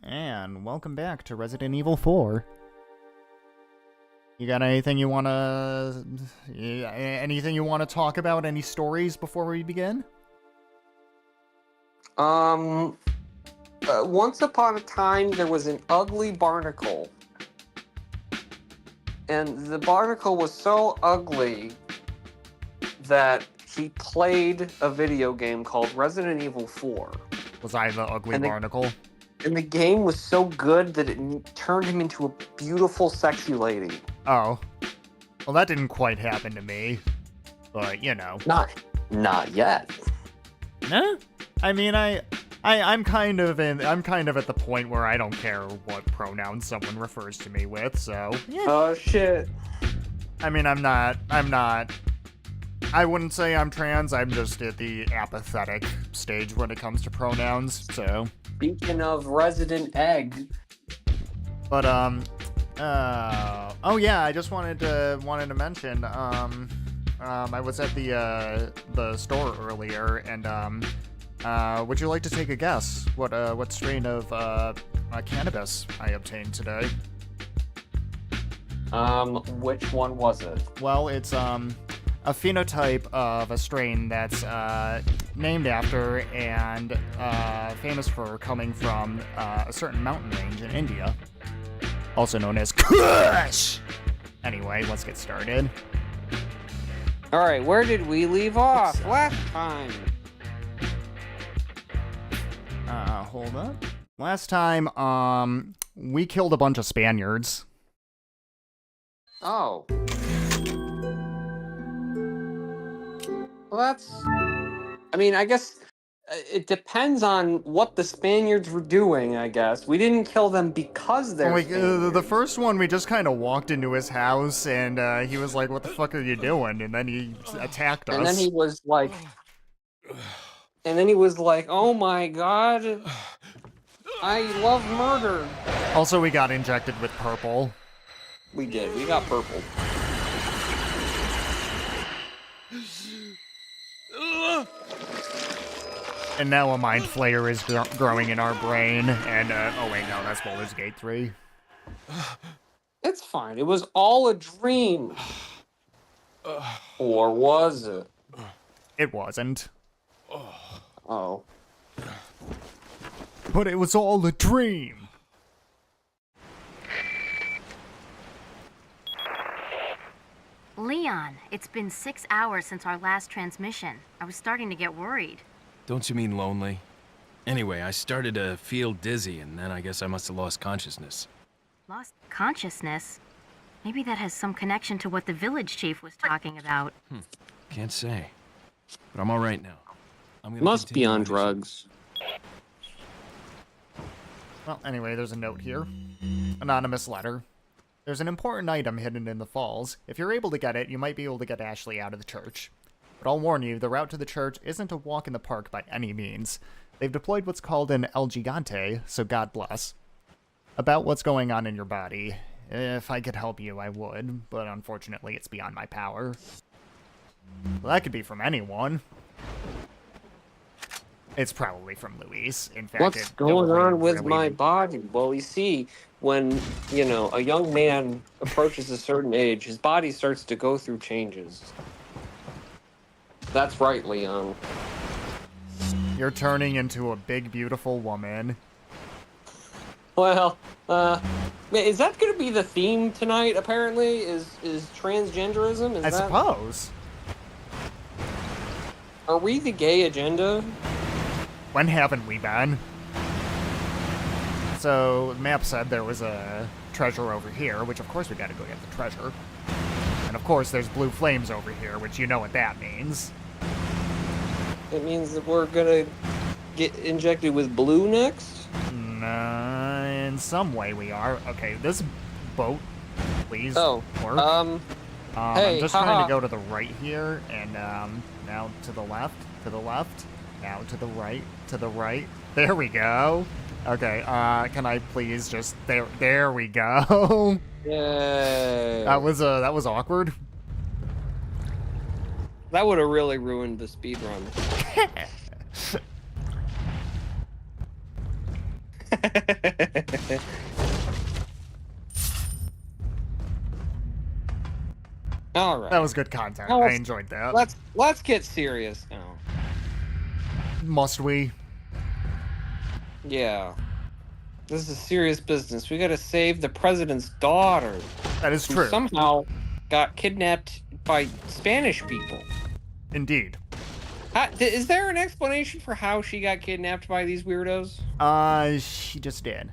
And welcome back to Resident Evil 4. You got anything you want to talk about? Any stories before we begin? Once upon a time, there was an ugly barnacle. And the barnacle was so ugly that he played a video game called Resident Evil 4. Was I the ugly barnacle? And the game was so good that it turned him into a beautiful, sexy lady. Oh. Well, that didn't quite happen to me. But, you know. Not yet. Nah? I mean, I'm kind of at the point where I don't care what pronouns someone refers to me with, so yeah. Oh shit. I mean, I wouldn't say I'm trans, I'm just at the apathetic stage when it comes to pronouns, so. Speaking of Resident Egg. But, oh yeah, I just wanted to mention, I was at the store earlier, and, would you like to take a guess what strain of, cannabis I obtained today? Which one was it? Well, it's, a phenotype of a strain that's named after and famous for coming from a certain mountain range in India, also known as Kush. Anyway, let's get started. All right, where did we leave off last time? Hold up. Last time, we killed a bunch of Spaniards. Oh. Well, I mean, I guess it depends on what the Spaniards were doing, I guess. We didn't kill them because they're the first one, we just kind of walked into his house, and he was like, what the fuck are you doing? And then he attacked us. And then he was like... oh my god, I love murder. Also, we got injected with purple. We did. We got purple. And now a mind flayer is growing in our brain, and, oh wait, no, that's Baldur's Gate 3. It's fine. It was all a dream. Or was it? It wasn't. Oh. But it was all a dream! Leon, it's been 6 hours since our last transmission. I was starting to get worried. Don't you mean lonely? Anyway, I started to feel dizzy, and then I guess I must have lost consciousness. Lost consciousness? Maybe that has some connection to what the village chief was talking about. Can't say. But I'm all right now. Must be on drugs. Well, anyway, there's a note here. Anonymous letter. There's an important item hidden in the falls. If you're able to get it, you might be able to get Ashley out of the church. But I'll warn you, the route to the church isn't a walk in the park by any means. They've deployed what's called an El Gigante, so God bless. About what's going on in your body. If I could help you, I would, but unfortunately it's beyond my power. Well, that could be from anyone. It's probably from Luis. In fact, what's going on with my body? Well, you see, when, you know, a young man approaches a certain age, his body starts to go through changes. That's right, Leon. You're turning into a big, beautiful woman. Well, is that going to be the theme tonight, apparently? Is transgenderism? I suppose. Are we the gay agenda? When haven't we been? So, the map said there was a treasure over here, which of course we gotta go get the treasure. And of course there's blue flames over here, which you know what that means. It means that we're gonna get injected with blue next? In some way we are. Okay, this boat, please work. Hey, I'm just trying to go to the right here, and now to the left, now to the right. There we go. Okay, can I please just, there we go. Yay. That was awkward. That would have really ruined the speed run. All right. That was good content. Now I enjoyed that. Let's get serious now. Must we? Yeah. This is serious business. We gotta save the president's daughter, That is who true. somehow got kidnapped by Spanish people. Indeed. Is there an explanation for how she got kidnapped by these weirdos? She just did.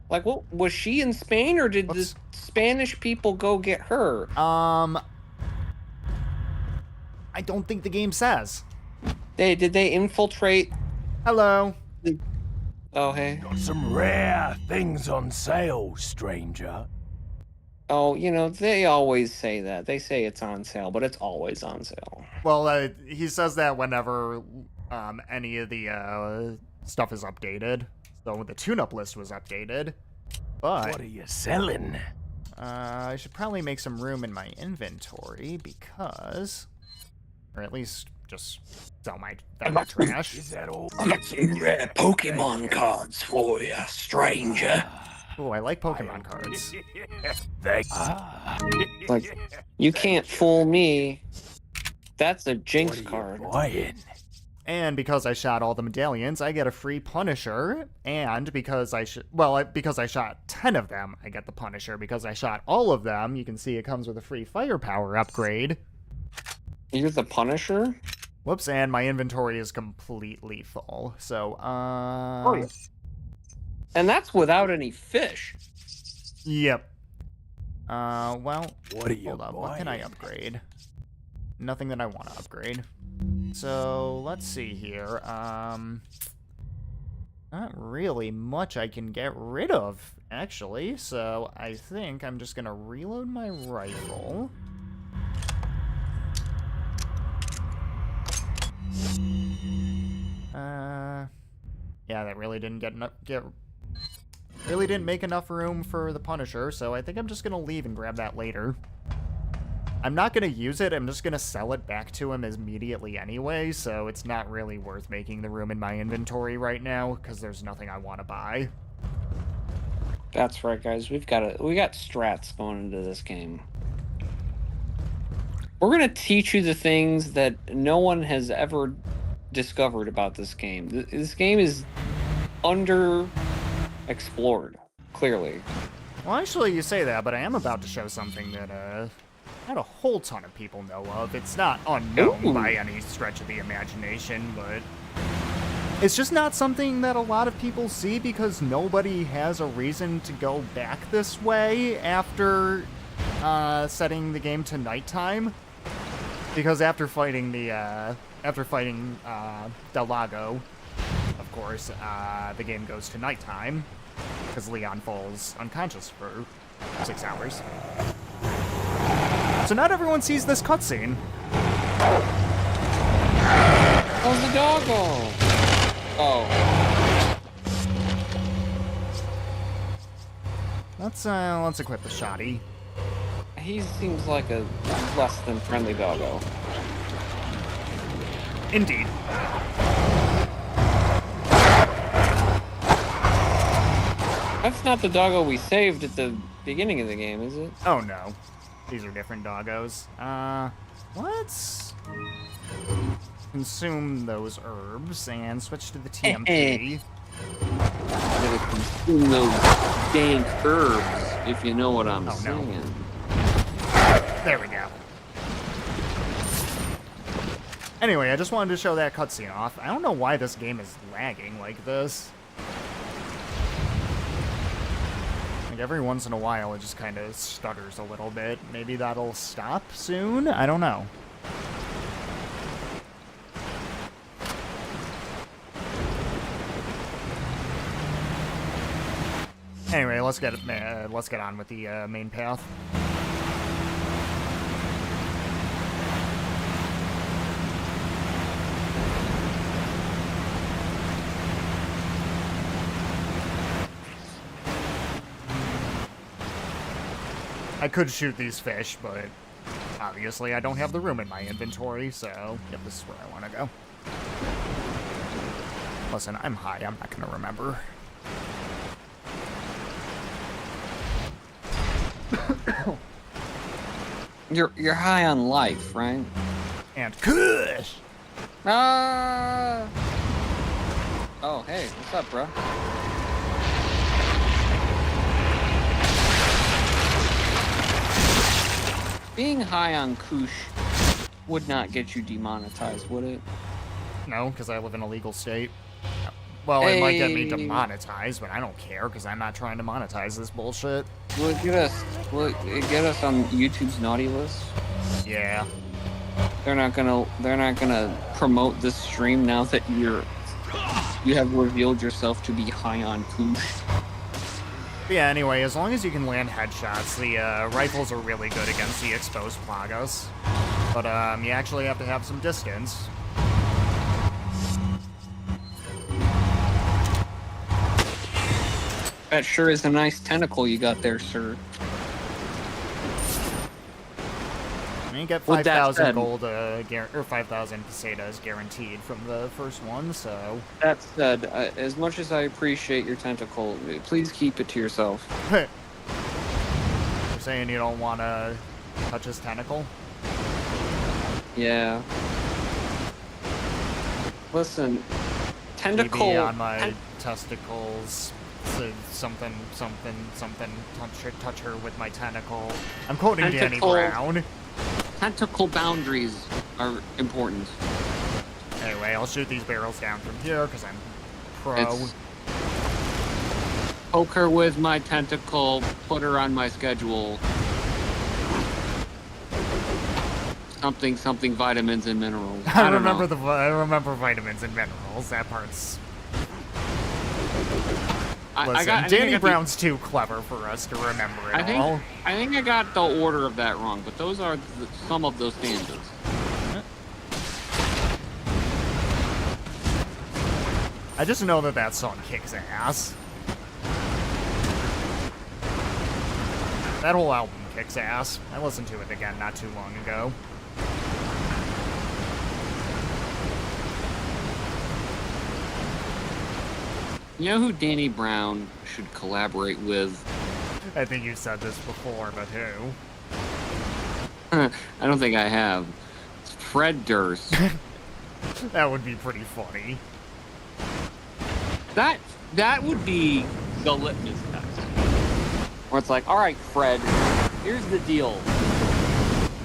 Like, what was she in Spain, or did Whoops. the Spanish people go get her? I don't think the game says. Did they infiltrate? Hello. Oh, hey. Got some rare things on sale, stranger. Oh, you know, they always say that. They say it's on sale, but it's always on sale. Well, he says that whenever any of the stuff is updated. So the tune-up list was updated. But What are you selling? I should probably make some room in my inventory because, or at least just sell my trash. Is that all? I got some rare Pokemon cards for you, stranger. Oh, I like Pokemon cards. Thanks. Like, you can't fool me. That's a Jinx What are you card. buying? And because I shot all the medallions, I get a free Punisher. And because because I shot 10 of them, I get the Punisher. Because I shot all of them, you can see it comes with a free firepower upgrade. You're the Punisher? Whoops, and my inventory is completely full. So, Oh, yeah. And that's without any fish. Yep. Well, What are you hold on. buying? What can I upgrade? Nothing that I want to upgrade. So, let's see here. Not really much I can get rid of, actually. So, I think I'm just gonna reload my rifle. Yeah, that really didn't really didn't make enough room for the Punisher, so I think I'm just gonna leave and grab that later. I'm not gonna use it, I'm just gonna sell it back to him immediately anyway, so it's not really worth making the room in my inventory right now, because there's nothing I want to buy. That's right, guys. We got strats going into this game. We're gonna teach you the things that no one has ever discovered about this game. This game is underexplored, clearly. Well, actually, you say that, but I am about to show something that, not a whole ton of people know of. It's not unknown by any stretch of the imagination, but it's just not something that a lot of people see because nobody has a reason to go back this way after setting the game to nighttime. Because after fighting Del Lago, of course, the game goes to nighttime because Leon falls unconscious for 6 hours. So not everyone sees this cutscene. Oh, the doggo! Oh. Let's equip the shotty. He seems like a less than friendly doggo. Indeed. That's not the doggo we saved at the beginning of the game, is it? Oh no. These are different doggos. Let's consume those herbs and switch to the TMP. Gotta consume those dank herbs, if you know what I'm saying. There we go. Anyway, I just wanted to show that cutscene off. I don't know why this game is lagging like this. Like every once in a while it just kind of stutters a little bit. Maybe that'll stop soon? I don't know. Anyway, let's get on with the main path. I could shoot these fish, but obviously I don't have the room in my inventory, so yep, this is where I want to go. Listen, I'm high, I'm not going to remember. You're high on life, right? And Kush! Ah. Oh, hey, what's up, bro? Being high on Kush would not get you demonetized, would it? No, because I live in a legal state. Well, it might get me Hey. demonetized, but I don't care because I'm not trying to monetize this bullshit. Will it get us on YouTube's naughty list? Yeah. They're not gonna promote this stream now that you have revealed yourself to be high on Kush. But yeah, anyway, as long as you can land headshots, the rifles are really good against the exposed plagas. But you actually have to have some distance. That sure is a nice tentacle you got there, sir. I mean, you get With that 5,000 said- gold, or 5,000 pesetas guaranteed from the first one, so... That said, as much as I appreciate your tentacle, please keep it to yourself. You're saying you don't want to touch his tentacle? Yeah. Listen, tentacle. Maybe on my testicles, so something, touch her with my tentacle. I'm quoting Danny Tentacle. Brown. Tentacle boundaries are important. Anyway, I'll shoot these barrels down from here, because I'm pro. It's- Poke her with my tentacle, put her on my schedule. Something vitamins and minerals. I don't remember know. I remember vitamins and minerals. That part's... Listen, I think Danny I got Brown's too clever for us to remember it all. I think I got the order of that wrong, but those are some of those stanzas. I just know that that song kicks ass. That whole album kicks ass. I listened to it again not too long ago. You know who Danny Brown should collaborate with? I think you said this before, but who? I don't think I have. It's Fred Durst. That would be pretty funny. That would be the litmus test. Where it's like, all right, Fred, here's the deal.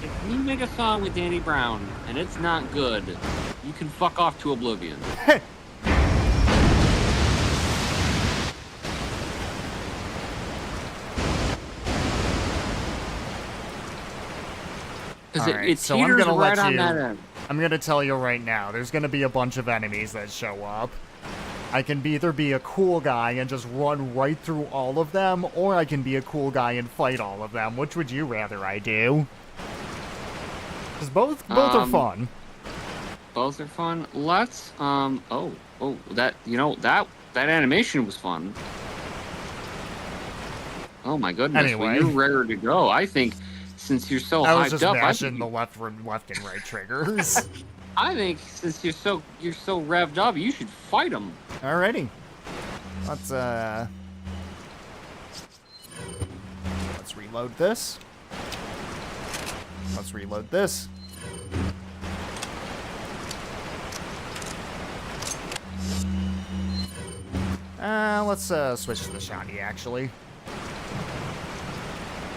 If you make a song with Danny Brown and it's not good, you can fuck off to oblivion. Because Alright, it so I'm teeters gonna right let on you- that end. I'm gonna tell you right now, there's gonna be a bunch of enemies that show up. I can either be a cool guy and just run right through all of them, or I can be a cool guy and fight all of them. Which would you rather I do? Because both are fun. Both are fun. Let's that animation was fun. Oh my goodness! Anyway. Well, you're rare to go. I think since you're so I was hyped just up, I mashing think, the left and right triggers. I think since you're so revved up, you should fight them. Alrighty. Let's reload this. Let's reload this. Let's switch to the shotty, actually.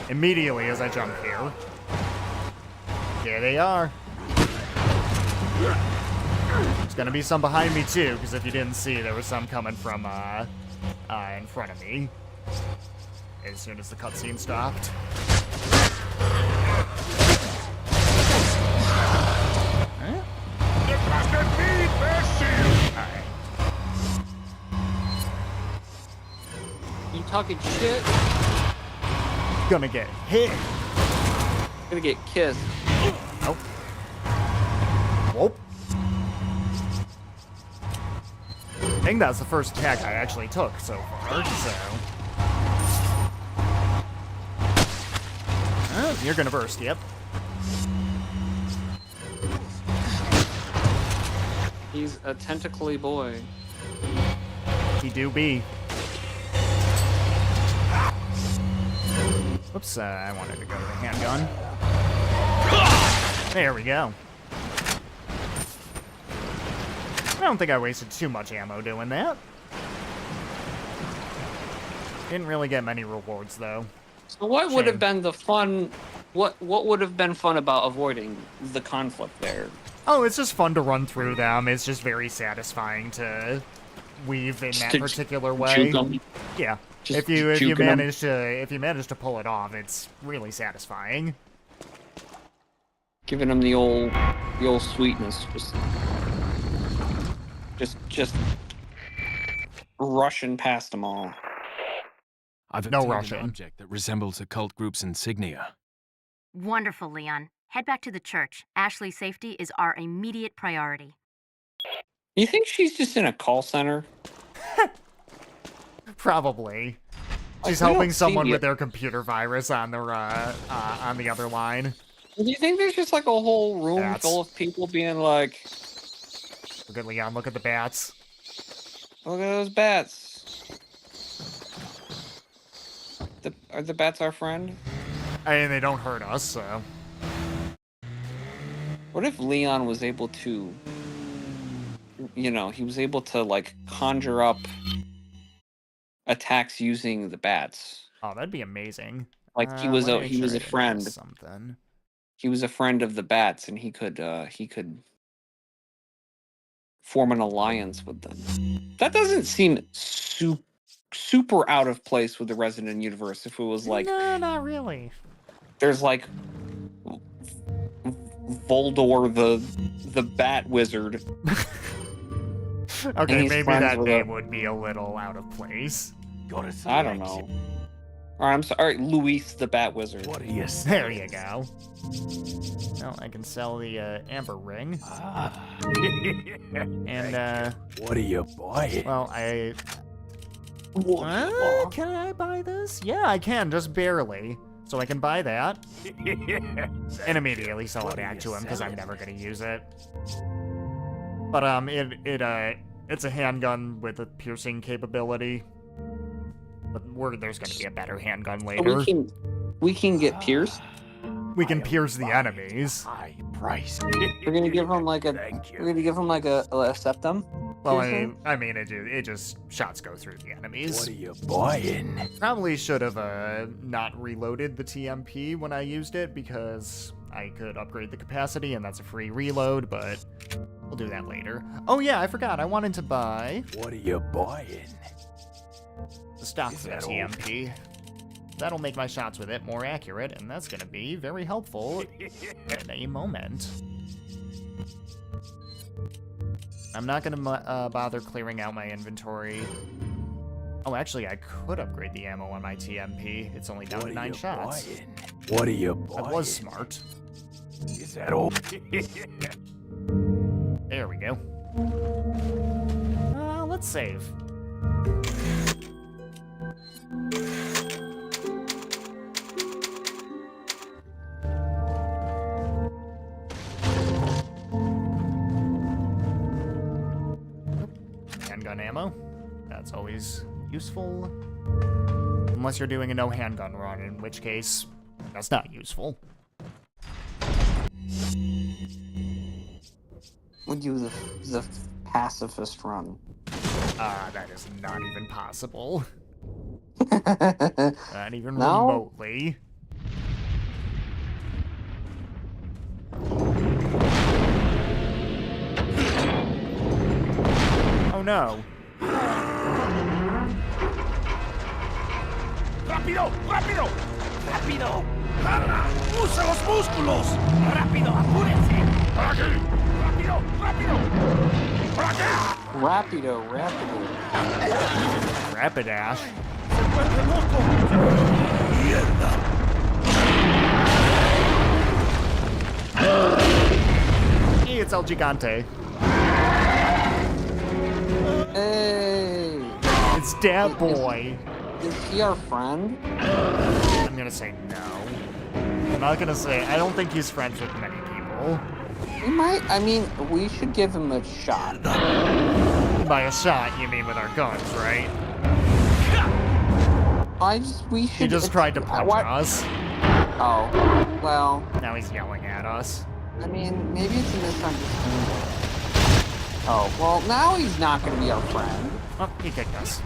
Immediately as I jump here. Here they are. There's gonna be some behind me too, because if you didn't see, there was some coming from in front of me. As soon as the cutscene stopped. Huh? Alright. You talking shit? Gonna get hit. Gonna get kissed. Nope. Whoop. I think that's the first attack I actually took so far, so... You're gonna burst, yep. He's a tentacly boy. He do be. Whoops, I wanted to go to the handgun. There we go. I don't think I wasted too much ammo doing that. Didn't really get many rewards, though. So what would Shame. have been the fun? What would have been fun about avoiding the conflict there? Oh, it's just fun to run through them. It's just very satisfying to weave in Just that to particular way. juke 'em. Yeah. Just If you juking 'em. manage to pull it off, it's really satisfying. Giving them the old sweetness, just rushing past them all. I've No obtained rushing. an object that resembles a cult group's insignia. Wonderful, Leon. Head back to the church. Ashley's safety is our immediate priority. You think she's just in a call center? Probably. She's we don't helping someone see with it. their computer virus on their on the other line. Do you think there's just like a whole room Bats. full of people being like, Look at Leon, look at the bats. "Look at those bats"? Are the bats our friend? I mean, they don't hurt us, so. What if Leon was able to, he was able to like conjure up attacks using the bats? Oh, that'd be amazing. Like he Let was me a make he sure was I a didn't miss friend. Something. He was a friend of the bats, and he could form an alliance with them. That doesn't seem super out of place with the Resident universe. If it was like No, not really. there's like Voldor the Bat Wizard. Okay, he's maybe friends that with name a- would be a little out of place. Got a I don't selection. know. All right, I'm sorry, Luis the Bat Wizard. What do you say? There you go. Well, I can sell the amber ring, Ah. and What are you buying? well, Whoa. can I buy this? Yeah, I can, just barely. So I can buy that and immediately sell it back to him because I'm never gonna use it. But it's a handgun with a piercing capability. But there's gonna be a better handgun later. We can get pierced. We can I am pierce the buying enemies. High price. We're gonna give him like a. Thank We're you. gonna give him like a septum. Well, piercing? I mean, it just shots go through the enemies. What are you buying? Probably should have not reloaded the TMP when I used it because I could upgrade the capacity and that's a free reload, but we'll do that later. Oh yeah, I forgot. I wanted to buy What are you buying? the stock Is for the that all? TMP. That'll make my shots with it more accurate, and that's gonna be very helpful in a moment. I'm not gonna bother clearing out my inventory. Oh, actually, I could upgrade the ammo on my TMP. It's only down What to are 9 you shots. buying? What are you That buying? was smart. Is that all? There we go. Let's save. Handgun ammo. That's always useful. Unless you're doing a no handgun run, in which case, that's not useful. Would you the pacifist run? That is not even possible. Oh, Not even No? remotely. Oh no. ¡Rápido! ¡Rápido! ¡Rápido! ¡Jarra! ¡Usa los músculos! ¡Rápido! ¡Apúrense! ¡Por aquí! ¡Rápido! ¡Rápido! ¡Por aquí! rapido. Rapidash. ¡Se vuelve loco! ¡Mierda! Hey, it's El Gigante. Hey, It's Dad Boy. is he our friend? I'm gonna say no. I'm not gonna say. I don't think he's friends with many people. We might. I mean, we should give him a shot. By a shot, you mean with our guns, right? We He should. just tried to punch what? us. Oh, well. Now he's yelling at us. I mean, maybe it's a misunderstanding. Oh, well, now he's not going to be our friend. Oh, he kicked us.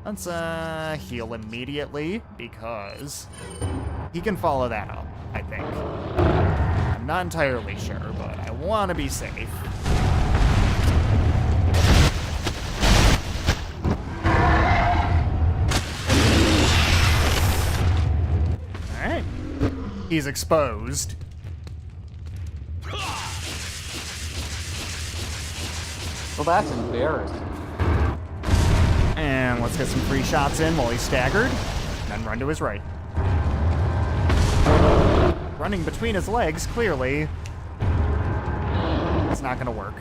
Let's, heal immediately, because he can follow that up, I think. I'm not entirely sure, but I want to be safe. Alright. He's exposed. Well, that's embarrassing. And let's get some free shots in while he's staggered, and then run to his right. Running between his legs, clearly, it's not gonna work.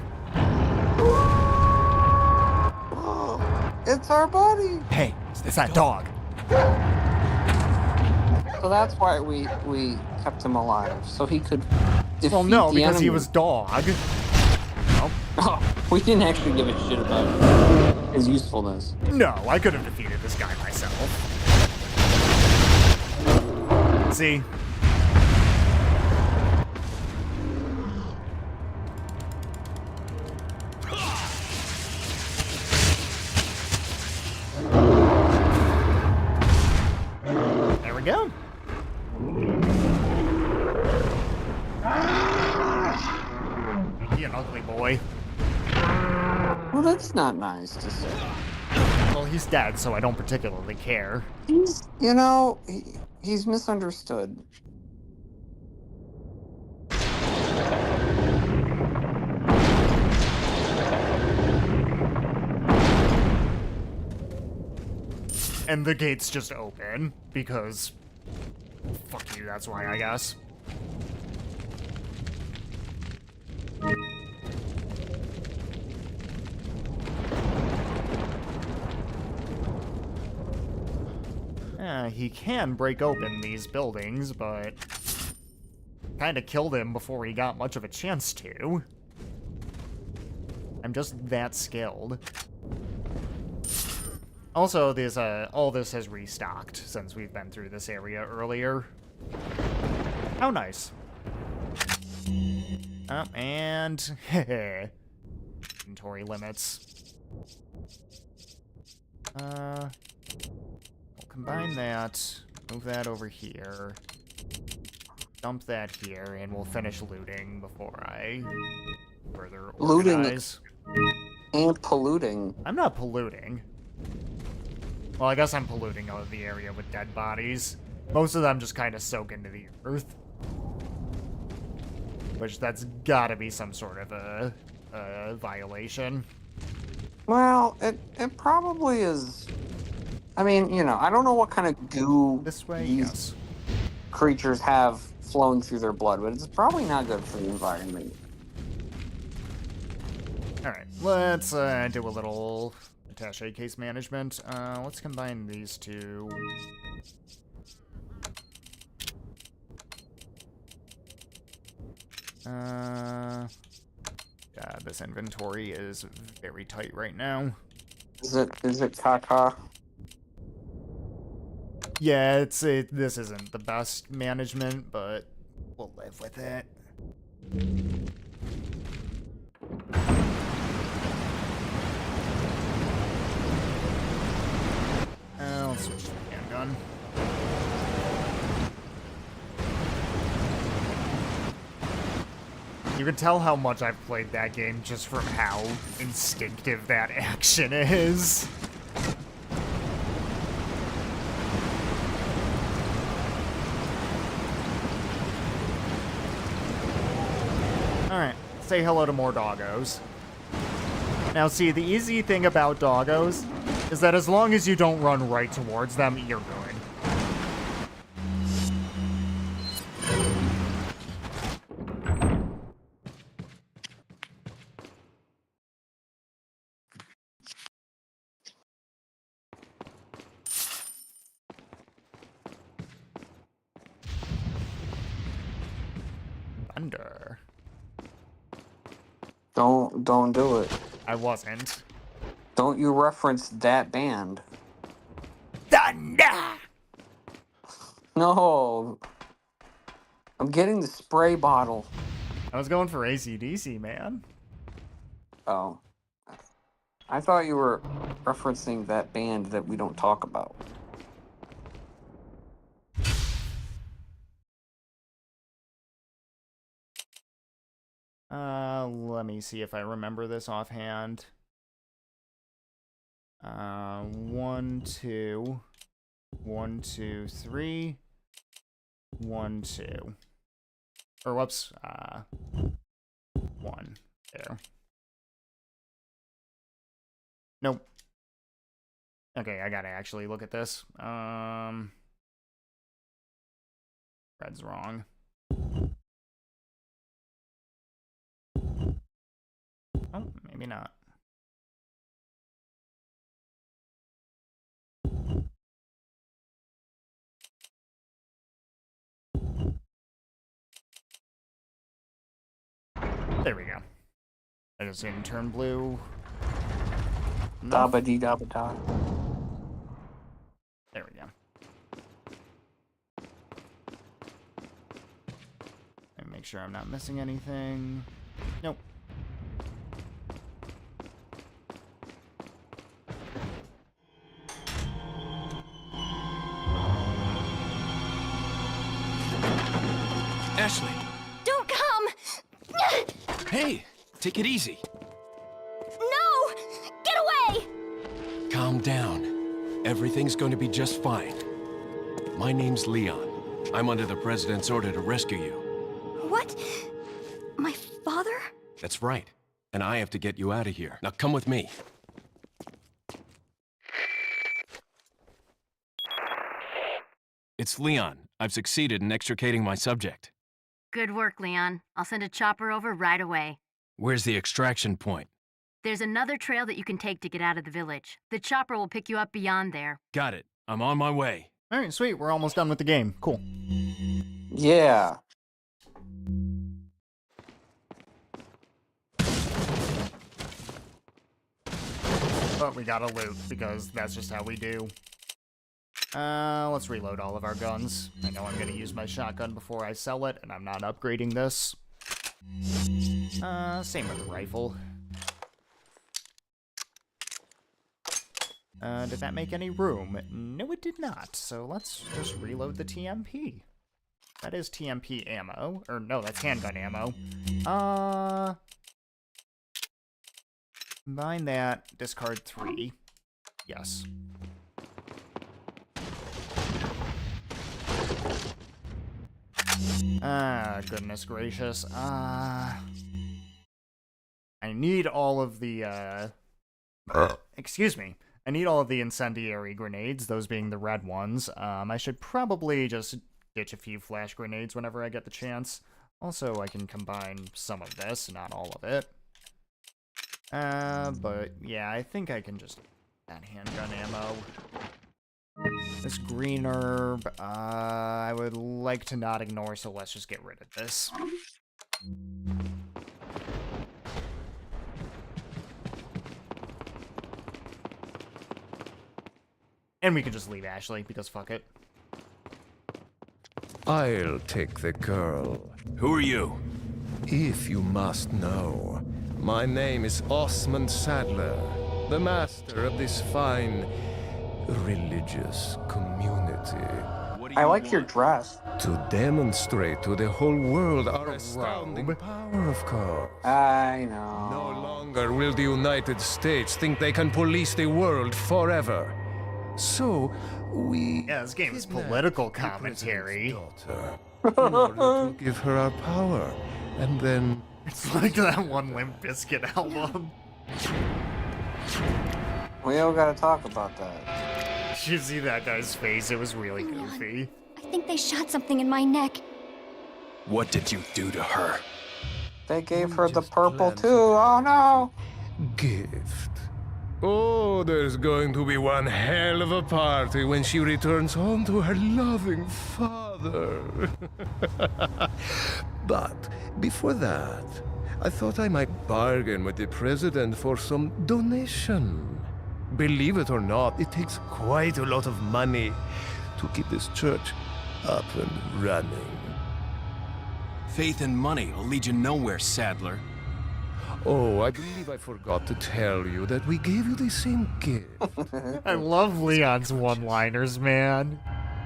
It's our buddy. Hey, it's that dog. So that's why we kept him alive, so he could defeat Well, no, the because he enemy. was dog. Oh, we didn't actually give a shit about his usefulness. No, I could have defeated this guy myself. See? There we go. Be an ugly boy. Well, that's not nice to say. Well, he's dead, so I don't particularly care. He's misunderstood. And the gates just open, because... Fuck you, that's why, I guess. He can break open these buildings, but... Kinda killed him before he got much of a chance to. I'm just that skilled. Also, there's all this has restocked since we've been through this area earlier. How nice. And inventory limits. We'll combine that, move that over here, dump that here, and we'll finish looting before I further organize. Looting and polluting. I'm not polluting. Well, I guess I'm polluting the area with dead bodies. Most of them just kind of soak into the earth. Which, that's gotta be some sort of a violation. Well, it probably is. I mean, I don't know what kind of goo This way, these yes. creatures have flowing through their blood, but it's probably not good for the environment. Alright, let's do a little attaché case management. Let's combine these two. Yeah, this inventory is very tight right now. Is it caca? Yeah, this isn't the best management, but we'll live with it. Let's switch to the handgun. You can tell how much I've played that game just from how instinctive that action is. Alright, say hello to more doggos. Now see, the easy thing about doggos is that as long as you don't run right towards them, you're good. Thunder. Don't do it. I wasn't. Don't you reference that band. Ah! Anda! No. I'm getting the spray bottle. I was going for AC/DC, man. Oh. I thought you were referencing that band that we don't talk about. Let me see if I remember this offhand. 1, 2. 1, 2, 3. 1, 2. Or whoops, 1. There. Nope. Okay, I gotta actually look at this. Red's wrong. Oh, maybe not. There we go. I just didn't turn blue. Enough. Dabba dee dabba da. There we go. And make sure I'm not missing anything. Nope. Ashley! Don't come! Hey! Take it easy. No! Get away! Calm down. Everything's going to be just fine. My name's Leon. I'm under the President's order to rescue you. What? My father? That's right. And I have to get you out of here. Now come with me. It's Leon. I've succeeded in extricating my subject. Good work, Leon. I'll send a chopper over right away. Where's the extraction point? There's another trail that you can take to get out of the village. The chopper will pick you up beyond there. Got it. I'm on my way. Alright, sweet. We're almost done with the game. Cool. Yeah. But we gotta loot, because that's just how we do. Let's reload all of our guns. I know I'm gonna use my shotgun before I sell it, and I'm not upgrading this. Same with the rifle. Did that make any room? No, it did not. So let's just reload the TMP. That is TMP ammo. Or no, that's handgun ammo. Combine that, discard 3. Yes. Goodness gracious. I need all of the, excuse me. I need all of the incendiary grenades, those being the red ones. I should probably just ditch a few flash grenades whenever I get the chance. Also, I can combine some of this, not all of it. But yeah, I think I can just add handgun ammo. This green herb, I would like to not ignore, so let's just get rid of this. And we can just leave Ashley, because fuck it. I'll take the girl. Who are you? If you must know, my name is Osmond Sadler, the master of this fine religious community. I like your dress. To demonstrate to the whole world our A astounding robe. power, of course. I No know. longer will the United States think they can police the world forever. So, we... Yeah, this game is kidnapped political the president's commentary. daughter in order to give her our power, and then... It's like that one Limp Bizkit album. We all gotta talk about that. You see that guy's face? It was really goofy. I think they shot something in my neck. What did you do to her? They gave her the Just purple glance too. at Oh no! Gift. Oh, there's going to be one hell of a party when she returns home to her loving father. But before that, I thought I might bargain with the president for some donation. Believe it or not, it takes quite a lot of money to keep this church up and running. Faith and money will lead you nowhere, Sadler. Oh, I believe I forgot to tell you that we gave you the same gift. I love Leon's one-liners, man.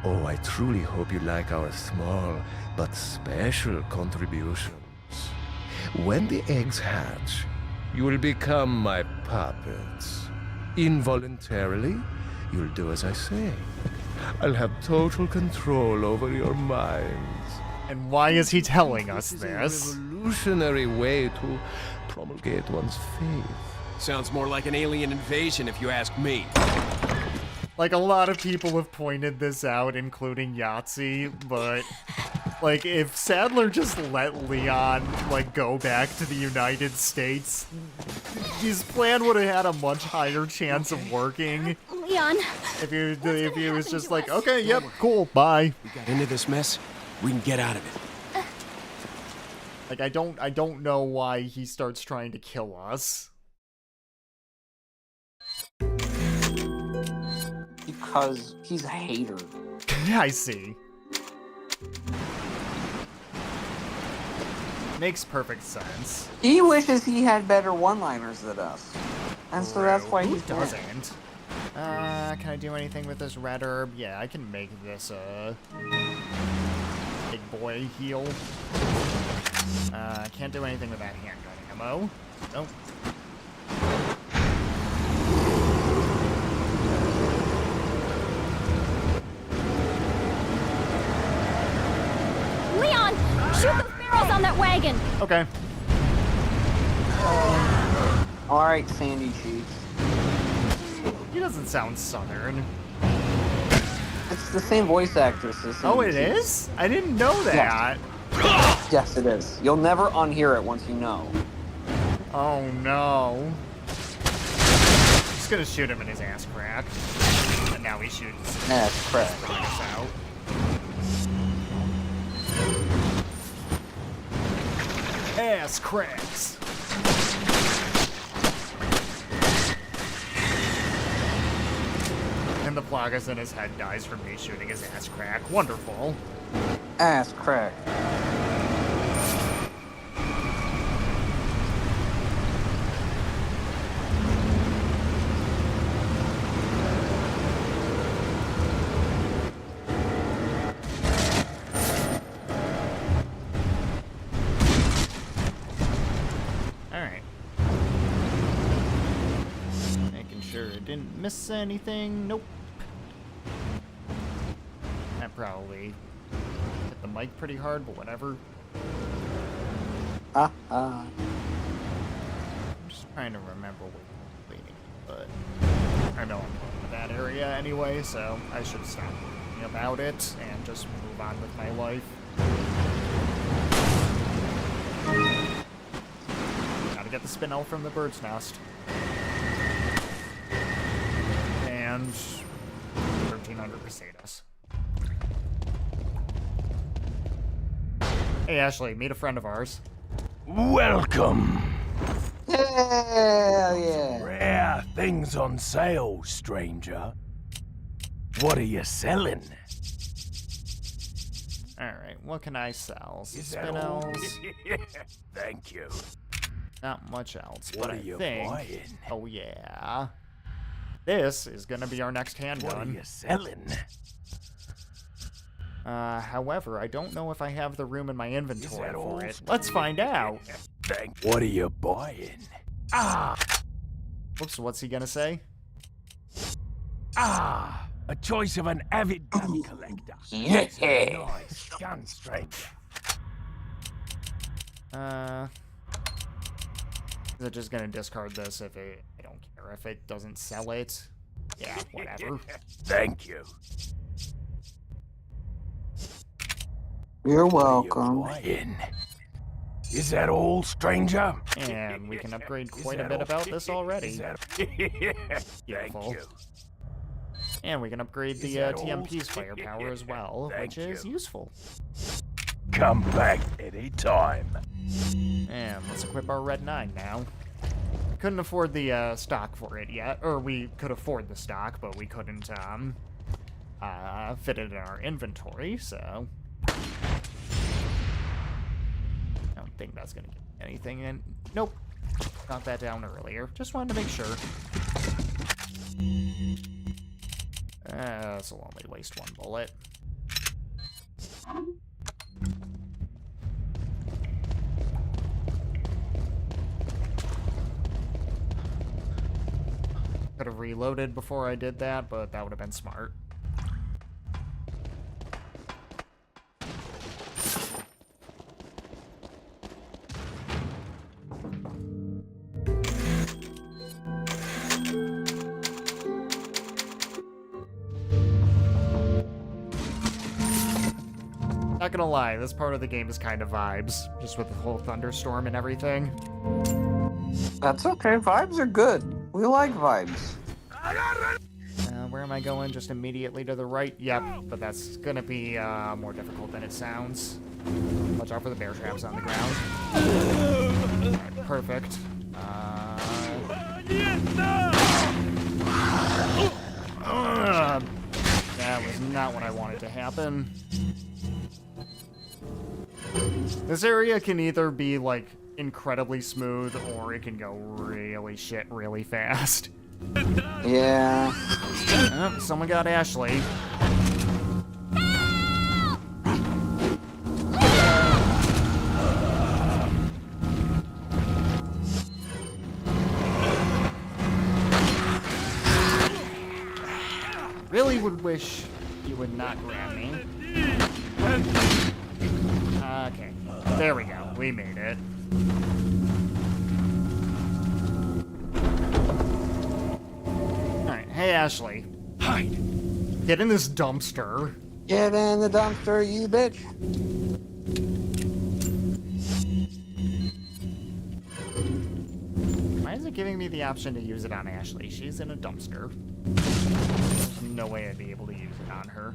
Oh, I truly hope you like our small but special contributions. When the eggs hatch, you will become my puppets. Involuntarily, you'll do as I say. I'll have total control over your minds. And why is he telling us This this? is a revolutionary way to promulgate one's faith. Sounds more like an alien invasion if you ask me. Like, a lot of people have pointed this out, including Yahtzee, but, like, if Sadler just let Leon, like, go back to the United States, his plan would have had a much higher chance of working. Leon. If he was happen just to like, us? okay, yep, cool, bye. We got into this mess, we can get out of it. Like, I don't know why he starts trying to kill us. Because he's a hater. Yeah, I see. Makes perfect sense. He wishes he had better one-liners than us. And so that's why Who he doesn't? Can I do anything with this red herb? Yeah, I can make this a big boy heal. Can't do anything with that handgun ammo. Nope. Leon, shoot those barrels on that wagon. Okay. Alright, Sandy Cheeks. He doesn't sound southern. It's the same voice actress as Sandy Oh, it Cheeks. is? I didn't know that. Yes, it is. You'll never unhear it once you know. Oh no. Just gonna shoot him in his ass crack. And now he shoots That's crap. us out. Ass cracks. And the plagas in his head dies from me shooting his ass crack. Wonderful. Ass crack. Alright. Making sure it didn't miss anything. Nope. That probably hit the mic pretty hard, but whatever. I'm just trying to remember what we're waiting, but I know I'm going to that area anyway, so I should stop thinking about it and just move on with my life. Gotta get the spinel from the bird's nest. And 1,300 pesetas. Hey Ashley, meet a friend of ours. Welcome. Hell yeah. Rare things on sale, stranger. What are you selling? Alright, what can I sell? Some Is that all? spinels. Thank you. Not much else, What but are I you think... buying? Oh yeah. This is gonna be our next What are handgun. you selling? However, I don't know if I have the room in my inventory that all? for it. Let's find out. What are you buying? Whoops, what's he gonna say? A choice of an avid gun collector. Yeah. Nice gun, stranger. Is it just gonna discard this if it... I don't care if it doesn't sell it. Yeah, whatever. Thank you. You're What are you welcome. buying? Is that all, stranger? And we can upgrade Is quite a that bit all? about this Is already. that... Thank Beautiful. you. And we can upgrade Is the that all? TMP's firepower as well, Thank which is you. useful. Come back any time. And let's equip our Red 9 now. couldn't afford the stock for it yet, or we could afford the stock, but we couldn't fit it in our inventory, so I don't think that's gonna get anything in. Nope, got that down earlier. Just wanted to make sure. This will only waste one bullet. Could have reloaded before I did that, but that would have been smart. Not gonna lie, this part of the game is kind of vibes, just with the whole thunderstorm and everything. That's okay. Vibes are good. We like vibes. Where am I going? Just immediately to the right? Yep, but that's gonna be more difficult than it sounds. Watch out for the bear traps on the ground. Alright, perfect. That was not what I wanted to happen. This area can either be, like, incredibly smooth, or it can go really fast. Yeah. Oh, someone got Ashley. Really would wish you would not grab me. Okay, there we go. We made it. Alright, hey Ashley. Hide. Get in this dumpster. Get in the dumpster, you bitch. Why is it giving me the option to use it on Ashley? She's in a dumpster. There's no way I'd be able to use it on her.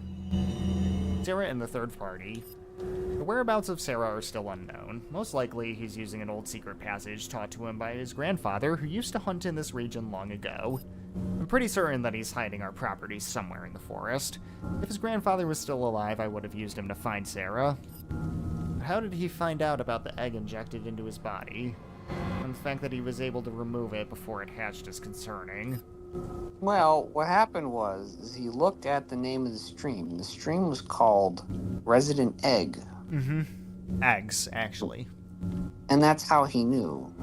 Sarah and the third party. The whereabouts of Sarah are still unknown. Most likely, he's using an old secret passage taught to him by his grandfather, who used to hunt in this region long ago. I'm pretty certain that he's hiding our property somewhere in the forest. If his grandfather was still alive, I would have used him to find Sarah. But how did he find out about the egg injected into his body? And the fact that he was able to remove it before it hatched is concerning. Well, what happened was he looked at the name of the stream. The stream was called Resident Egg. Mm-hmm. Eggs, actually. And that's how he knew.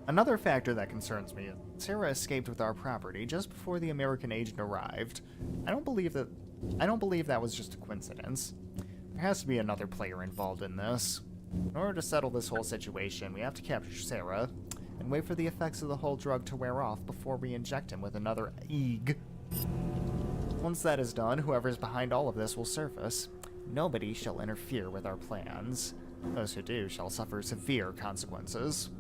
Another factor that concerns me is Sarah escaped with our property just before the American agent arrived. I don't believe that was just a coincidence. There has to be another player involved in this. In order to settle this whole situation, we have to capture Sarah and wait for the effects of the whole drug to wear off before we inject him with another egg. Once that is done, whoever's behind all of this will surface. Nobody shall interfere with our plans. Those who do shall suffer severe consequences.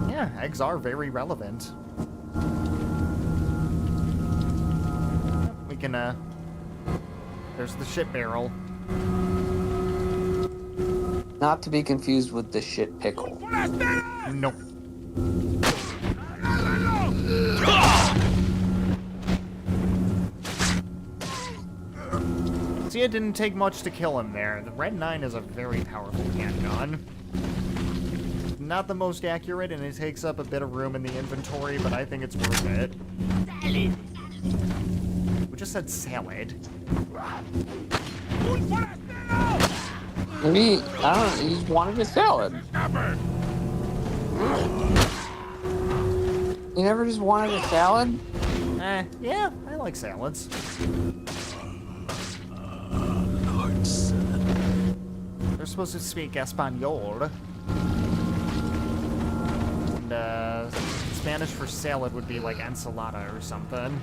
Yeah, eggs are very relevant. We can, there's the shit barrel. Not to be confused with the shit pickle. Nope. See, it didn't take much to kill him there. The Red 9 is a very powerful handgun. Not the most accurate, and it takes up a bit of room in the inventory, but I think it's worth it. We just said salad. Maybe, I don't know, he just wanted a salad. You never just wanted a salad? Yeah, I like salads. They're supposed to speak Espanol. And, Spanish for salad would be like ensalada or something.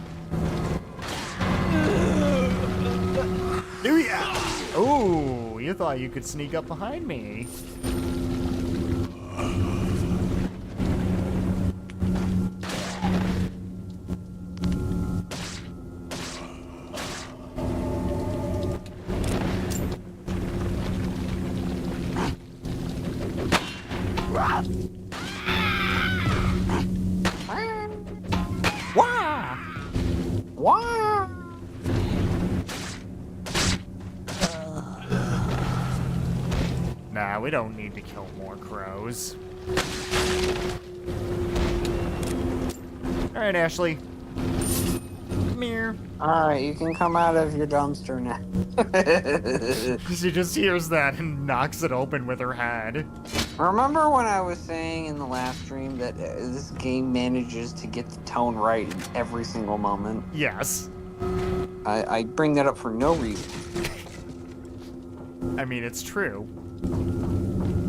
Oh, you thought you could sneak up behind me. Wow. Nah, we don't need to kill more crows. Alright, Ashley. Come here. Alright, you can come out of your dumpster now. She just hears that and knocks it open with her head. Remember when I was saying in the last stream that this game manages to get the tone right in every single moment? Yes. I bring that up for no reason. I mean, it's true.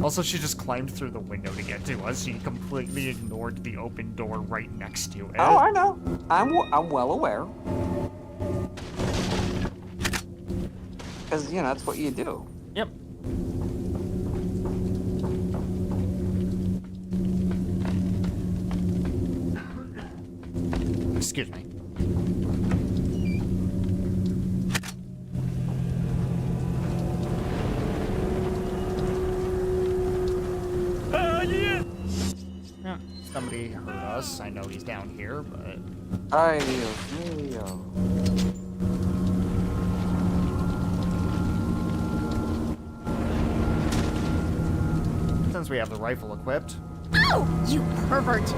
Also, she just climbed through the window to get to us. She completely ignored the open door right next to it. Oh, I know. I'm well aware. Because, you know, that's what you do. Yep. Excuse me. Yeah, somebody heard us. I know he's down here, but... Ay, Dios mío. Since we have the rifle equipped... Oh, you pervert!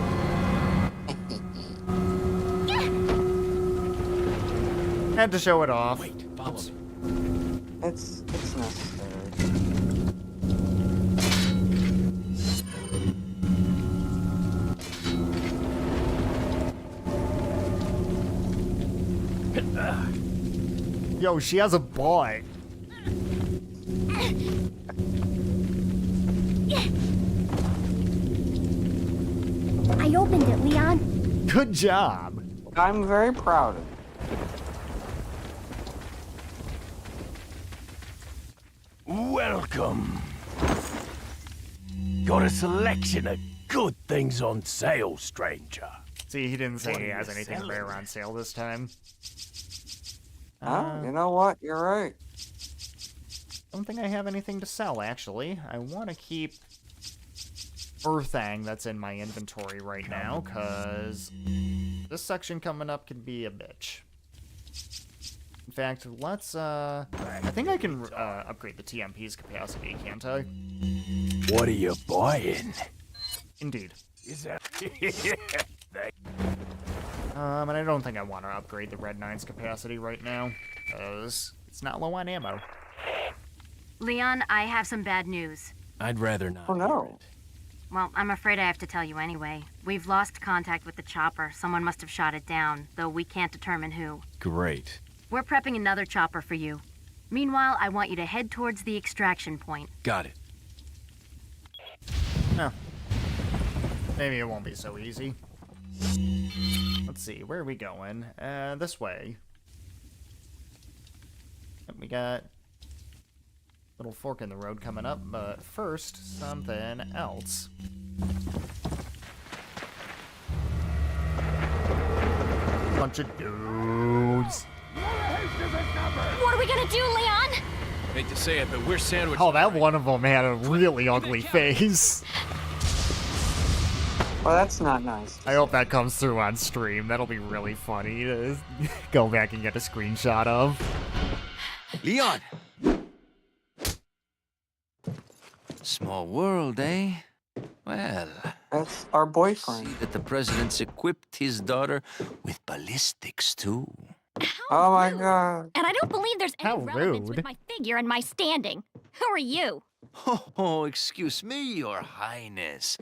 Had to show it off. Wait, follow me. It's necessary. Yo, she has a butt. I opened it, Leon. Good job. I'm very proud of it. Welcome. Got a selection of good things on sale, stranger. See, he didn't say What he are has you anything selling? rare on sale this time. Oh, you know what? You're right. Don't think I have anything to sell, actually. I want to keep Earthang that's in my inventory right now, because this section coming up can be a bitch. In fact, let's, I think I can upgrade the TMP's capacity, can't I? What are you buying? Indeed. Is that... And I don't think I want to upgrade the Red 9's capacity right now, because it's not low on ammo. Leon, I have some bad news. I'd rather not. Oh, hear no. it. Well, I'm afraid I have to tell you anyway. We've lost contact with the chopper. Someone must have shot it down, though we can't determine who. Great. We're prepping another chopper for you. Meanwhile, I want you to head towards the extraction point. Got it. Oh. Maybe it won't be so easy. Let's see, where are we going? This way. Yep, we got a little fork in the road coming up, but first, something else. Bunch of dudes. What are we gonna do, Leon? Hate to say it, but we're sandwiched. Oh, that one of them had a really ugly face. Well, that's not nice. I hope that comes through on stream. That'll be really funny to go back and get a screenshot of. Leon! Small world, eh? Well, That's our see boyfriend. that the president's equipped his daughter with ballistics, too. Oh my god. And I don't believe there's any How relevance rude. with my figure and my standing. Who are you? Oh, excuse me, your highness.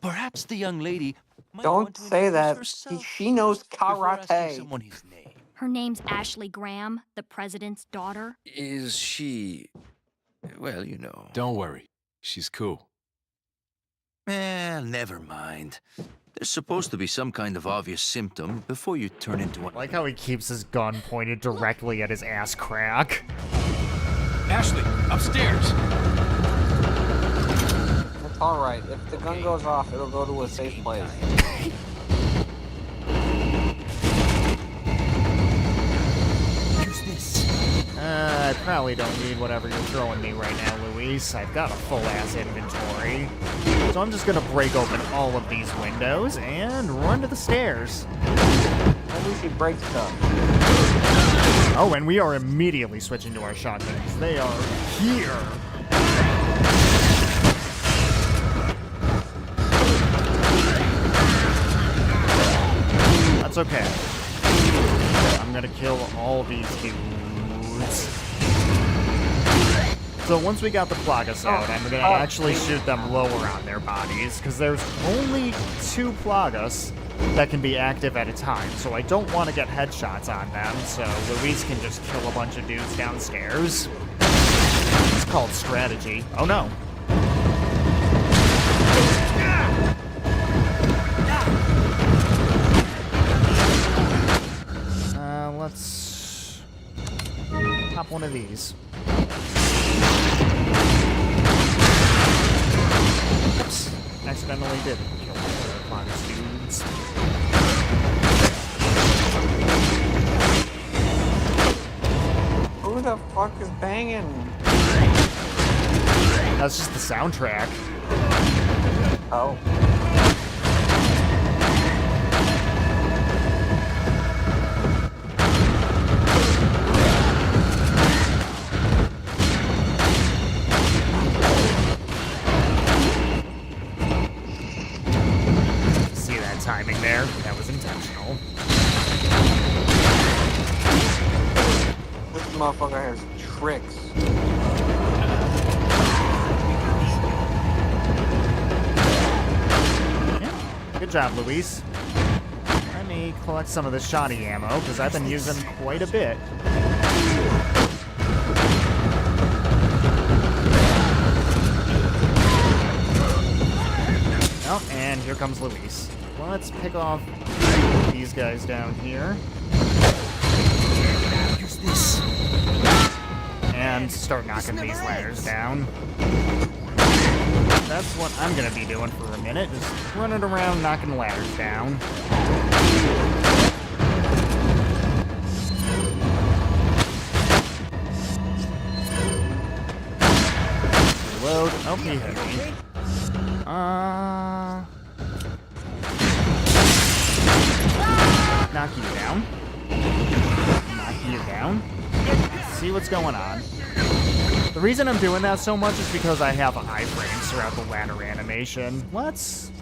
Perhaps the young lady might Don't want to say introduce that. herself She knows before asking karate. someone his name. Her name's Ashley Graham, the president's daughter. Is she... well, you know... Don't worry. She's cool. Well, never mind. There's supposed to be some kind of obvious symptom before you turn into one. I like how he keeps his gun pointed directly at his ass crack. Ashley, upstairs. It's alright. If the gun goes off, it'll go to a safe place. Who's this? I probably don't need whatever you're throwing me right now, Luis. I've got a full-ass inventory. So I'm just gonna break open all of these windows and run to the stairs. At least he breaks stuff. Oh, and we are immediately switching to our shotguns. They are here. That's okay. I'm gonna kill all these dudes. So once we got the Plagas out, I'm gonna actually shoot them lower on their bodies, because there's only 2 Plagas that can be active at a time, so I don't want to get headshots on them, so Luis can just kill a bunch of dudes downstairs. It's called strategy. Oh no. Let's pop one of these. Oops. Accidentally did kill the Plagas dudes. Who the fuck is banging? That's just the soundtrack. Oh. See that timing there? That was intentional. This motherfucker has tricks. Yeah. Good job, Luis. Let me collect some of this shoddy ammo, because I've been using quite a bit. Oh, and here comes Luis. Let's pick off these guys down here. Use this. And start knocking these ladders down. That's what I'm gonna be doing for a minute, just running around knocking ladders down. Reload. Oh, he hit me. Knock you down. Knock you down. See what's going on. The reason I'm doing that so much is because I have iframes throughout the ladder animation. Let's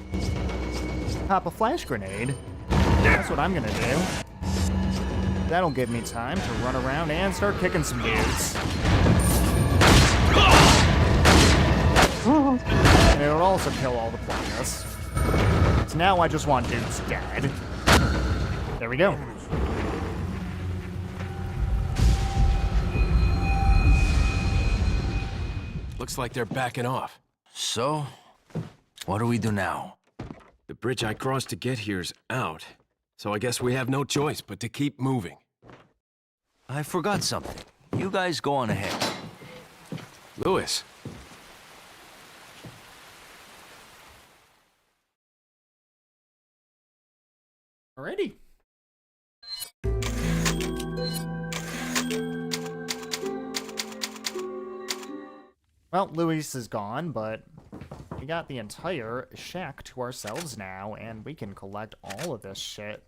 pop a flash grenade. That's what I'm gonna do. That'll give me time to run around and start kicking some dudes. And it'll also kill all the Plagas. So now I just want dudes dead. There we go. Looks like they're backing off. So, what do we do now? The bridge I crossed to get here's out, so I guess we have no choice but to keep moving. I forgot something. You guys go on ahead. Louis. Alrighty. Well, Luis is gone, but we got the entire shack to ourselves now, and we can collect all of this shit.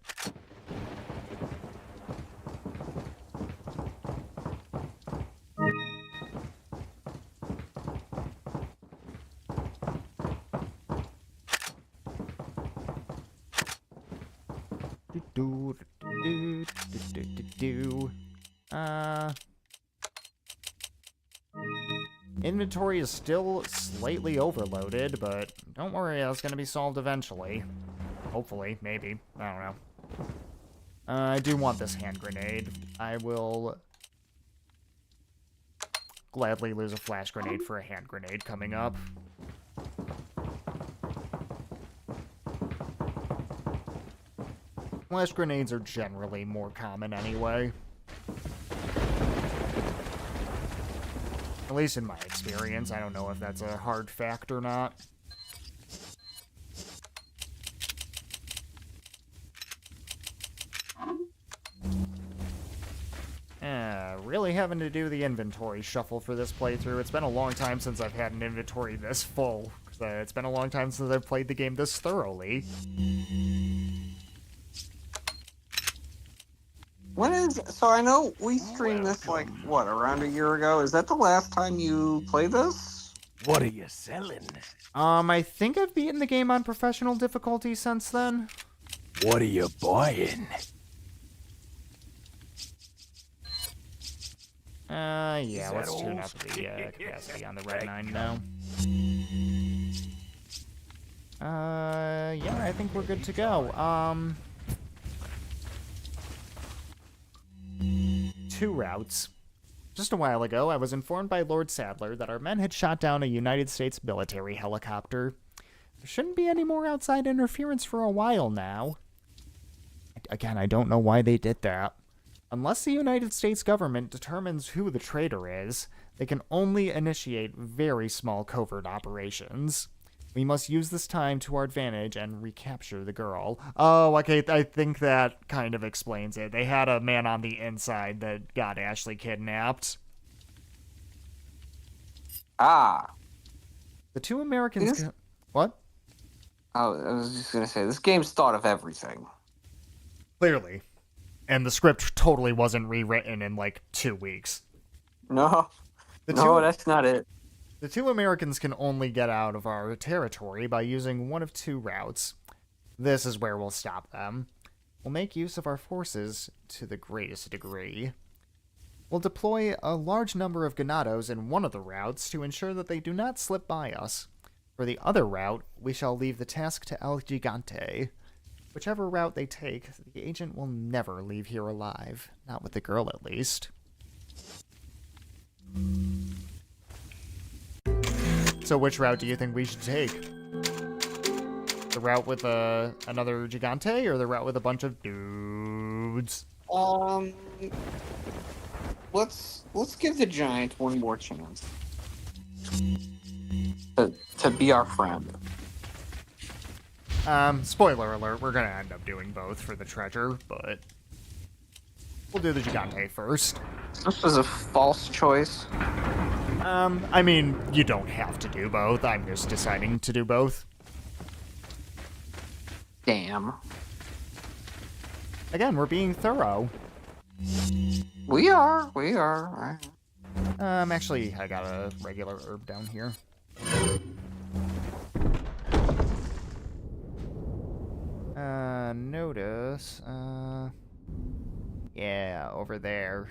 Inventory is still slightly overloaded, but don't worry, that's gonna be solved eventually. Hopefully, maybe. I don't know. I do want this hand grenade. I will gladly lose a flash grenade for a hand grenade coming up. Flash grenades are generally more common anyway. At least in my experience. I don't know if that's a hard fact or not. Really having to do the inventory shuffle for this playthrough. It's been a long time since I've had an inventory this full. It's been a long time since I've played the game this thoroughly. So I know we streamed this, like, what, around a year ago? Is that the last time you played this? What are you selling? I think I've beaten the game on professional difficulty since then. What are you buying? Yeah, let's tune up the capacity on the Red 9 now. Yeah, I think we're good to go. 2 routes. Just a while ago, I was informed by Lord Sadler that our men had shot down a United States military helicopter. There shouldn't be any more outside interference for a while now. Again, I don't know why they did that. Unless the United States government determines who the traitor is, they can only initiate very small covert operations. We must use this time to our advantage and recapture the girl. Oh, okay, I think that kind of explains it. They had a man on the inside that got Ashley kidnapped. Ah. The 2 Americans... What? Oh, I was just gonna say, this game's thought of everything. Clearly. And the script totally wasn't rewritten in, like, 2 weeks. No. That's not it. The 2 Americans can only get out of our territory by using one of 2 routes. This is where we'll stop them. We'll make use of our forces to the greatest degree. We'll deploy a large number of ganados in one of the routes to ensure that they do not slip by us. For the other route, we shall leave the task to El Gigante. Whichever route they take, the agent will never leave here alive. Not with the girl, at least. So which route do you think we should take? The route with another Gigante, or the route with a bunch of dudes? Let's give the giant one more chance to be our friend. Spoiler alert, we're gonna end up doing both for the treasure, but we'll do the Gigante first. This was a false choice. I mean, you don't have to do both. I'm just deciding to do both. Damn. Again, we're being thorough. We are. Actually, I got a regular herb down here. Notice, yeah, over there.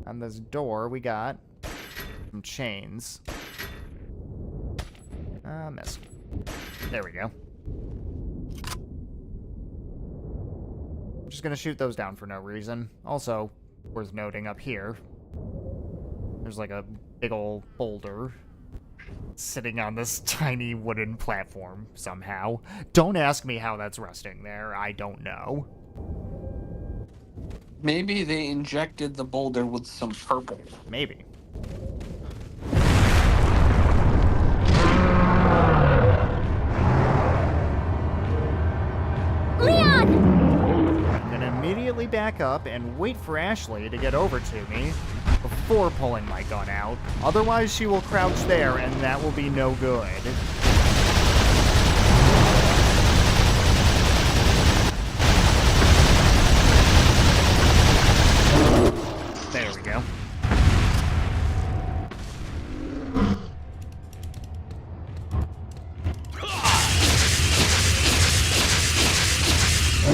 On this door, we got some chains. Missed. There we go. I'm just gonna shoot those down for no reason. Also, worth noting up here, there's like a big old boulder sitting on this tiny wooden platform somehow. Don't ask me how that's resting there. I don't know. Maybe they injected the boulder with some purple. Maybe. Leon! I'm gonna immediately back up and wait for Ashley to get over to me before pulling my gun out. Otherwise, she will crouch there, and that will be no good. There we go.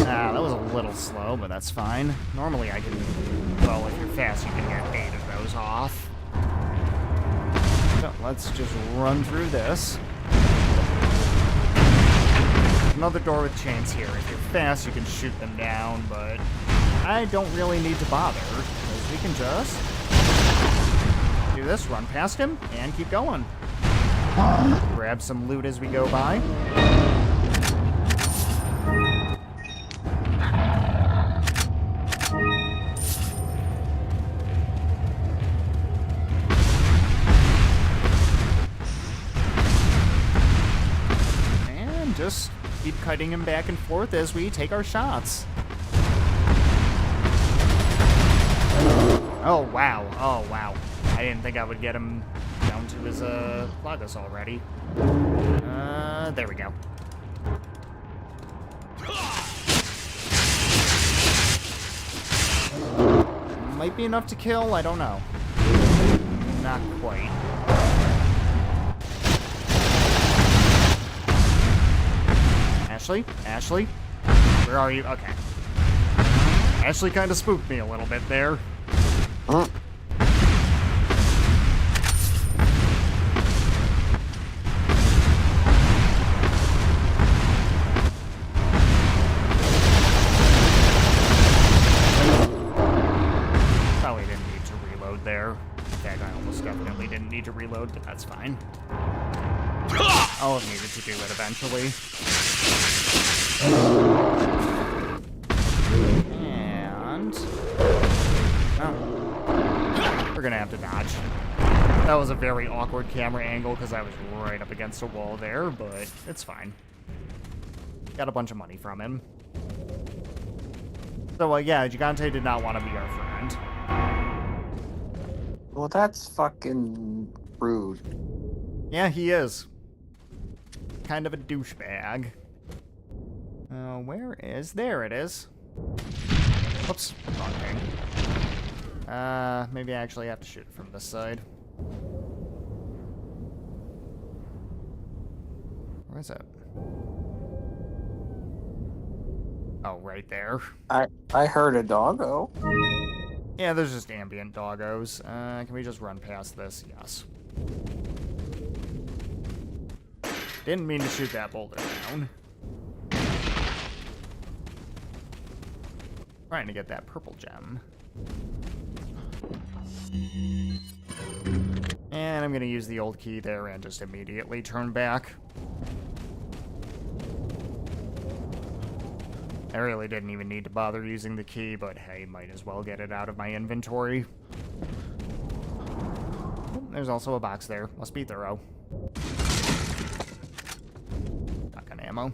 That was a little slow, but that's fine. Normally I can... Well, if you're fast, you can get 8 of those off. So, let's just run through this. Another door with chains here. If you're fast, you can shoot them down, but I don't really need to bother, because we can just do this, run past him, and keep going. Grab some loot as we go by. And just keep cutting him back and forth as we take our shots. Oh, wow. Oh, wow. I didn't think I would get him down to his, Plagas already. There we go. Might be enough to kill, I don't know. Not quite. Ashley? Ashley? Where are you? Okay. Ashley kind of spooked me a little bit there. Huh? Probably didn't need to reload there. In fact, I almost definitely didn't need to reload, but that's fine. I'll have needed to do it eventually. And... oh. We're gonna have to dodge. That was a very awkward camera angle because I was right up against a wall there, but it's fine. Got a bunch of money from him. So, yeah, Gigante did not want to be our friend. Well, that's fucking rude. Yeah, he is. Kind of a douchebag. Where is... there it is. Whoops. Wrong thing. Maybe I actually have to shoot it from this side. Where is it? Oh, right there. I heard a doggo. Yeah, there's just ambient doggos. Can we just run past this? Yes. Didn't mean to shoot that boulder down. Trying to get that purple gem. And I'm gonna use the old key there and just immediately turn back. I really didn't even need to bother using the key, but hey, might as well get it out of my inventory. There's also a box there. Must be thorough. Shotgun ammo.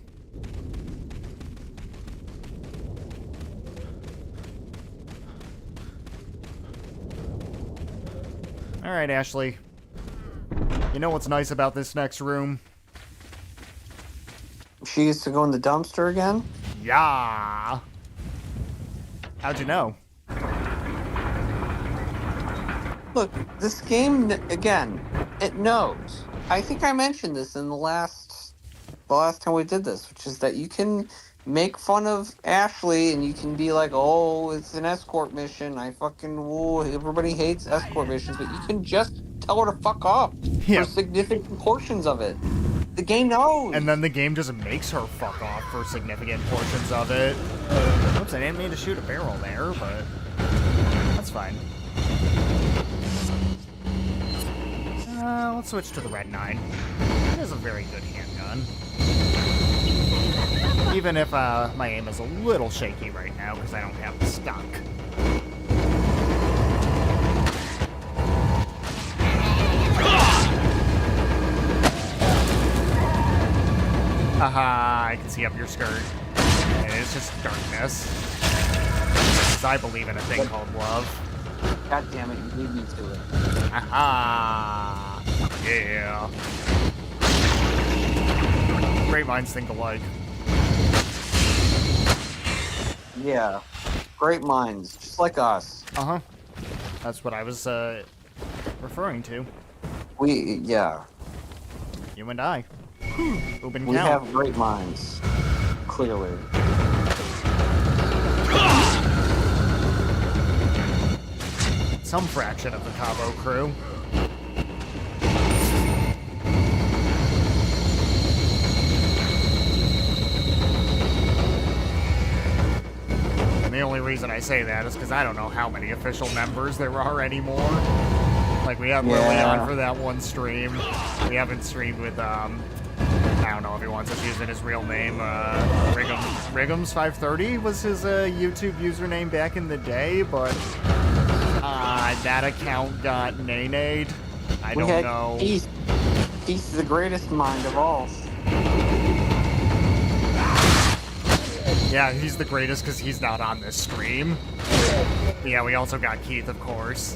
Alright, Ashley. You know what's nice about this next room? She used to go in the dumpster again? Yeah. How'd you know? Look, this game, again, it knows. I think I mentioned this in the last time we did this, which is that you can make fun of Ashley and you can be like, oh, it's an escort mission. Everybody hates escort missions, but you can just tell her to fuck off Yeah. for significant portions of it. The game knows. And then the game just makes her fuck off for significant portions of it. Oops, I didn't mean to shoot a barrel there, but that's fine. Let's switch to the Red 9. It is a very good handgun. Even if my aim is a little shaky right now because I don't have the stock. Haha, I can see up your skirt. And it's just darkness. Because I believe in a thing called love. God damn it, you lead me to it. Aha! Yeah. Great minds think alike. Yeah. Great minds, just like us. Uh-huh. That's what I was, referring to. Yeah. You and I. Who been We count? have great minds. Clearly. Some fraction of the Cabo crew. And the only reason I say that is because I don't know how many official members there are anymore. Like, we had Lily on for that one stream. We haven't streamed with, I don't know if he wants us using his real name. Riggums530 was his YouTube username back in the day, but that account got nay-nayed. I don't know. He's the greatest mind of all. Yeah, he's the greatest because he's not on this stream. But yeah, we also got Keith, of course.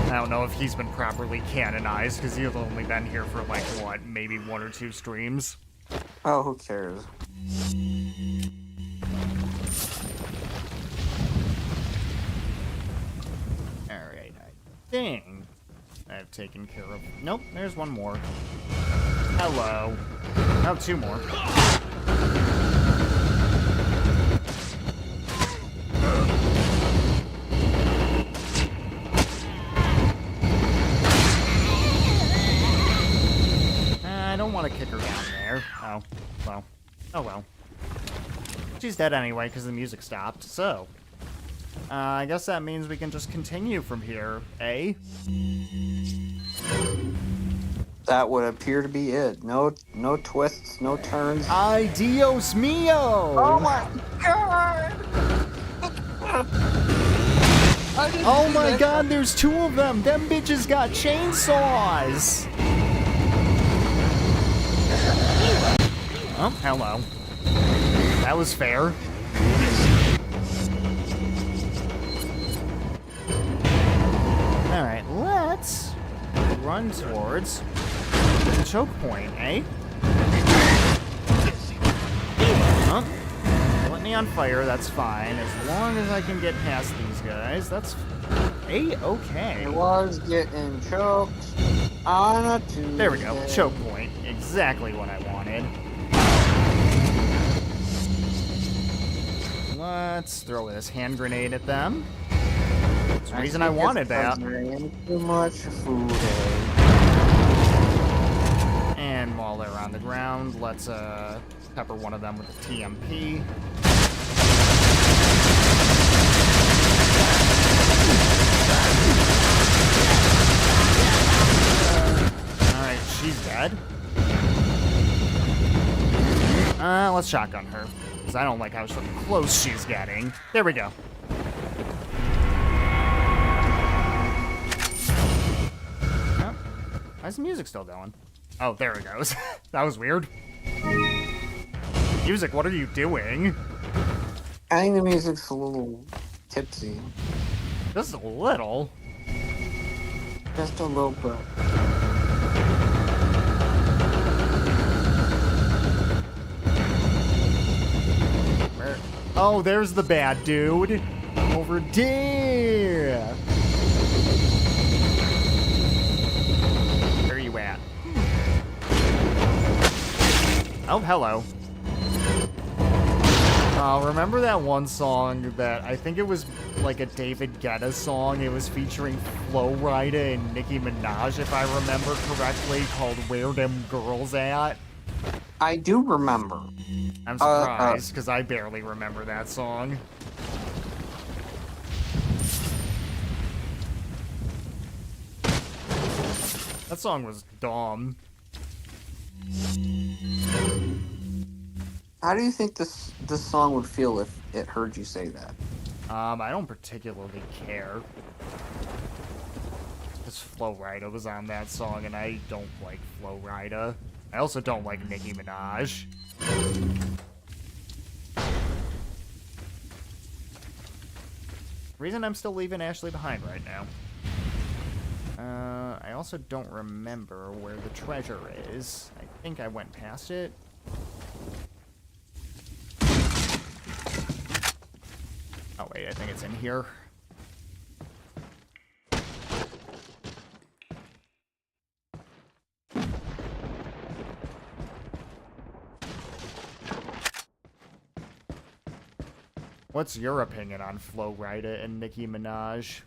I don't know if he's been properly canonized because he's only been here for like, what, maybe 1 or 2 streams. Oh, who cares? thing I've taken care of. Nope, there's one more. Hello. Oh, two more. I don't want to kick her down there. Oh, well. Oh, well. She's dead anyway because the music stopped, so... I guess that means we can just continue from here, eh? That would appear to be it. No twists, no turns. Ay, Dios mío! Oh my god! Oh my god, there's two of them! Them bitches got chainsaws! Oh, hello. That was fair. Alright, let's run towards the choke point, eh? Huh? Let me on fire, that's fine. As long as I can get past these guys, that's A-okay. I was getting choked on a Tuesday. There we go, choke point. Exactly what I wanted. Let's throw this hand grenade at them. That's the reason I wanted that. Too much food. And while they're on the ground, let's pepper one of them with a TMP. Alright, she's dead. Let's shotgun her. Because I don't like how close she's getting. There we go. Why is the music still going? Oh, there it goes. That was weird. Music, what are you doing? I think the music's a little tipsy. Just a little. Just a little bit. Where? Oh, there's the bad dude. Over there. Oh, hello. Remember that one song that, I think it was like a David Guetta song? It was featuring Flo Rida and Nicki Minaj, if I remember correctly, called Where Them Girls At? I do remember. I'm surprised, because I barely remember that song. That song was dumb. How do you think this song would feel if it heard you say that? I don't particularly care. Because Flo Rida was on that song, and I don't like Flo Rida. I also don't like Nicki Minaj. Reason I'm still leaving Ashley behind right now. I also don't remember where the treasure is. I think I went past it. Oh wait, I think it's in here. What's your opinion on Flo Rida and Nicki Minaj?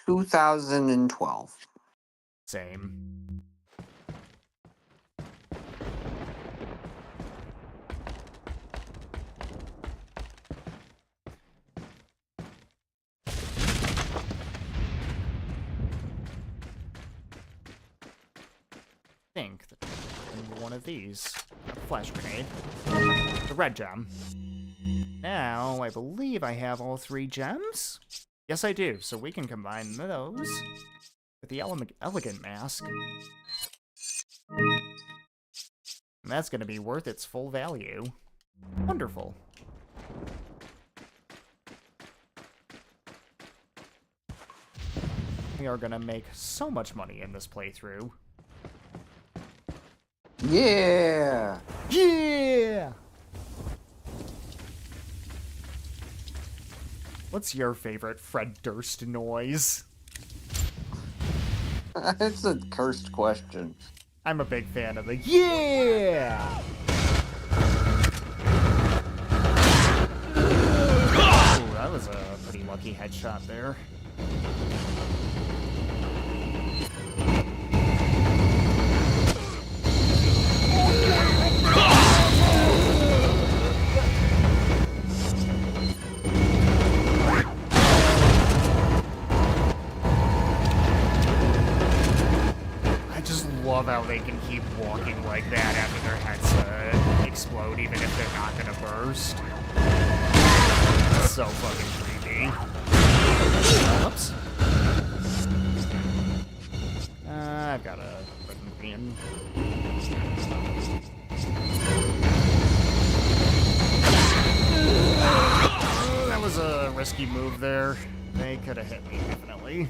2012. Same. Think that in one of these, a flash grenade, the red gem. Now, I believe I have all three gems? Yes, I do, so we can combine those with the elegant mask. And that's going to be worth its full value. Wonderful. We are going to make so much money in this playthrough. Yeah! Yeah! What's your favorite Fred Durst noise? It's a cursed question. I'm a big fan of the yeah! Ooh, that was a pretty lucky headshot there. Love how they can keep walking like that after their heads explode, even if they're not gonna burst. It's so fucking creepy. Oops. I've got a green. That was a risky move there. They could have hit me, definitely.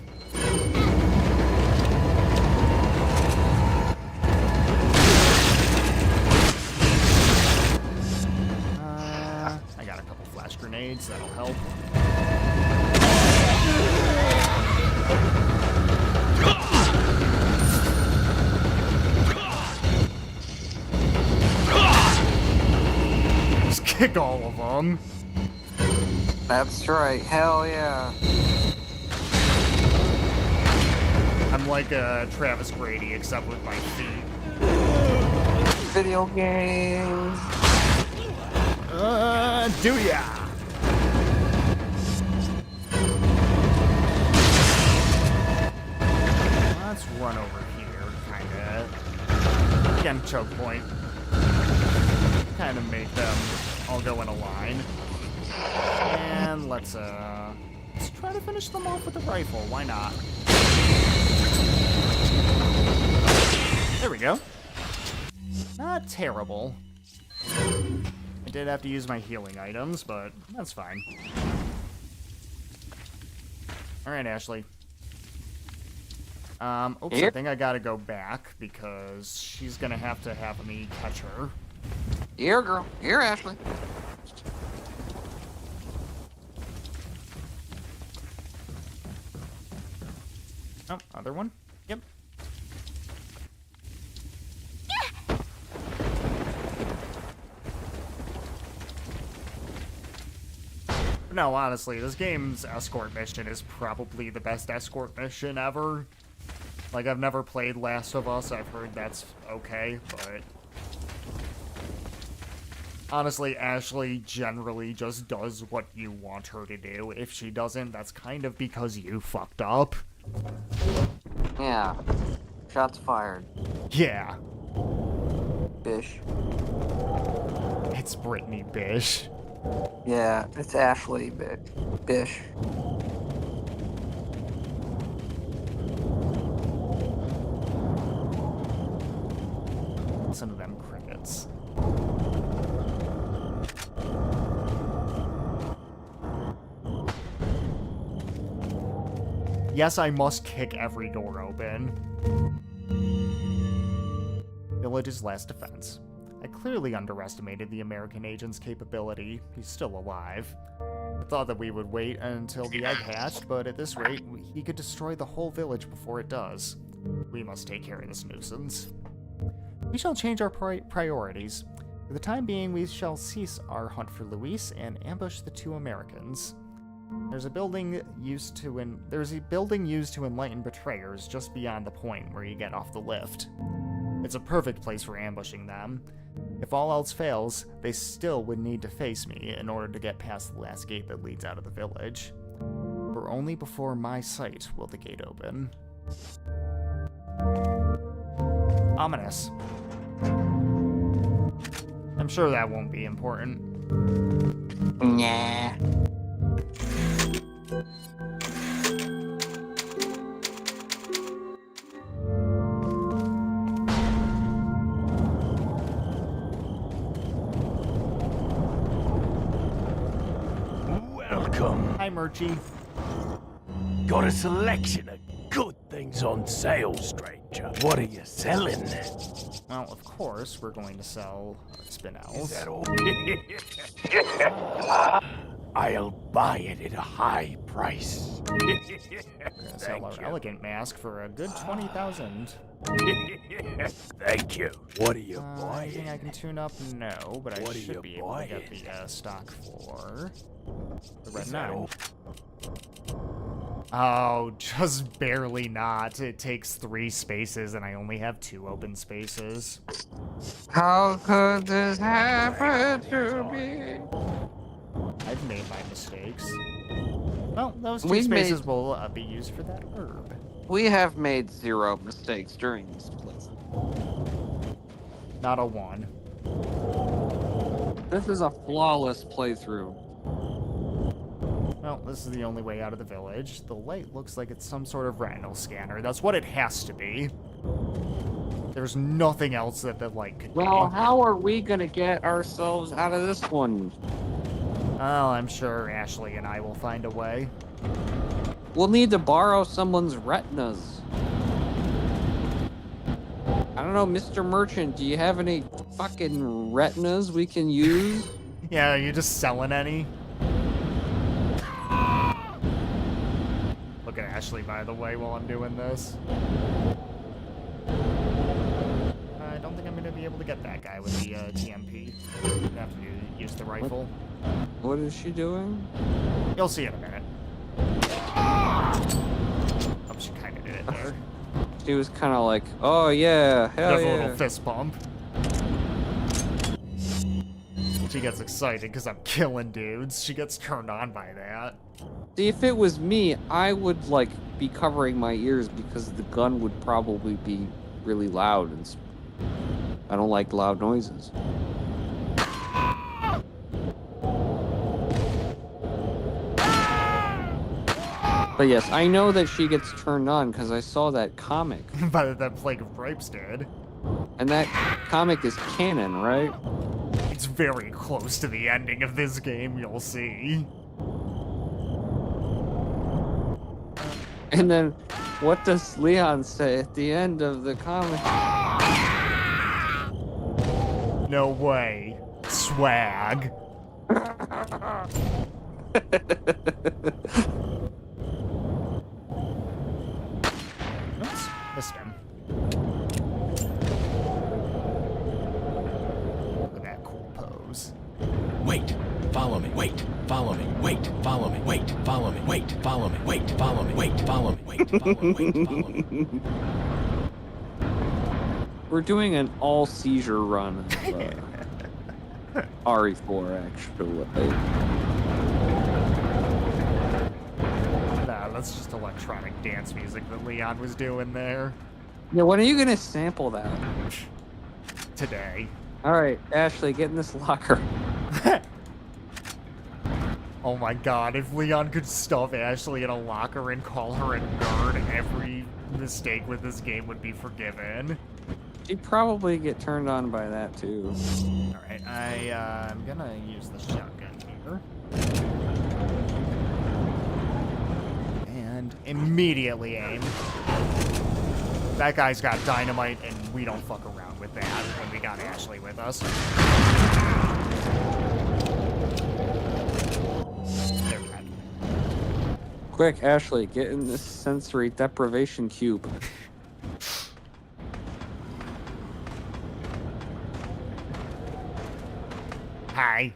Grenades, that'll help. Just kick all of them. That's right, hell yeah. I'm like Travis Grady, except with my feet. Video games. Do ya? Let's run over here, kinda. Again, choke point. Kind of make them all go in a line. And let's try to finish them off with the rifle. Why not? There we go. Not terrible. I did have to use my healing items, but that's fine. Alright, Ashley. Oops, I think I gotta go back because she's gonna have me catch her. Here, girl. Here, Ashley. Oh, other one? Yep. No, honestly, this game's escort mission is probably the best escort mission ever. Like, I've never played Last of Us, I've heard that's okay, but... honestly, Ashley generally just does what you want her to do. If she doesn't, that's kind of because you fucked up. Yeah. Shots fired. Yeah. Bish. It's Brittany Bish. Yeah, it's Ashley Bish. Listen to them crickets. Yes, I must kick every door open. Village's last defense. I clearly underestimated the American agent's capability. He's still alive. I thought that we would wait until the egg hatched, but at this rate, he could destroy the whole village before it does. We must take care of this nuisance. We shall change our priorities. For the time being, we shall cease our hunt for Luis and ambush the two Americans. There's a building used to enlighten betrayers just beyond the point where you get off the lift. It's a perfect place for ambushing them. If all else fails, they still would need to face me in order to get past the last gate that leads out of the village. For only before my sight will the gate open. Ominous. I'm sure that won't be important. Nah. Welcome. Hi, Murchie. Got a selection of good things on sale, stranger. What are you selling? Well, of course, we're going to sell Is spinels. that all? I'll buy it at a high price. Gonna sell our elegant mask for a good 20,000. Thank you. What are you Anything buying? I can tune up? No, but What I are should you be able to get buying? the stock for the Red Is that 9. all? Oh, just barely not. It takes 3 spaces and I only have 2 open spaces. How could this happen to me? I've made my mistakes. Well, those 2 We spaces made- will be used for that herb. We have made 0 mistakes during this place. Not a 1. This is a flawless playthrough. Well, this is the only way out of the village. The light looks like it's some sort of retinal scanner. That's what it has to be. There's nothing else that the light could Well, be. how are we gonna get ourselves out of this one? Oh, I'm sure Ashley and I will find a way. We'll need to borrow someone's retinas. I don't know, Mr. Merchant, do you have any fucking retinas we can use? Yeah, are you just selling any? Look at Ashley, by the way, while I'm doing this. I don't think I'm going to be able to get that guy with the TMP. I have to use the rifle. What is she doing? You'll see in a minute. Oh, she kind of did it there. She was kind of like, oh yeah, hell There's a yeah. little fist bump. She gets excited because I'm killing dudes. She gets turned on by that. See, if it was me, I would, like, be covering my ears because the gun would probably be really loud and I don't like loud noises. But yes, I know that she gets turned on because I saw that comic. By that Plague of Grapes did. And that comic is canon, right? It's very close to the ending of this game, you'll see. And then, what does Leon say at the end of the comic? No way. Swag. Oops, missed him. Look at that cool pose. Wait, follow me, wait, follow me, wait, follow me, wait, follow me, wait, follow me, wait, follow me, wait, follow me, wait, follow me, wait, follow me. We're doing an all seizure run of RE4, actually. Nah, that's just electronic dance music that Leon was doing there Yeah, when are you gonna sample that? today. Alright, Ashley, get in this locker. Oh my god, if Leon could stuff Ashley in a locker and call her a nerd, every mistake with this game would be forgiven. She'd probably get turned on by that, too. Alright, I'm gonna use the shotgun here. And immediately aim. That guy's got dynamite, and we don't fuck around with that when we got Ashley with us. There we go. Quick, Ashley, get in this sensory deprivation cube. Hi.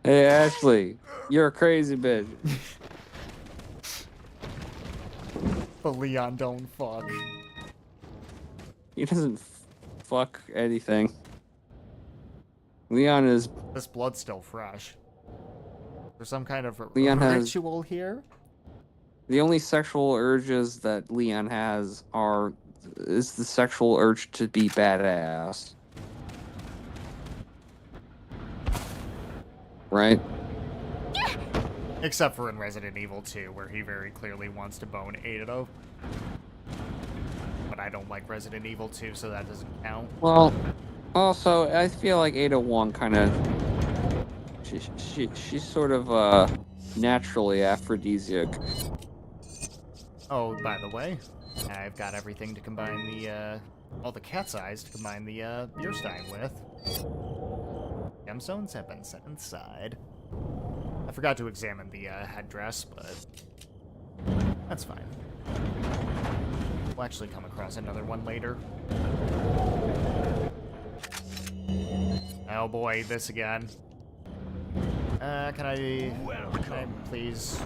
Hey, Ashley, you're a crazy bitch. But Leon don't fuck. He doesn't fuck anything. Leon is... This blood's still fresh. There's some kind of Leon has- ritual here? The only sexual urges that Leon has is the sexual urge to be badass. Right? Except for in Resident Evil 2, where he very clearly wants to bone Ada. But I don't like Resident Evil 2, so that doesn't count. Well, also, I feel like Ada Wong kind of... She's sort of, naturally aphrodisiac. Oh, by the way, I've got everything to combine the, all the cat's eyes to combine the, beer stein with. Gemstones have been set inside. I forgot to examine the, headdress, but that's fine. We'll actually come across another one later. Oh boy, this again. Can I please?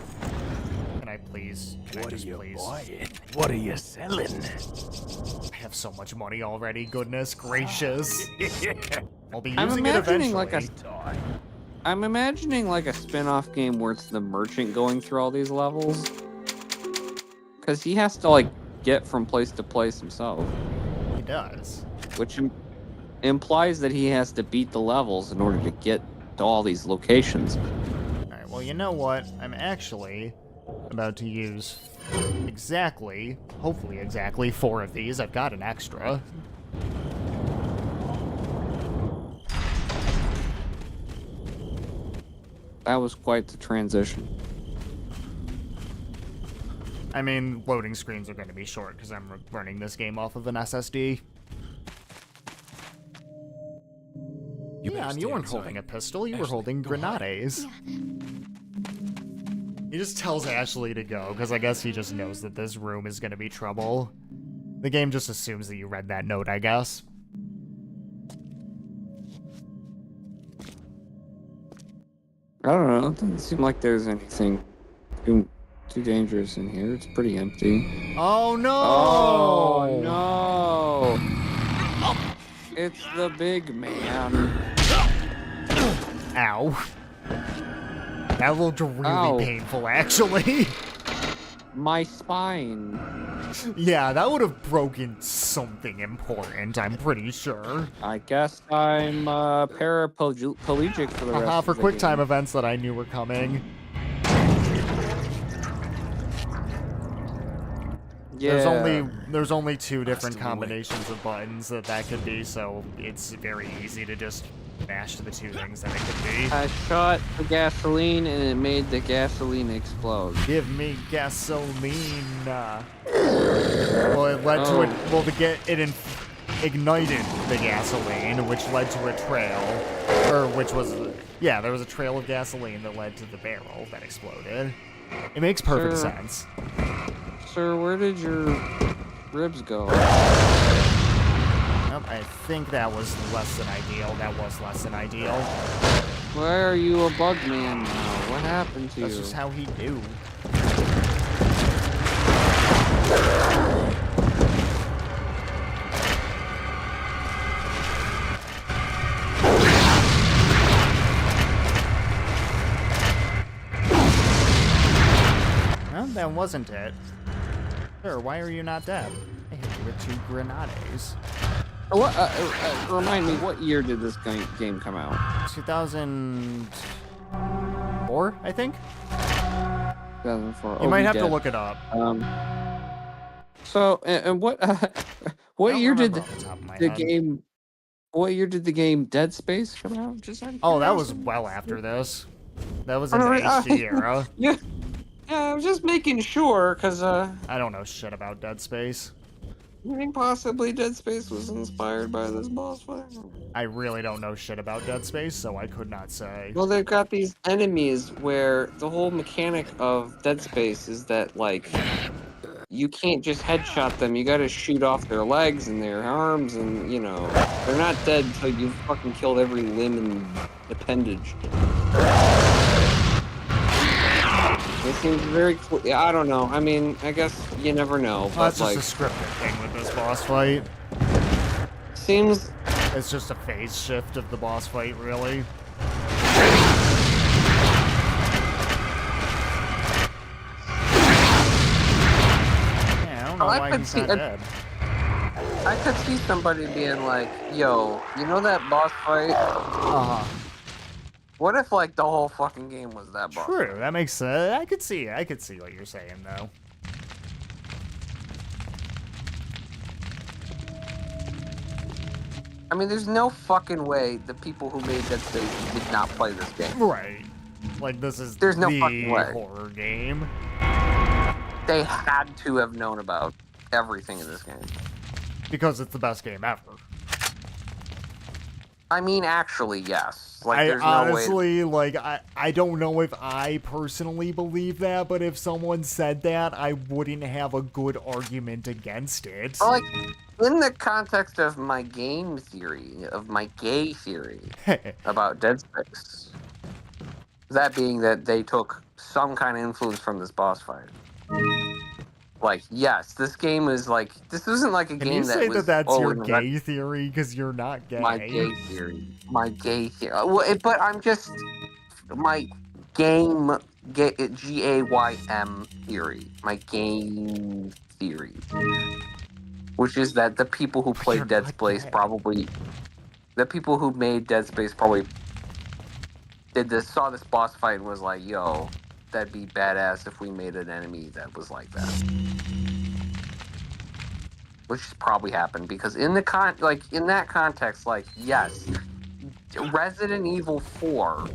Can I please? Can I just please? buying? What are you selling? I have so much money already. Goodness gracious! I'll be I'm using it imagining eventually. I'm imagining like a spin-off game where it's the merchant going through all these levels. Because he has to like get from place to place himself. He does. Which implies that he has to beat the levels in order to get to all these locations. Alright, well, you know what? I'm actually about to use exactly, hopefully exactly, 4 of these. I've got an extra. That was quite the transition. I mean, loading screens are going to be short because I'm running this game off of an SSD. Yeah, and you weren't holding a pistol, you were holding grenades. He just tells Ashley to go, because I guess he just knows that this room is going to be trouble. The game just assumes that you read that note, I guess. I don't know. It doesn't seem like there's anything too dangerous in here. It's pretty empty. Oh no! Oh no! It's the big man. Ow. That looked really Ow. painful, actually. My spine. Yeah, that would have broken something important, I'm pretty sure. I guess I'm paraplegic for the rest Haha, of for the quick time game. events that I knew were coming. Yeah. There's only 2 different combinations of buttons that could be, so it's very easy to just mash the 2 things that it could be. I shot the gasoline and it made the gasoline explode. Give me gasoline. Well, it led to it. Well, ignited the gasoline, which led to a trail, or which was, yeah, there was a trail of gasoline that led to the barrel that exploded. It makes perfect Sure. sense. Sir, where did your ribs go? Nope, I think that was less than ideal. That was less than ideal. Why are you a bug man now? What happened to That's you? just how he do. Well, that wasn't it. Sir, why are you not dead? I hit you with 2 grenades. What? Remind me, what year did this game come out? 2004, I think? 2004. You might have to look it up. So, and what? I What don't year did remember off the top of my the head. game? What year did the game Dead Space come out? Just out of Oh, that was curiosity? well after this. That was in the Alright, HD era. Yeah. Yeah, I was just making sure, because, I don't know shit about Dead Space. I think possibly Dead Space was inspired by this boss fight. I really don't know shit about Dead Space, so I could not say. Well, they've got these enemies where the whole mechanic of Dead Space is that, like, you can't just headshot them. You gotta shoot off their legs and their arms, and, you know, they're not dead until you've fucking killed every limb and appendage. It seems very cool. Yeah, I don't know. I mean, I guess you never know. Well, that's But, just like, a scripted thing with this boss fight. seems It's just a phase shift of the boss fight, really. Yeah, I don't know Oh, I why could he's see not a- dead. I could see somebody being like, "Yo, you know that boss fight? Uh-huh. What if like the whole fucking game was that boss?" True, that makes sense. I could see what you're saying, though. I mean, there's no fucking way the people who made Dead Space did not play this game. Right. Like, this is There's no the fucking way. horror game. they had to have known about everything in this game. Because it's the best game ever. I mean, actually, yes. Like, I there's honestly, no way. I don't know if I personally believe that, but if someone said that, I wouldn't have a good argument against it. Like, in the context of my game theory, of my gay theory about Dead Space, that being that they took some kind of influence from this boss fight. Like, yes, this game is like, this isn't like a Can game you say that that was, that's your in gay theory? Because you're not gay. my gay theory. My gay theory. Well, but I'm just my game GAYM theory. My game theory, which is that the people who You're played Dead not Space gay. probably, the people who made Dead Space probably saw this boss fight and was like, "Yo, that'd be badass if we made an enemy that was like that." Which probably happened because in the in that context, like, yes, Resident Evil 4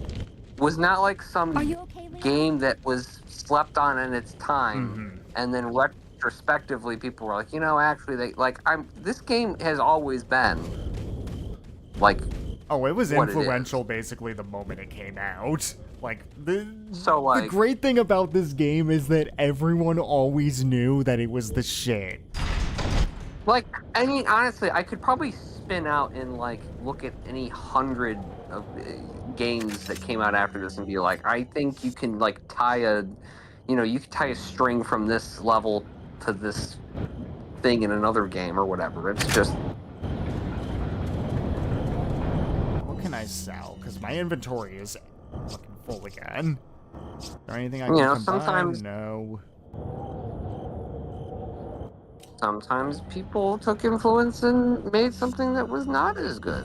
was not like some Are you okay, Leon? game that was slept on in its time, Mhm. and then retrospectively people were like, actually this game has always been like, Oh, it was what it influential basically the moment it came out. Like, the so great thing about this game is that everyone always knew that it was the shit. like, I mean, honestly, I could probably spin out and look at any 100 of games that came out after this and be like, I think you can you could tie a string from this level to this thing in another game or whatever. It's just, What can I sell? Because my inventory is fucking full again. Is there anything I You can know, combine? sometimes- No. sometimes people took influence and made something that was not as good.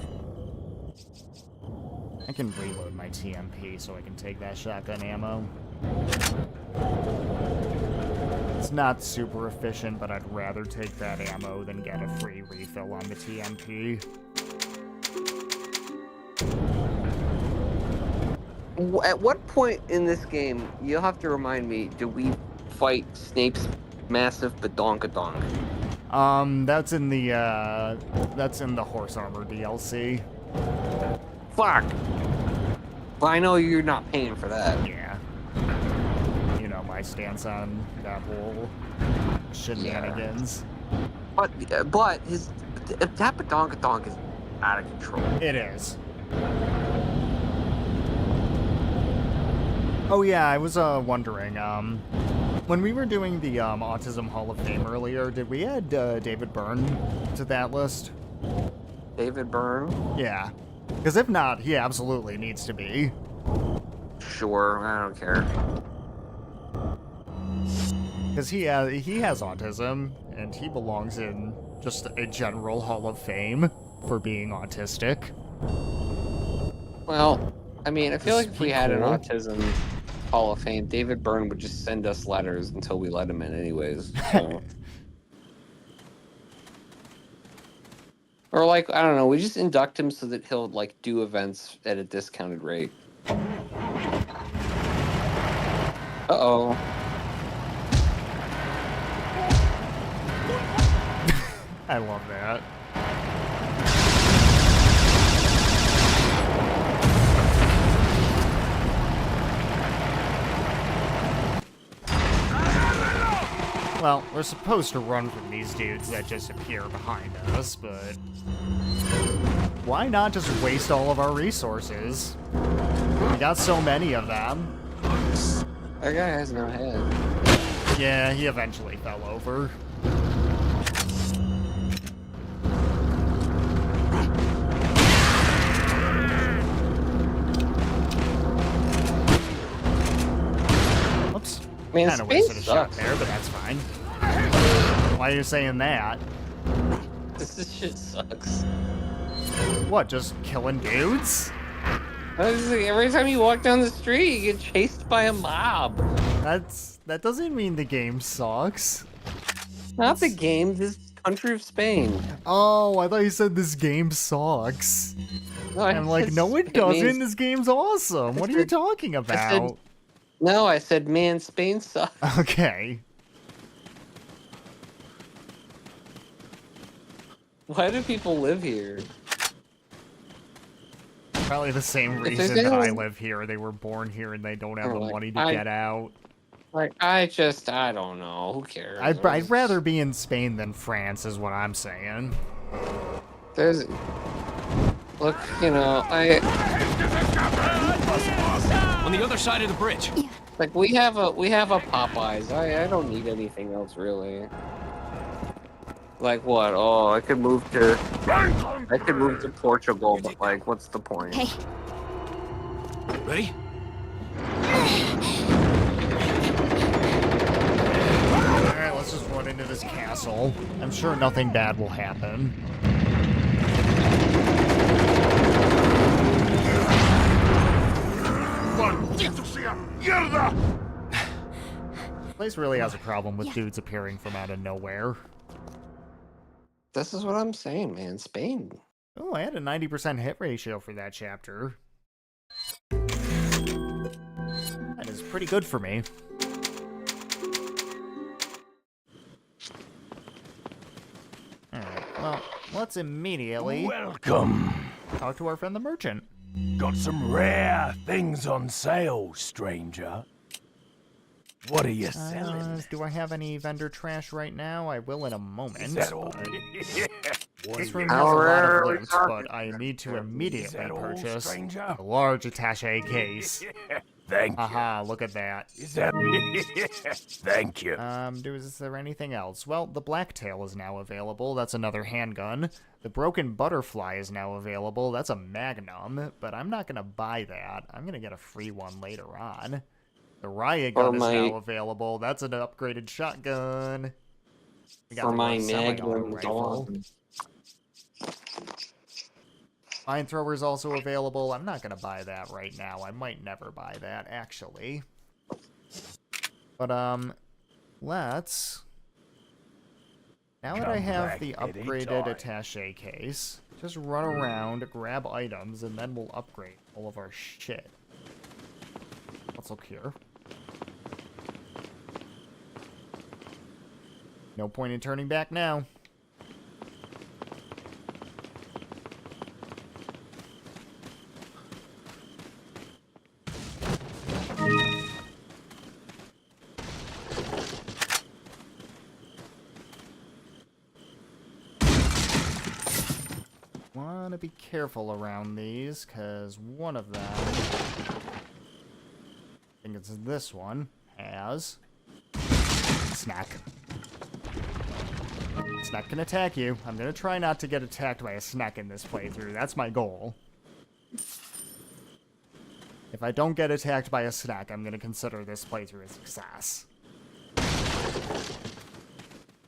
I can reload my TMP so I can take that shotgun ammo. It's not super efficient, but I'd rather take that ammo than get a free refill on the TMP. At what point in this game, you'll have to remind me, do we fight Snape's massive badonkadonk? That's in the horse armor DLC. Fuck! Well, I know you're not paying for that. Yeah. You know my stance on that whole shenanigans. But that badonkadonk is out of control. It is. Oh yeah, I was wondering, when we were doing the Autism Hall of Fame earlier, did we add David Byrne to that list? David Byrne? Yeah. Because if not, he absolutely needs to be. Sure, I don't care. Because he has autism, and he belongs in just a general Hall of Fame for being autistic. Well, I mean, I feel like if we had an Cool. Autism Hall of Fame, David Byrne would just send us letters until we let him in anyways. So. Or I don't know, we just induct him so that he'll do events at a discounted rate. Uh-oh. I love that. Well, we're supposed to run from these dudes that just appear behind us, but why not just waste all of our resources? We got so many of them. That guy has no head. Yeah, he eventually fell over. Oops. Man, Kinda space wasted a shot sucks. there, but that's fine. Why are you saying that? This shit sucks. What, just killing dudes? Every time you walk down the street, you get chased by a mob. That doesn't mean the game sucks. Not the game, this country of Spain. Oh, I thought you said this game sucks. No, I'm like, no it doesn't, this game's awesome. What are you talking about? No, I said, man, Spain sucks. Okay. Why do people live here? Probably the same there's reason that I anyone- live here. They were born here and they don't have Or the like, money to get out. Like, I don't know. Who cares? I'd rather be in Spain than France, is what I'm saying. There's... Look, you know, On the other side of the bridge. Like, we have a Popeyes. I don't need anything else, really. Like, what? Oh, I could move to Portugal, but, like, what's the point? Hey, Ready? Alright, let's just run into this castle. I'm sure nothing bad will happen. ¡Maldito sea! ¡Mierda! This place really has a problem with dudes appearing from out of nowhere. This is what I'm saying, man. Spain. Oh, I had a 90% hit ratio for that chapter. That is pretty good for me. Alright, well, let's immediately Welcome. talk to our friend the merchant. Got some rare things on sale, stranger. What are you selling? Do I have any vendor trash right now? I will in a moment. Is that all? This room has a lot of loot, but I need to Is immediately that all, purchase stranger? a large attaché case. Thank you. Haha, look at that. Is that... Thank you. Is there anything else? Well, the Blacktail is now available. That's another handgun. The Broken Butterfly is now available. That's a Magnum, but I'm not gonna buy that. I'm gonna get a free one later on. The Riot Gun is now available. That's an upgraded shotgun. We got For the my semi-auto Magnum rifle. Dawn. Flamethrower is also available. I'm not going to buy that right now. I might never buy that, actually. But, let's... Now that I have the upgraded attaché case, just run around, grab items, and then we'll upgrade all of our shit. Let's look here. No point in turning back now. Want to be careful around these, because one of them, I think it's this one, has snack. Snack can attack you. I'm going to try not to get attacked by a snack in this playthrough. That's my goal. If I don't get attacked by a snack, I'm going to consider this playthrough a success.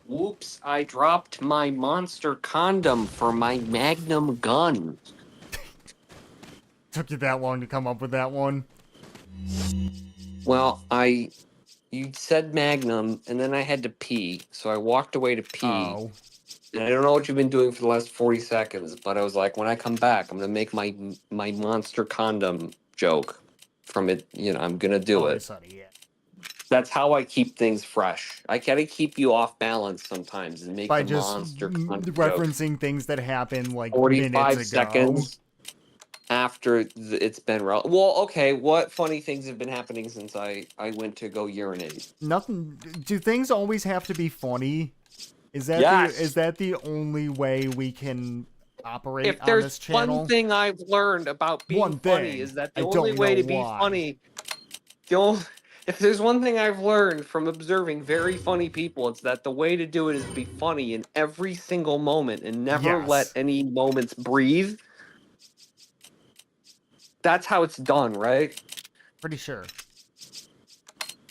Whoops, I dropped my monster condom for my Magnum gun. Took you that long to come up with that one? Well, you said Magnum, and then I had to pee, so I walked away to pee. Oh. And I don't know what you've been doing for the last 40 seconds, but I was like, when I come back, I'm gonna make my monster condom joke from it. You know, I'm gonna do it. Sonny, yeah. That's how I keep things fresh. I gotta keep you off balance sometimes and make By the just monster condom joke. referencing things that happened like 45 minutes ago. seconds after it's been well, okay, what funny things have been happening since I went to go urinate? Nothing. Do things always have to be funny? Is that Yes. is that the only way we can operate If on there's this channel? one thing I've learned about being One funny thing. is that the I only don't way know to be why. funny, if there's one thing I've learned from observing very funny people, it's that the way to do it is be funny in every single moment and never Yes. let any moments breathe. That's how it's done, right? Pretty sure.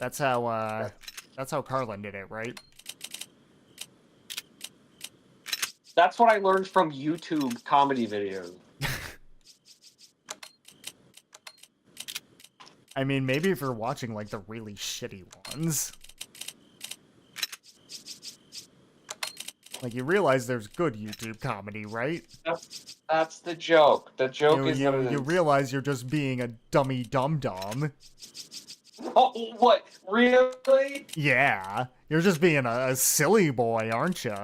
That's how Carlin did it, right? That's what I learned from YouTube comedy videos. I mean, maybe if you're watching like the really shitty ones. Like, you realize there's good YouTube comedy, right? That's the joke. The joke is that you realize you're just being a dummy dum-dum. Oh, what? Really? Yeah, you're just being a silly boy, aren't you?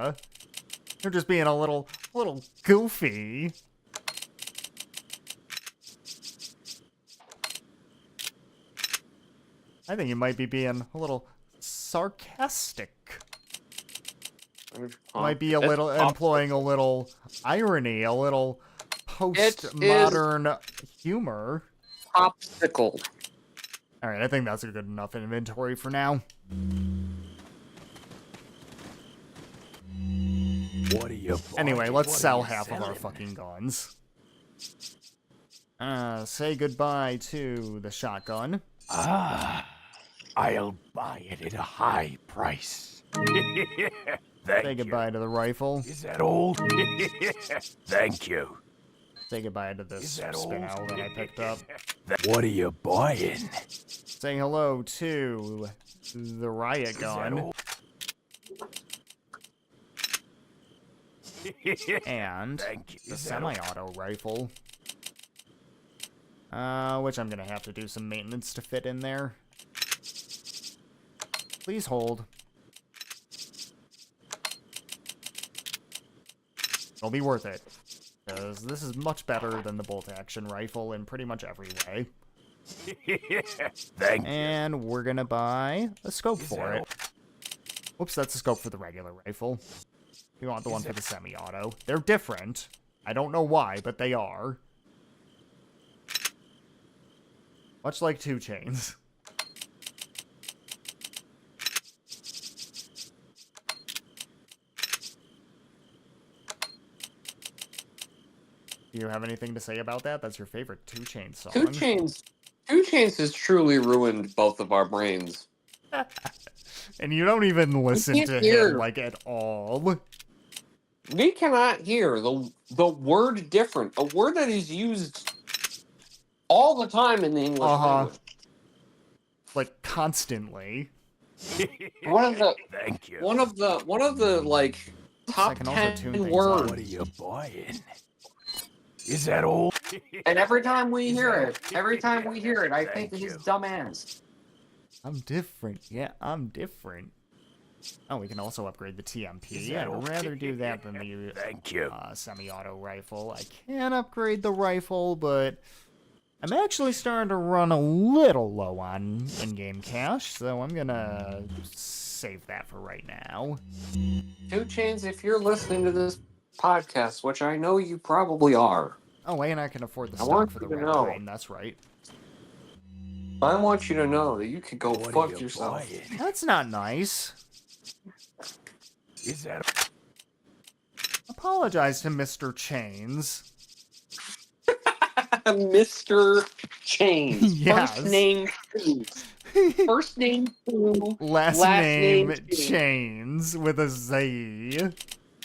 You're just being a little A little goofy. I think you might be being a little sarcastic. Might be a little employing a little irony, a little postmodern humor. Popsicle. All right, I think that's a good enough inventory for now. What are you? Anyway, let's sell half of our fucking guns. Say goodbye to the shotgun. Ah, I'll buy it at a high price. Say goodbye to the rifle. Is that all? Thank you. Say goodbye to this spinel that I picked up. What are you buying? Say hello to the riot gun. And the semi-auto rifle. Which I'm gonna have to do some maintenance to fit in there. Please hold. It'll be worth it. Because this is much better than the bolt-action rifle in pretty much every way. And we're gonna buy a scope for it. Whoops, that's a scope for the regular rifle. We want the one for the semi-auto. They're different. I don't know why, but they are. Much like 2 Chainz. Do you have anything to say about that? That's your favorite 2 Chainz song. 2 Chainz has truly ruined both of our brains. And you don't even listen to him, like, at all. We cannot hear the word different. A word that is used all the time in the English language. Like, constantly. One of the Thank you. one of the like top 10 words. What are you buying? Is that all? And every time we hear it, I think of his dumb ass. I'm different. Yeah, I'm different. Oh, we can also upgrade the TMP. I'd rather do that than the semi-auto rifle. I can upgrade the rifle, but I'm actually starting to run a little low on in-game cash, so I'm gonna save that for right now. 2 Chainz, if you're listening to this podcast, which I know you probably are. Oh, and I can afford the stock for the red line. That's right. I want you to know that you can go fuck yourself. That's not nice. Is that? Apologize to Mr. Chainz. Mr. Chainz. Yes. First name Pooh. First name Pooh. Last name Chainz with a Z.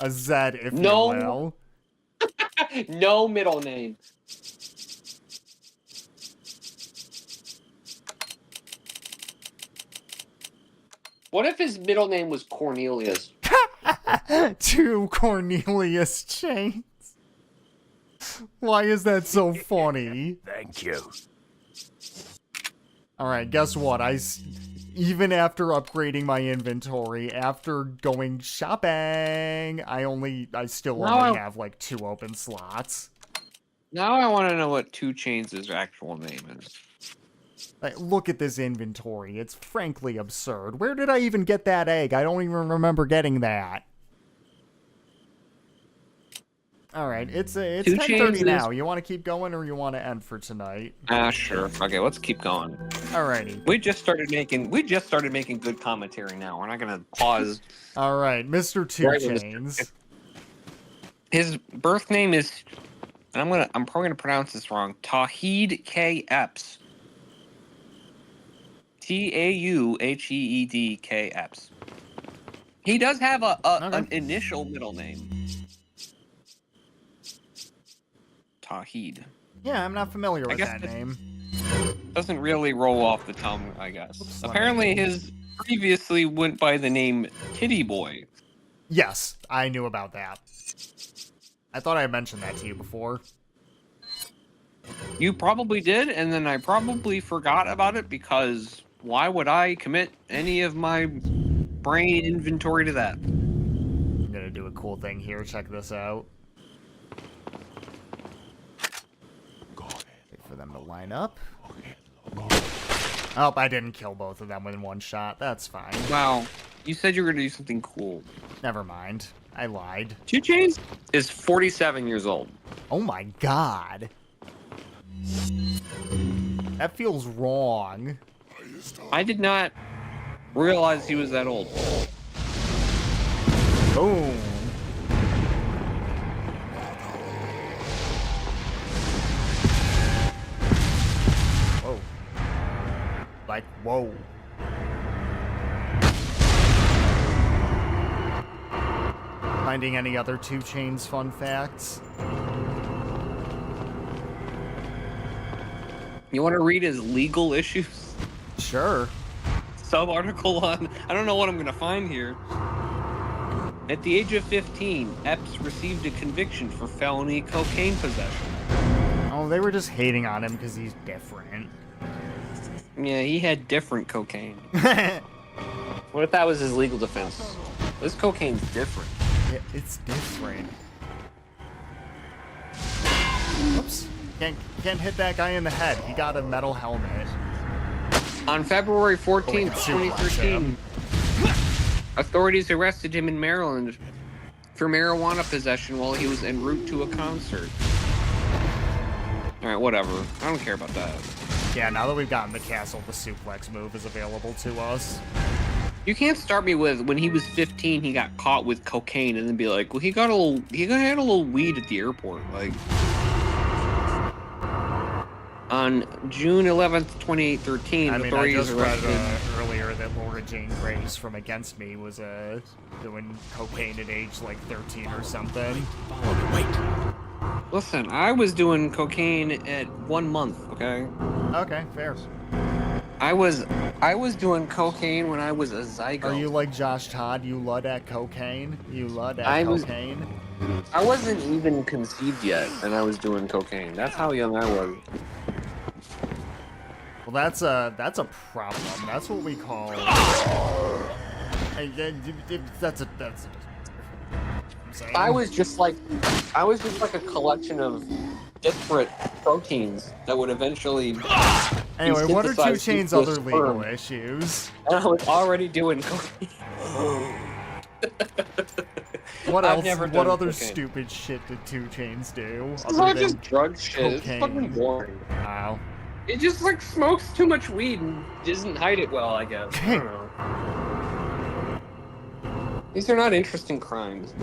A Z, if you will. No middle name. What if his middle name was Cornelius? To Cornelius Chainz. Why is that so funny? Thank you. Alright, guess what? Even after upgrading my inventory, after going shopping, I still only have like 2 open slots. Now I want to know what 2 Chainz' actual name is. Like, look at this inventory. It's frankly absurd. Where did I even get that egg? I don't even remember getting that. Alright, it's 10:30 now. You want to keep going or you want to end for tonight? Sure. Okay, let's keep going. Alrighty. We just started making good commentary now. We're not gonna pause. Alright, Mr. 2 Chainz. His birth name is, and I'm probably gonna pronounce this wrong. Tauheed K. Epps. Tauheed K. Epps. He does have an initial middle name. Tauheed. Yeah, I'm not familiar with that name. Doesn't really roll off the tongue, I guess. Oops, apparently his previously went by the name Kitty Boy. Yes, I knew about that. I thought I mentioned that to you before. You probably did, and then I probably forgot about it because why would I commit any of my brain inventory to that? I'm gonna do a cool thing here. Check this out. for them to line up. Oh, I didn't kill both of them in one shot. That's fine. Wow. You said you were gonna do something cool. Never mind. I lied. 2 Chainz is 47 years old. Oh my god. That feels wrong. I did not realize he was that old. Boom. Whoa. Like, whoa. Finding any other 2 Chainz fun facts? You want to read his legal issues? Sure. Sub-article on... I don't know what I'm going to find here. At the age of 15, Epps received a conviction for felony cocaine possession. Oh, they were just hating on him because he's different. Yeah, he had different cocaine. What if that was his legal defense? This cocaine's different. Yeah, it's different. Oops. Can't hit that guy in the head. He got a metal helmet. On February 14th, Oh, we can suplex 2013, authorities arrested him in Maryland for marijuana possession while he was en route to a concert. Alright, whatever. I don't care about that. Yeah, now that we've gotten the castle, the suplex move is available to us. You can't start me with when he was 15 he got caught with cocaine and then be like, well, he had a little weed at the airport. Like, on June 11th, 2013, I mean, I authorities just read arrested... earlier that Laura Jane Grace from Against Me was doing cocaine at age like 13 or something. Follow me. Wait. Listen, I was doing cocaine at 1 month, okay? Okay, fair. I was doing cocaine when I was a zygote. Are you like Josh Todd? You lud at cocaine? You lud at cocaine? I wasn't even conceived yet, and I was doing cocaine. That's how young I was. Well, that's a problem. That's what we call. That's a. I'm saying. I was just like a collection of disparate proteins that would eventually. Anyway, what are 2 synthesized Chainz' into a other legal sperm. issues? And I was already doing cocaine. What I've else? never What done other cocaine. stupid shit did 2 Chainz do? It's other not than just drug shit. It's cocaine? fucking boring. Wow. It just like smokes too much weed and doesn't hide it well, I guess. I don't know. These are not interesting crimes.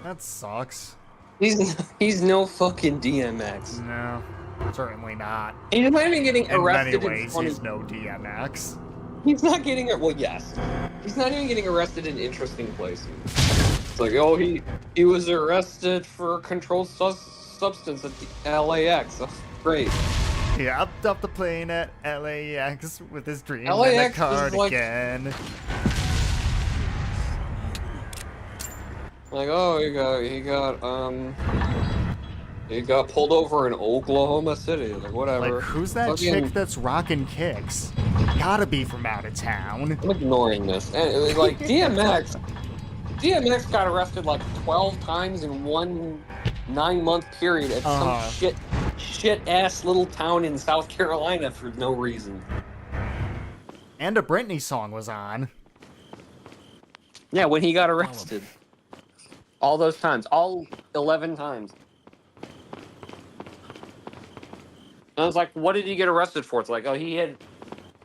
That sucks. He's no fucking DMX. No, certainly not. He's not even getting In many arrested in ways, funny. he's no DMX. He's not getting it. Well, yes. He's not even getting arrested in interesting places. It's like, oh, he was arrested for a controlled substance at the LAX. Oh, great. He hopped off the plane at LAX with his dream LAX in a is like- cardigan. Like, oh, he got pulled over in Oklahoma City. Like, whatever. Like, who's that Fucking- chick that's rocking kicks? Gotta be from out of town. I'm ignoring this. And it was like DMX got arrested like 12 times in one 9-month period at some shit ass little town in South Carolina for no reason. And a Britney song was on. Yeah, when he got arrested. All those times. All 11 times. And I was like, what did he get arrested for? It's like, oh, he had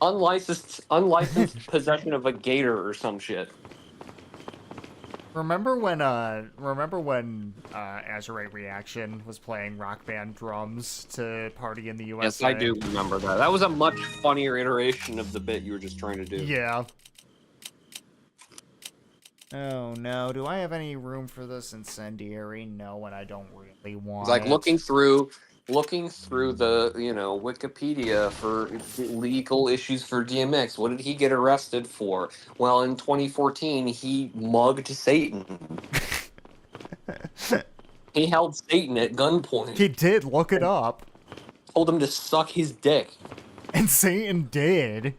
unlicensed possession of a gator or some shit. Remember when Azure Reaction was playing Rock Band drums to Party in the USA? Yes, I do remember that. That was a much funnier iteration of the bit you were just trying to do. Yeah. Oh no, do I have any room for this incendiary? No, and I don't really want It's like it. looking through the, Wikipedia for legal issues for DMX. What did he get arrested for? Well, in 2014, he mugged Satan. He held Satan at gunpoint. He did, look it up. Told him to suck his dick. And Satan did.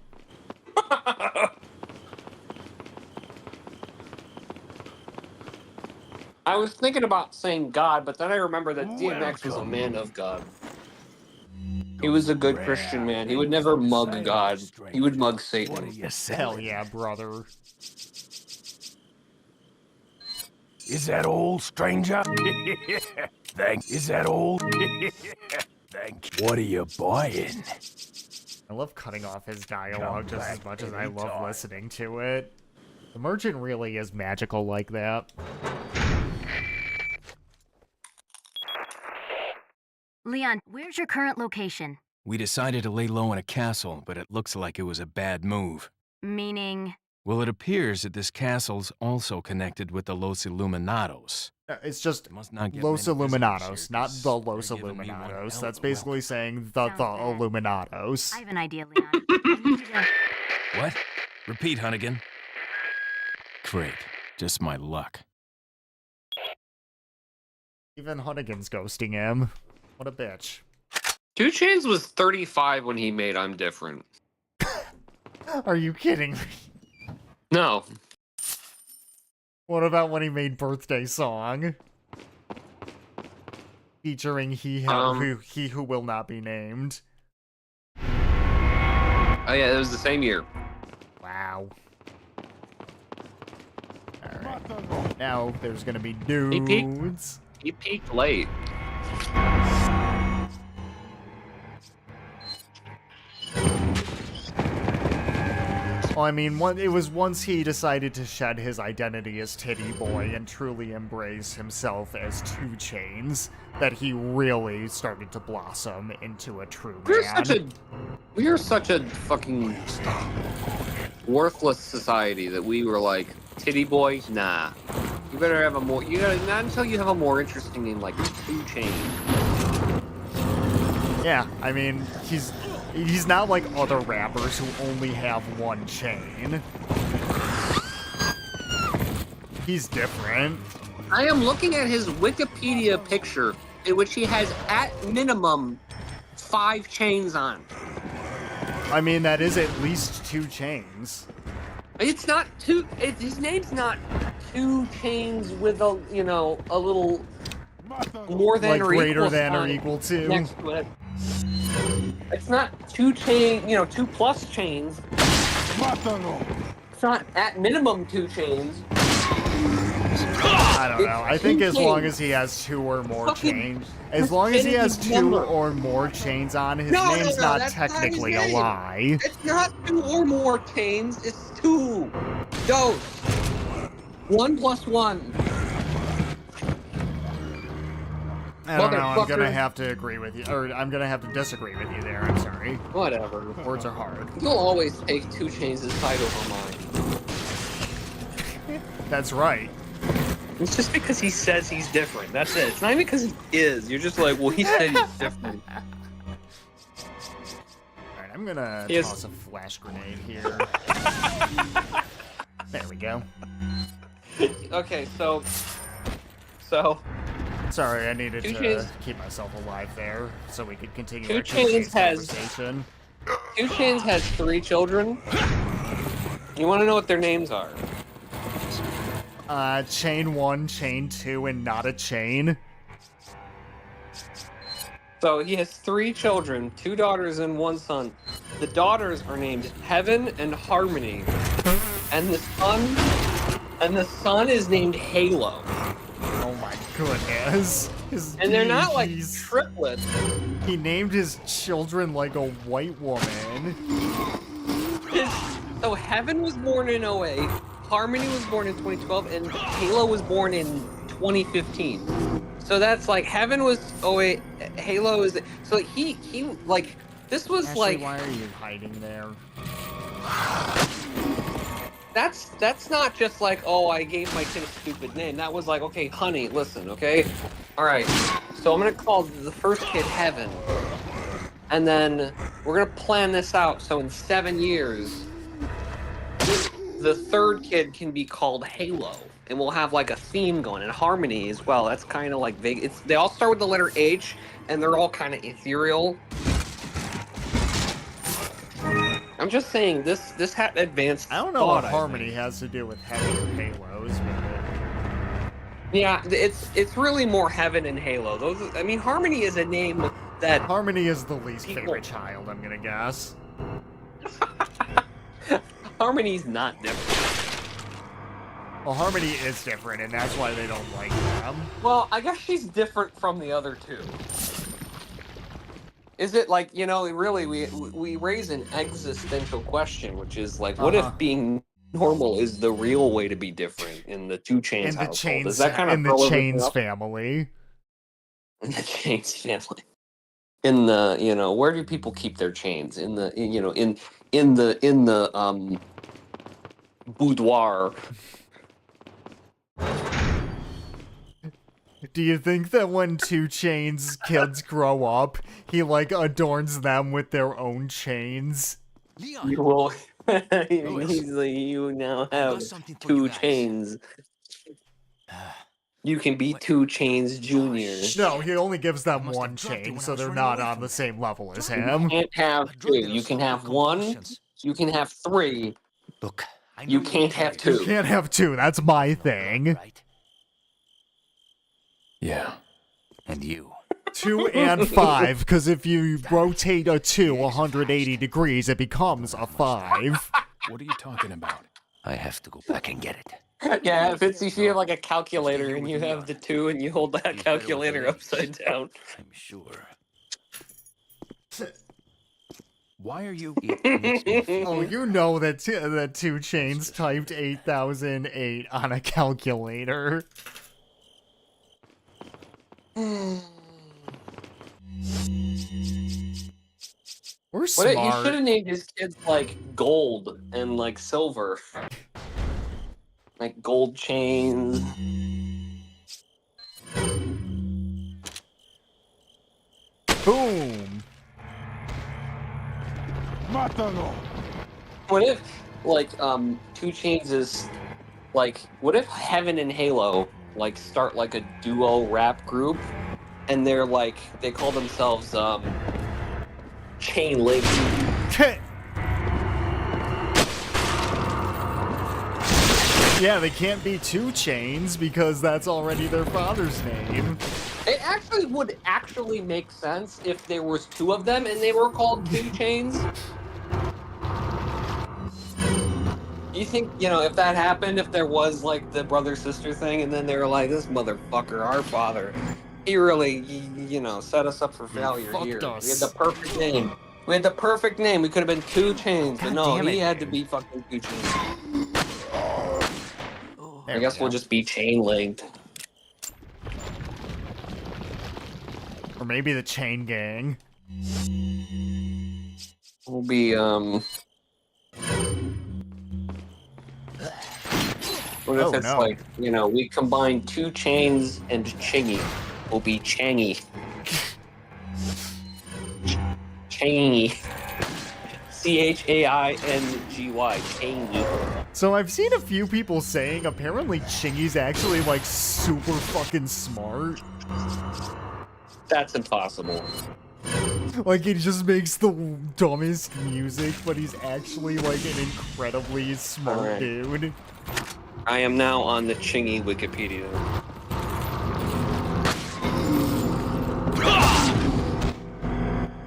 I was thinking about saying God, but then I remember that DMX was a man of God. He was a good Christian man. He would never mug God. He would mug Satan. What are you Hell selling? yeah, brother. Is that all, stranger? Thank. Is that all? Thank you. What are you buying? I love cutting off his dialogue Come just as back much as I love anytime. listening to it. The merchant really is magical like that. Leon, where's your current location? We decided to lay low in a castle, but it looks like it was a bad move. Meaning... Well, it appears that this castle's also connected with the Los Illuminados. It's just It must not get Los many visitors Illuminados, here, not 'cause the they're Los giving me one hell Illuminados. of That's a basically welcome. saying the Sounds bad. Illuminados. I have an idea, Leon. I need you to... What? Repeat, Hunnigan. Great. Just my luck. Even Hunnigan's ghosting him. What a bitch. 2 Chainz was 35 when he made I'm Different. Are you kidding me? No. What about when he made Birthday Song? Featuring he who will not be named. Oh yeah, it was the same year. Wow. Alright. Now there's gonna be peaked. dudes. He peaked late. Well, I mean, it was once he decided to shed his identity as Titty Boy and truly embrace himself as 2 Chainz that he really started to blossom into a true man. We are such a fucking worthless society that we were like, Titty Boy, nah. You better have a more. You gotta not until you have a more interesting name like 2 Chainz. Yeah, I mean, he's not like other rappers who only have 1 chain. He's different. I am looking at his Wikipedia picture, in which he has at minimum 5 chains on. I mean, that is at least 2 chains. It's not 2. His name's not 2 Chainz with a a little more than Like or greater equal than or sign equal to. next to it. It's not 2 chain, 2 plus chains. It's not at minimum 2 chains. I don't know. I think as long as he has 2 or more chains, as long as he has 2 or more chains on, his name's not that's not his technically a name. lie. It's not 2 or more chains. It's 2. Dose. 1 plus 1. I don't know. I'm Motherfucker. gonna have to agree with you, or I'm gonna have to disagree with you there. I'm sorry. Whatever. Words are hard. You'll always take 2 Chainz' side over mine. That's right. It's just because he says he's different. That's it. It's not even because he is. You're just like, well, he said he's different. Alright, I'm gonna Yes. toss a flash grenade here. There we go. Okay, so Sorry, I needed 2 to Chainz- keep myself alive there so we could continue 2 our Chainz has- conversation. 2 Chainz has 3 children. You want to know what their names are? Chain 1, Chain 2, and not a chain. So he has 3 children, 2 daughters and 1 son. The daughters are named Heaven and Harmony, and the son is named Halo. Oh my goodness. And they're not like he's- triplets. He named his children like a white woman. So Heaven was born in 2008, Harmony was born in 2012, and Halo was born in 2015. So that's like Heaven was 08, Halo is so he like this was Ashley, like why are you hiding there? that's not just like, oh, I gave my kid a stupid name. That was like, okay, honey, listen, okay? All right. So I'm going to call the first kid Heaven. And then we're going to plan this out so in 7 years the third kid can be called Halo. And we'll have like a theme going, and Harmony as well. That's kind of like vague. They all start with the letter H, and they're all kind of ethereal. I'm just saying this had advanced. I don't know what thought, I Harmony think. has to do with heavy or halos, but Yeah, it's really more Heaven and Halo. I mean, Harmony is a name that Harmony is the least People- favorite child, I'm gonna guess. Harmony's not different. Well, Harmony is different, and that's why they don't like them. Well, I guess she's different from the other two. Is it like, really we raise an existential question, which is like, what if being normal is the real way to be different in the Two Chains In the household? Chains, Does that kind of in the throw everything Chains up? family. In the Chains family. In the, where do people keep their chains? In the, in the boudoir. Do you think that when Two Chains kids grow up, he like adorns them with their own chains? Leon, You will. Louis, He's like, you now I got have something for two you guys. chains. You can be Two Chains Junior. No, he only gives them must have one dropped it chain, when I so was they're running not away on from the it. same level as You him. can't have A drug two. that'll You can solve have your one. compulsions. You can have three. Look, I know You you're can't have curious. two. You can't have two, that's my thing. Right? Yeah. And you. 2 and 5, because if you rotate a 2 180 degrees, it becomes a 5. What are you talking about? I have to go back and get it. Yeah, if you have like a calculator and you have the two and you hold that He's better with the calculator ladies. upside down. I'm sure. Why are you... It makes me feel Oh, you know that that Two Chains typed 8008 on a calculator. We're He smart. should have named his kids like gold and like silver. Like gold chains. Boom. ¡Mátalo! What if Two Chains is like what if Heaven and Halo like start like a duo rap group and they're like they call themselves Chain Link. Yeah, they can't be Two Chains because that's already their father's name. It actually would actually make sense if there was two of them and they were called Two Chains. You think, if that happened, if there was like the brother-sister thing and then they were like, this motherfucker, our father, he really, set us up for failure fucked here. us. We had the perfect name. We had the perfect name. We could have been Two Chains, but God no, damn it, he had to dude. be fucking Two Chains. There I guess we we'll go. just be Chain Linked. Or maybe the Chain Gang. We'll be, what if Oh, it's no. like, we combine Two Chains and Chingy. We'll be Changy. Changy. CHAINGY. Changy. So I've seen a few people saying apparently Chingy's actually like super fucking smart. That's impossible. Like he just makes the dumbest music, but he's actually like an incredibly smart Alright. dude. I am now on the Chingy Wikipedia.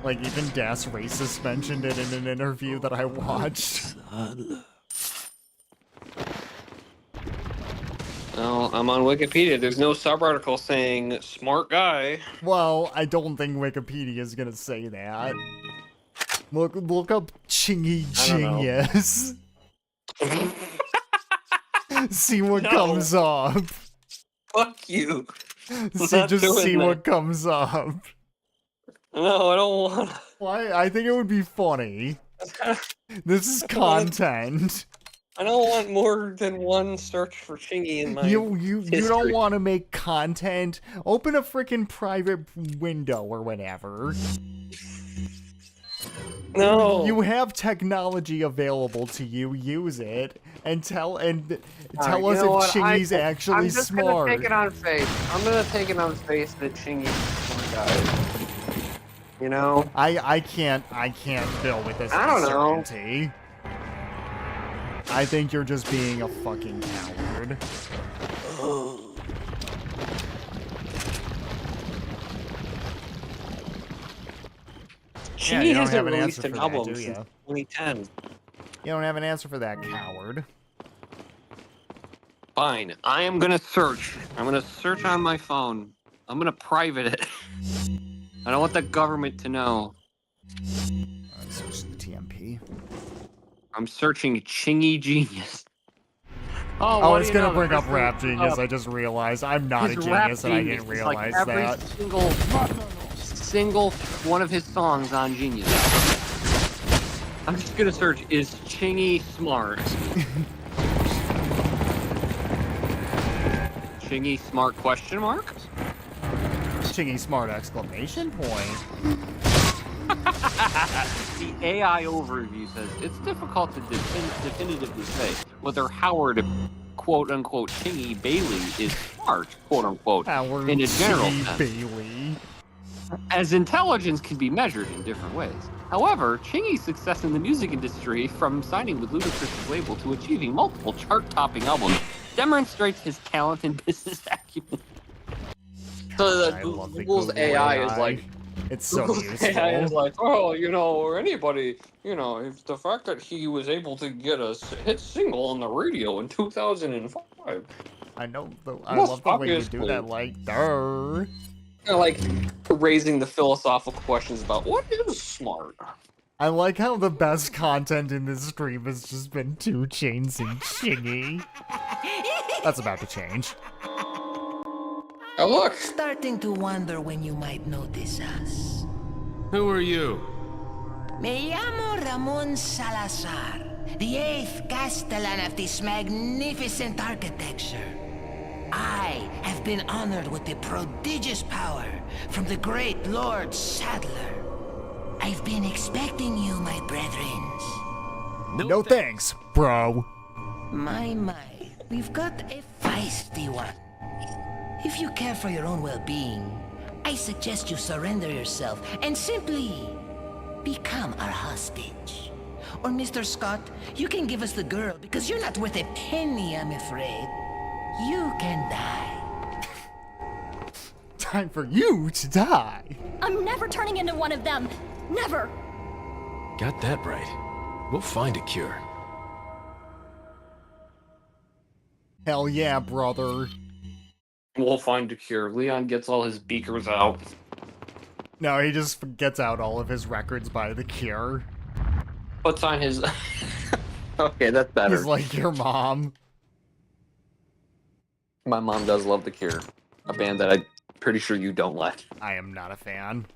Like even Das Racist mentioned it in an interview that I watched. Well, I'm on Wikipedia. There's no sub-article saying smart guy. Well, I don't think Wikipedia is gonna say that. Look up Chingy I don't know. Genius. See what No. comes up. Fuck you. Just doing see that. what comes up. No, I don't want to. Why? I think it would be funny. This is content. I don't want more than one search for Chingy in my You don't history. want to make content. Open a freaking private window or whatever. No. You have technology available to you. Use it and tell us you if know what? Chingy's actually I'm just smart. gonna take it on faith. I'm gonna take it on faith that Chingy's a smart guy. You know? I can't deal with this I don't know. uncertainty. I think you're just being a fucking coward. Yeah, Chingy you don't hasn't have an released answer an for that, album do since ya? 2010. You don't have an answer for that, coward. Fine. I am gonna search. I'm gonna search on my phone. I'm gonna private it. I don't want the government to know. Search the TMP. I'm searching Chingy Genius. Oh, what it's do you gonna know? The bring up first Rap thing Genius. up I just realized I'm not a is Rap genius and I Genius. didn't It's like realize every that. single one of his songs on Genius. I'm just gonna search, is Chingy smart? Chingy smart question mark? Chingy smart exclamation point. The AI overview says it's difficult to definitively say whether Howard, quote unquote, Chingy Bailey is smart, quote unquote, Howard in a general Chingy sense, Bailey. as intelligence can be measured in different ways. However, Chingy's success in the music industry, from signing with Ludacris' label to achieving multiple chart-topping albums, demonstrates his talent and business acumen. So I love the Google's Google AI is like, it's so Google's AI is useful. like, oh, or anybody, if the fact that he was able to get a hit single on the radio in 2005, I most love the way you do obviously, that, like, durr. like raising the philosophical questions about what is smart. I like how the best content in this stream has just been 2 Chainz and Chingy. That's about to change. Oh, look. Starting to wonder when you might notice us. Who are you? Me llamo Ramon Salazar, the 8th Castellan of this magnificent architecture. I have been honored with the prodigious power from the great Lord Sadler. I've been expecting you, my brethrens. No thanks, bro. My, we've got a feisty one. If you care for your own well-being, I suggest you surrender yourself and simply become our hostage. Or Mr. Scott, you can give us the girl because you're not worth a penny, I'm afraid. You can die. Time for you to die. I'm never turning into one of them. Never. Got that right. We'll find a cure. Hell yeah, brother. We'll find a cure. Leon gets all his beakers out. No, he just gets out all of his records by The Cure. Puts on his... Okay, that's better. He's like your mom. My mom does love The Cure. A band that I'm pretty sure you don't like. I am not a fan.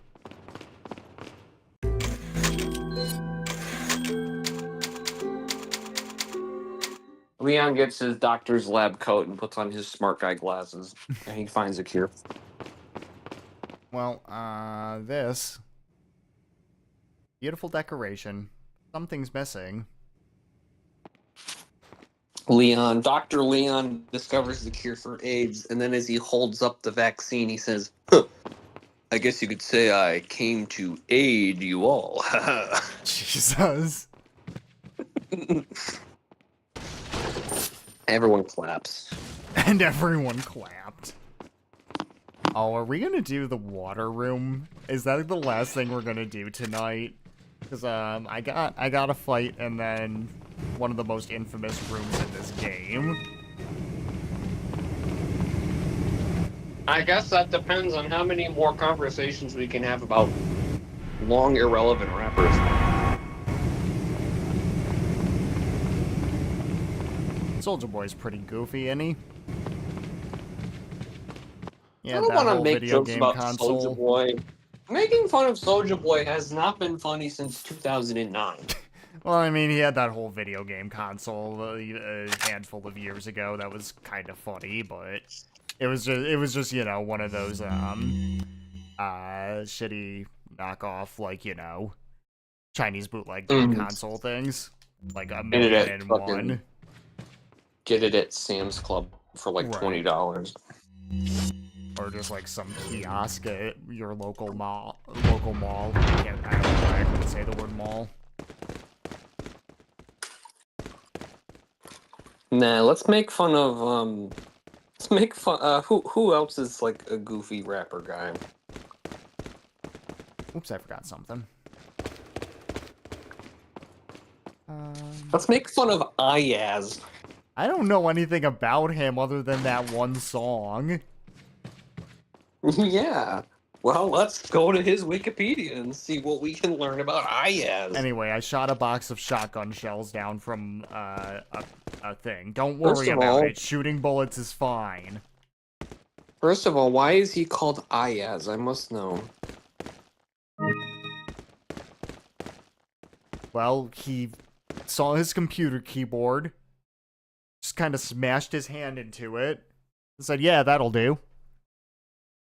Leon gets his doctor's lab coat and puts on his smart guy glasses. And he finds a cure. Well, this. Beautiful decoration. Something's missing. Dr. Leon discovers the cure for AIDS, and then as he holds up the vaccine, he says, huh, I guess you could say I came to aid you all. Jesus. Everyone claps. And everyone clapped. Oh, are we gonna do the water room? Is that the last thing we're gonna do tonight? Because I got a fight and then one of the most infamous rooms in this game. I guess that depends on how many more conversations we can have about long, irrelevant rappers. Soulja Boy's pretty goofy, isn't he? Yeah, I don't that want to whole make video jokes game about console. Soulja Boy. Making fun of Soulja Boy has not been funny since 2009. Well, I mean, he had that whole video game console a handful of years ago that was kind of funny, but it was just you know, one of those shitty knockoff, like, you know, Chinese bootleg game console things, like a million and one. Get it at Sam's Club for like $20. Or just like some kiosk at your local mall. I don't know why I couldn't say the word mall. Nah, let's make fun of who else is like a goofy rapper guy? Oops, I forgot something. Let's make fun of Ayaz. I don't know anything about him other than that one song. Yeah. Well, let's go to his Wikipedia and see what we can learn about Ayaz. Anyway, I shot a box of shotgun shells down from a thing. Don't worry First of about all- it. Shooting bullets is fine. First of all, why is he called Ayaz? I must know. Well, he saw his computer keyboard, just kind of smashed his hand into it, and said, yeah, that'll do.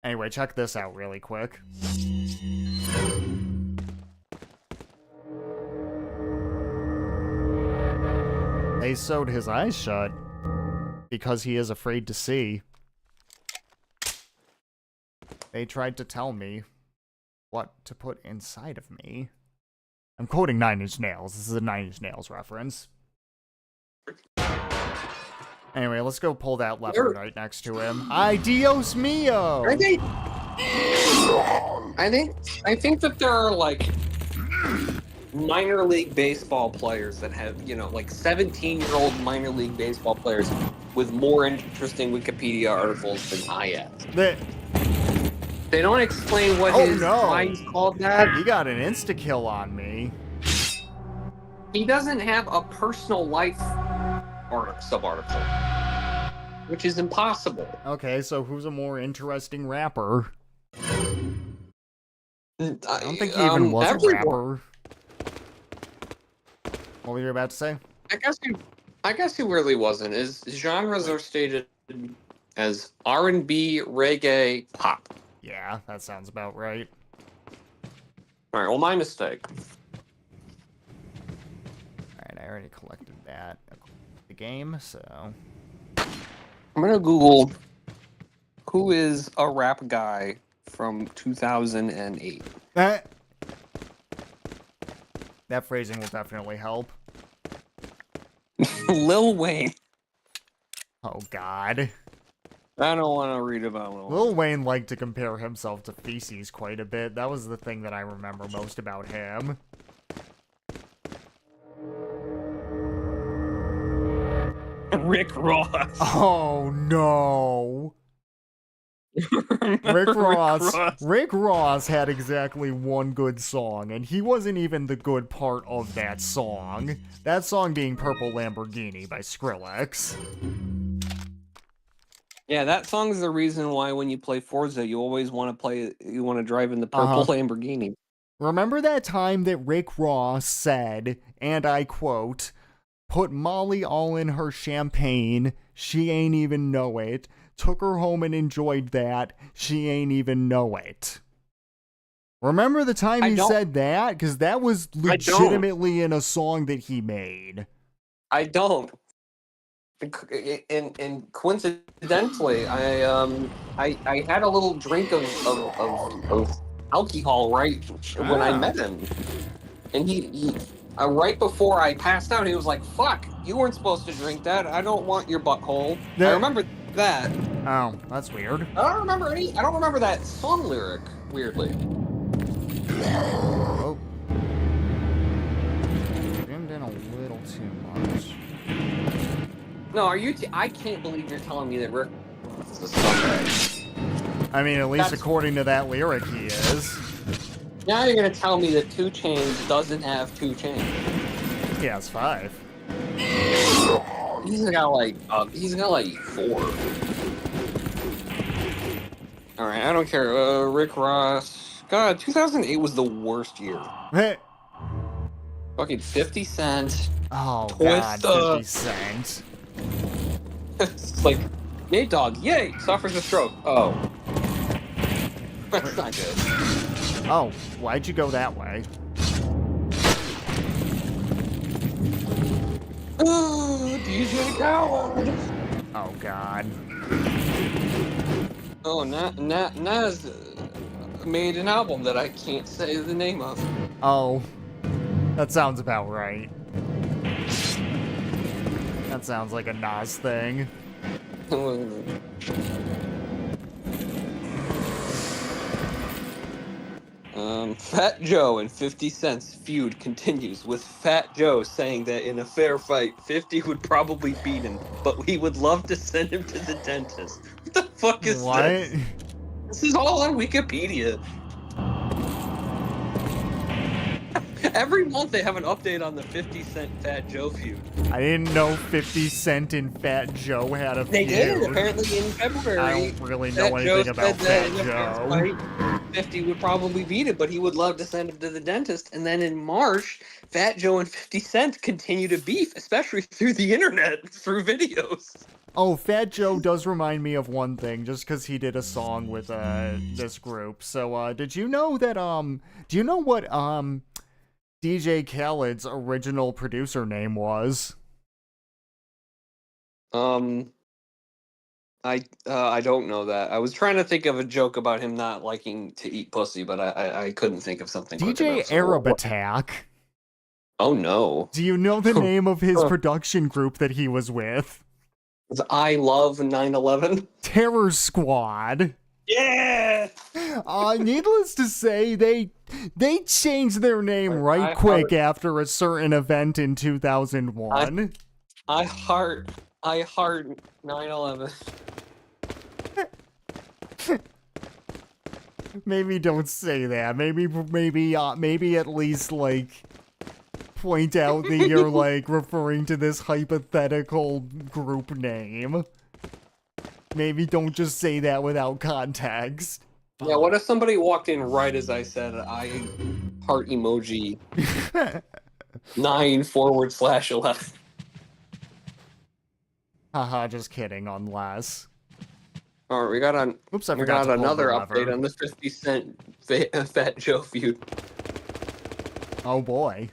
Anyway, check this out really quick. They sewed his eyes shut because he is afraid to see. They tried to tell me what to put inside of me. I'm quoting Nine Inch Nails. This is a Nine Inch Nails reference. Anyway, let's go pull that leopard right next to him. Ay, Dios mío! I think that there are like minor league baseball players that have, like 17-year-old minor league baseball players with more interesting Wikipedia articles than Ayaz. They don't explain what why he's called that. He got an insta-kill on me. He doesn't have a personal life sub-article, which is impossible. Okay, so who's a more interesting rapper? I don't think he even was a rapper. What were you about to say? I guess he really wasn't. His genres are stated as R&B, reggae, pop. Yeah, that sounds about right. Alright, well, my mistake. Alright, I already collected that. The game, so... I'm gonna Google who is a rap guy from 2008. That phrasing will definitely help. Lil Wayne. Oh, God. I don't want to read about Lil Wayne. Lil Wayne liked to compare himself to feces quite a bit. That was the thing that I remember most about him. Rick Ross. Oh, no. Rick Ross had exactly one good song, and he wasn't even the good part of that song. That song being Purple Lamborghini by Skrillex. Yeah, that song is the reason why when you play Forza, you always want to drive in the purple Lamborghini. Remember that time that Rick Ross said, and I quote, "Put Molly all in her champagne, she ain't even know it. Took her home and enjoyed that, she ain't even know it." Remember the time he said that? Because that was legitimately in a song that he made. I don't. And coincidentally, I had a little drink of alcohol right when I met him, and he right before I passed out, he was like, "Fuck, you weren't supposed to drink that. I don't want your butthole." I remember that. Oh, that's weird. I don't remember that song lyric. Weirdly. Oh. Zoomed in a little too much. No, I can't believe you're telling me that Rick is a scumbag. I mean, at least according to that lyric, he is. Now you're gonna tell me that 2 Chainz doesn't have 2 Chainz. He has 5. He's got like 4. All right, I don't care. Rick Ross. God, 2008 was the worst year. Hey. Fucking 50 Cent. Oh God, 50 Cent. It's like, Nate Dogg, yay, suffers a stroke. Oh. That's not good. Oh, why'd you go that way? Oh, DJ Khaled. Oh God. Oh, Nas made an album that I can't say the name of. Oh, that sounds about right. That sounds like a Nas thing. Fat Joe and 50 Cent's feud continues, with Fat Joe saying that in a fair fight, 50 would probably beat him, but he would love to send him to the dentist. What the fuck is What? this? This is all on Wikipedia. Every month they have an update on the 50 Cent Fat Joe feud. I didn't know 50 Cent and Fat Joe had a feud. They did, apparently in February. I don't really know Fat anything Joe about said that Fat in a fair Joe. fight, 50 would probably beat it, but he would love to send him to the dentist. And then in March, Fat Joe and 50 Cent continue to beef, especially through the internet, through videos. Oh, Fat Joe does remind me of one thing, just because he did a song with this group. So, did you know that, do you know what, DJ Khaled's original producer name was? I don't know that. I was trying to think of a joke about him not liking to eat pussy, but I couldn't think of something. DJ Arab Attack. Oh no. Do you know the name of his production group that he was with? It's I Love 9/11. Terror Squad. Yeah. Needless to say, they changed their name right quick after a certain event in 2001. I heart 9/11. Maybe don't say that. Maybe at least like point out that you're like referring to this hypothetical group name. Maybe don't just say that without context. Yeah, what if somebody walked in right as I said I heart emoji 9/11? Haha, just kidding, unless. Alright, we got Oops, I we forgot got to pull another the update lever. on the 50 Cent Fat Joe feud. Oh boy.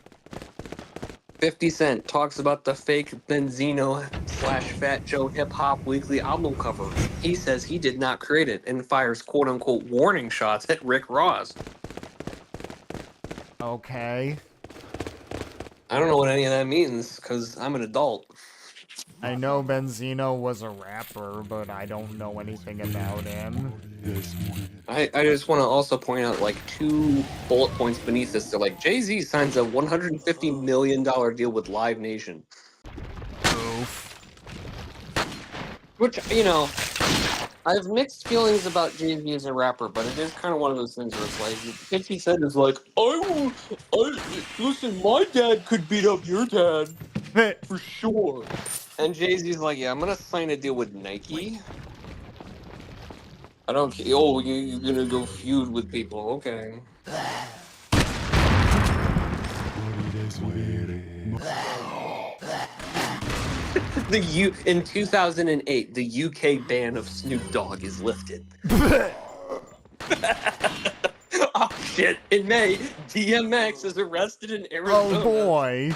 50 Cent talks about the fake Benzino/Fat Joe Hip Hop Weekly album cover. He says he did not create it and fires quote unquote warning shots at Rick Ross. Okay. I don't know what any of that means because I'm an adult. I know Benzino was a rapper, but I don't know anything about him. I just want to also point out like 2 bullet points beneath this. They're like, Jay-Z signs a $150 million deal with Live Nation. Oof. Which, you know, I have mixed feelings about Jay-Z as a rapper, but it is kind of one of those things where it's like, 50 Cent is like, listen, my dad could beat up your dad, for sure. And Jay-Z's like, yeah, I'm going to sign a deal with Nike. I don't care. Oh, you're going to go feud with people. Okay. In 2008, the UK ban of Snoop Dogg is lifted. Oh shit! In May, DMX is arrested in Arizona. Oh boy!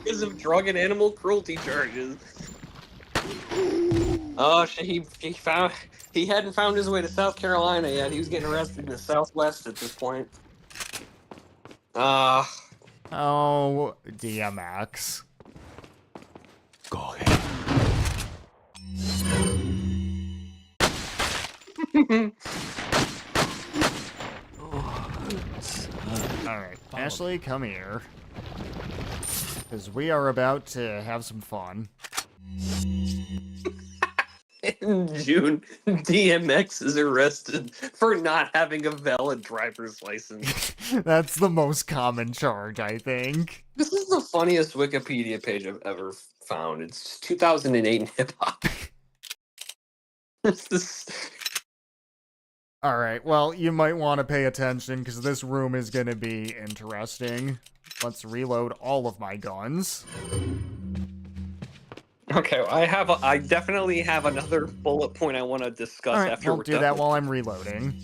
Because of drug and animal cruelty charges. Oh shit! He hadn't found his way to South Carolina yet. He was getting arrested in the Southwest at this point. Oh, DMX. Go ahead. Alright, Ashley, come here. Because we are about to have some fun. In June, DMX is arrested for not having a valid driver's license. That's the most common charge, I think. This is the funniest Wikipedia page I've ever found. It's 2008 in hip hop. Alright, well, you might want to pay attention because this room is going to be interesting. Let's reload all of my guns. Okay, well, I definitely have another bullet point I want to discuss Alright, after I'll we're do done. that while I'm reloading.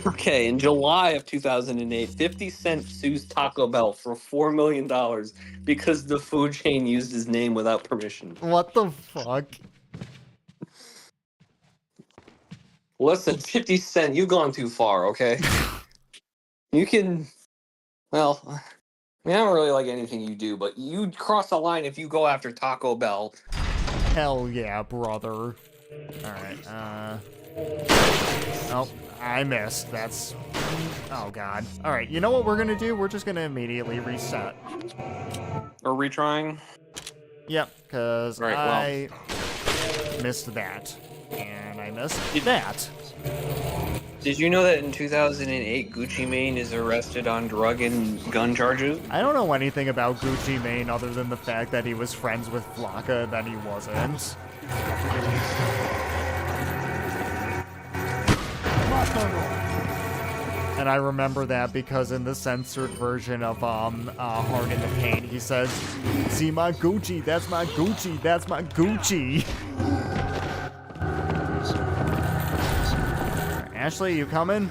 Okay, in July of 2008, 50 Cent sues Taco Bell for $4 million because the food chain used his name without permission. What the fuck? Listen, 50 Cent, you've gone too far, okay? You can... Well, I mean, I don't really like anything you do, but you cross a line if you go after Taco Bell. Hell yeah, brother. Alright, Oh, I missed. That's... Oh, God. Alright, you know what we're gonna do? We're just gonna immediately reset. Or retrying? Yep, because Right, I missed that. And I missed that. Did you know that in 2008, Gucci Mane is arrested on drug and gun charges? I don't know anything about Gucci Mane other than the fact that he was friends with Flocka, then he wasn't. And I remember that because in the censored version of Hard in the Pain, he says, "See my Gucci, that's my Gucci, that's my Gucci." Ashley, you coming?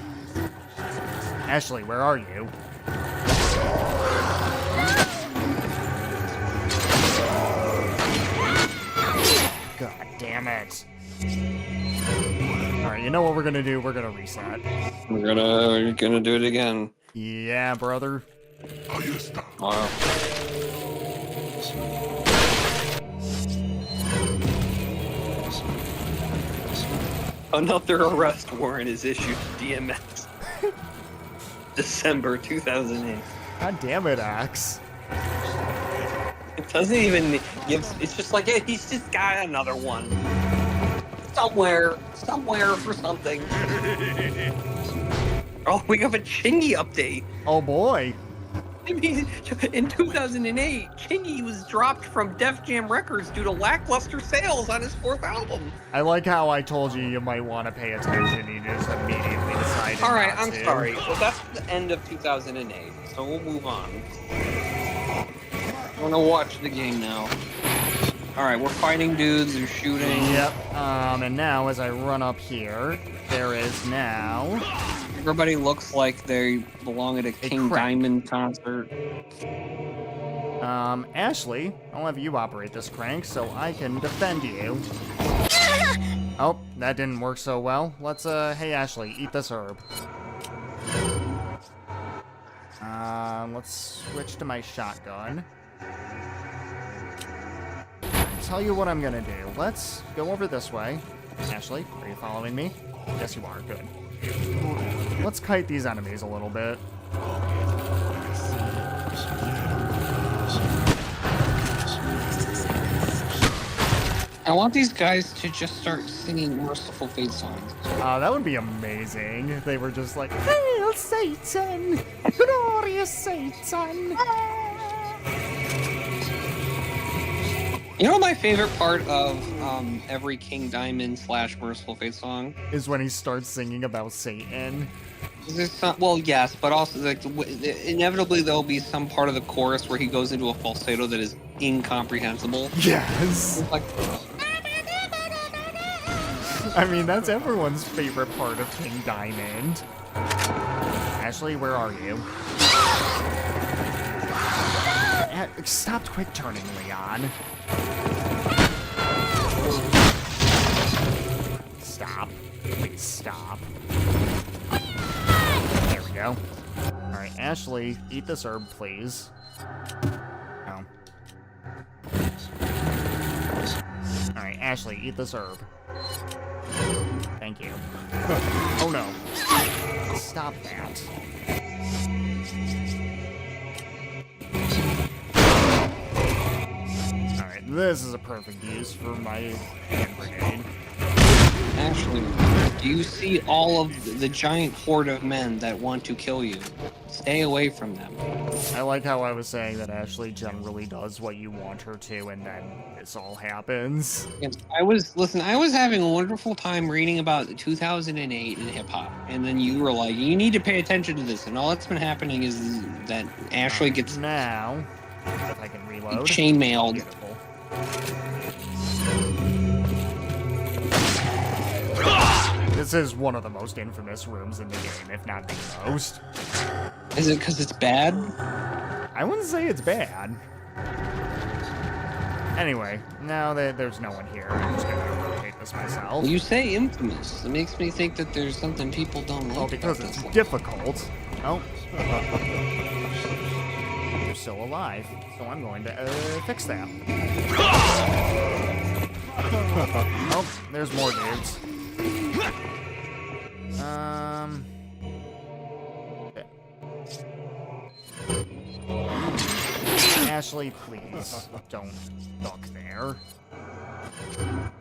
Ashley, where are you? God damn it. Alright, you know what we're gonna do? We're gonna reset. We're gonna do it again. Yeah, brother. Wow. Another arrest warrant is issued to DMX. December 2008. God damn it, Axe. It doesn't even give. It's just like, hey, he's just got another one. Somewhere for something. Oh, we have a Chingy update. Oh boy. I mean, in 2008, Chingy was dropped from Def Jam Records due to lackluster sales on his 4th album. I like how I told you might want to pay attention. You just immediately decided. All right, not I'm to. sorry. Well, that's the end of 2008, so we'll move on. I want to watch the game now. All right, we're fighting dudes. They're shooting. Yep. And now as I run up here, there is now. Everybody looks like they belong at a King Diamond concert. Ashley, I'll have you operate this crank so I can defend you. Oh, that didn't work so well. Let's, hey Ashley, eat this herb. Let's switch to my shotgun. Tell you what I'm gonna do. Let's go over this way. Ashley, are you following me? Yes, you are. Good. Let's kite these enemies a little bit. I want these guys to just start singing Merciful Fate songs. That would be amazing if they were just like, "Hail Satan! Glorious Satan!" You know my favorite part of every King Diamond / Merciful Fate song? Is when he starts singing about Satan. Well, yes, but also like inevitably there'll be some part of the chorus where he goes into a falsetto that is incomprehensible. Yes. It's like, I mean, that's everyone's favorite part of King Diamond. Ashley, where are you? Stop quick turning, Leon. Stop. Please stop. There we go. Alright, Ashley, eat this herb, please. Oh. Alright, Ashley, eat this herb. Thank you. Oh no. Stop that. Alright, this is a perfect use for my hand grenade. Actually, do you see all of the giant horde of men that want to kill you? Stay away from them. I like how I was saying that Ashley generally does what you want her to, and then this all happens. I was having a wonderful time reading about 2008 in hip hop, and then you were like, you need to pay attention to this, and all that's been happening is that Ashley gets now, if I can reload, chainmailed. Beautiful. This is one of the most infamous rooms in the game, if not the most. Is it because it's bad? I wouldn't say it's bad. Anyway, now that there's no one here, I'm just gonna rotate this myself. You say infamous. It makes me think that there's something people don't like. Oh, because about it's this one. difficult. Oh. You're still alive, so I'm going to fix that. Oh, there's more dudes. Okay. Ashley, please don't duck there. Come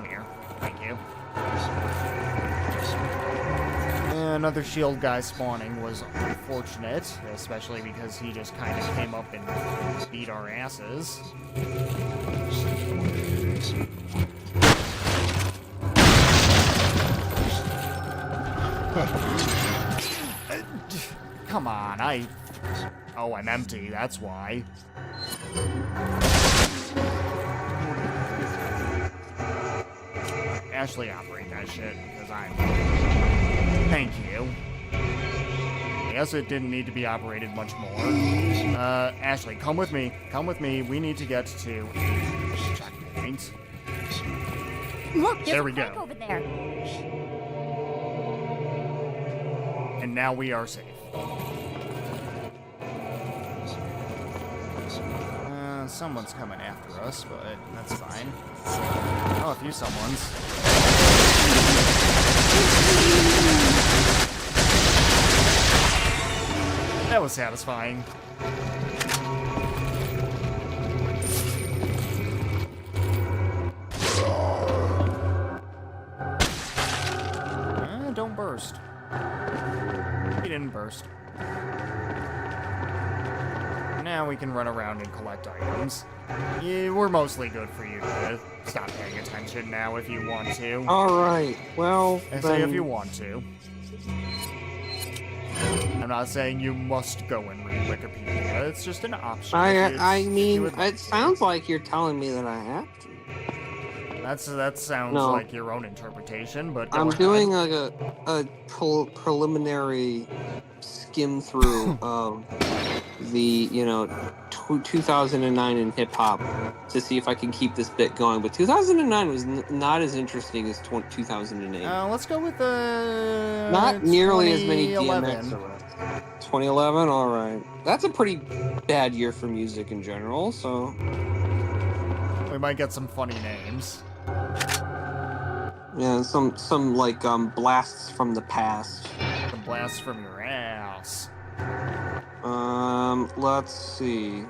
here. Thank you. Another shield guy spawning was unfortunate, especially because he just kind of came up and beat our asses. Come on, Oh, I'm empty, that's why. Ashley, operate that shit, because I'm... Thank you. I guess it didn't need to be operated much more. Ashley, come with me. Come with me. We need to get to a checkpoint. Look, There there's we a crack go. over there. And now we are safe. Someone's coming after us, but that's fine. Oh, a few someones. That was satisfying. Don't burst. He didn't burst. Now we can run around and collect items. Yeah, we're mostly good for you to stop paying attention now if you want to. Alright, well, I say if you want to. I'm not saying you must go and read Wikipedia. It's just an option. I mean, it sounds like you're telling me that I have to. That sounds No. like your own interpretation, but go I'm ahead. doing like a preliminary skim through of the 2009 in hip hop to see if I can keep this bit going. But 2009 was not as interesting as 2008. Let's go with the Not nearly as many 2011. DMX arrests. 2011, all right. That's a pretty bad year for music in general. So We might get some funny names. yeah, some like blasts from the past. Some blasts from your ass. Let's see.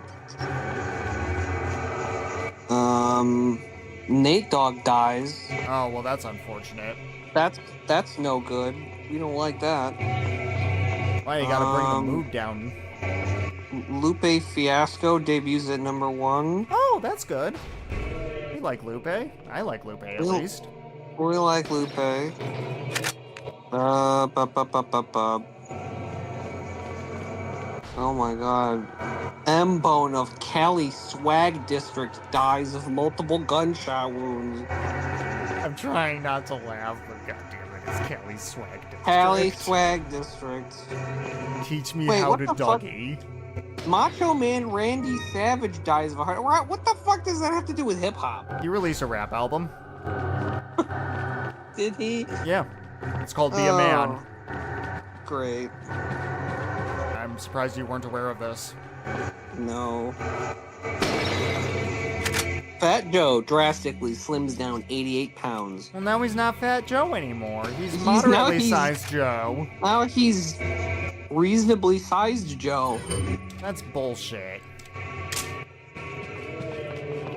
Nate Dogg dies. Oh, well, that's unfortunate. That's no good. We don't like that. Why, you gotta bring the mood down. Lupe Fiasco debuts at #1. Oh, that's good. You like Lupe? I like Lupe at Well, least. We like Lupe. Oh my god. M-Bone of Cali Swag District dies of multiple gunshot wounds. I'm trying not to laugh, but goddammit, it's Kelly's swag district. Cali Swag District. Teach me Wait, how what to the fuck? Dougie. Macho Man Randy Savage dies of a heart. What the fuck does that have to do with hip hop? He released a rap album. Did he? Yeah. It's called Be a Man. Great. I'm surprised you weren't aware of this. No. Fat Joe drastically slims down 88 pounds. Well, now he's not Fat Joe anymore. He's moderately he's- sized Joe. Now he's reasonably sized Joe. That's bullshit.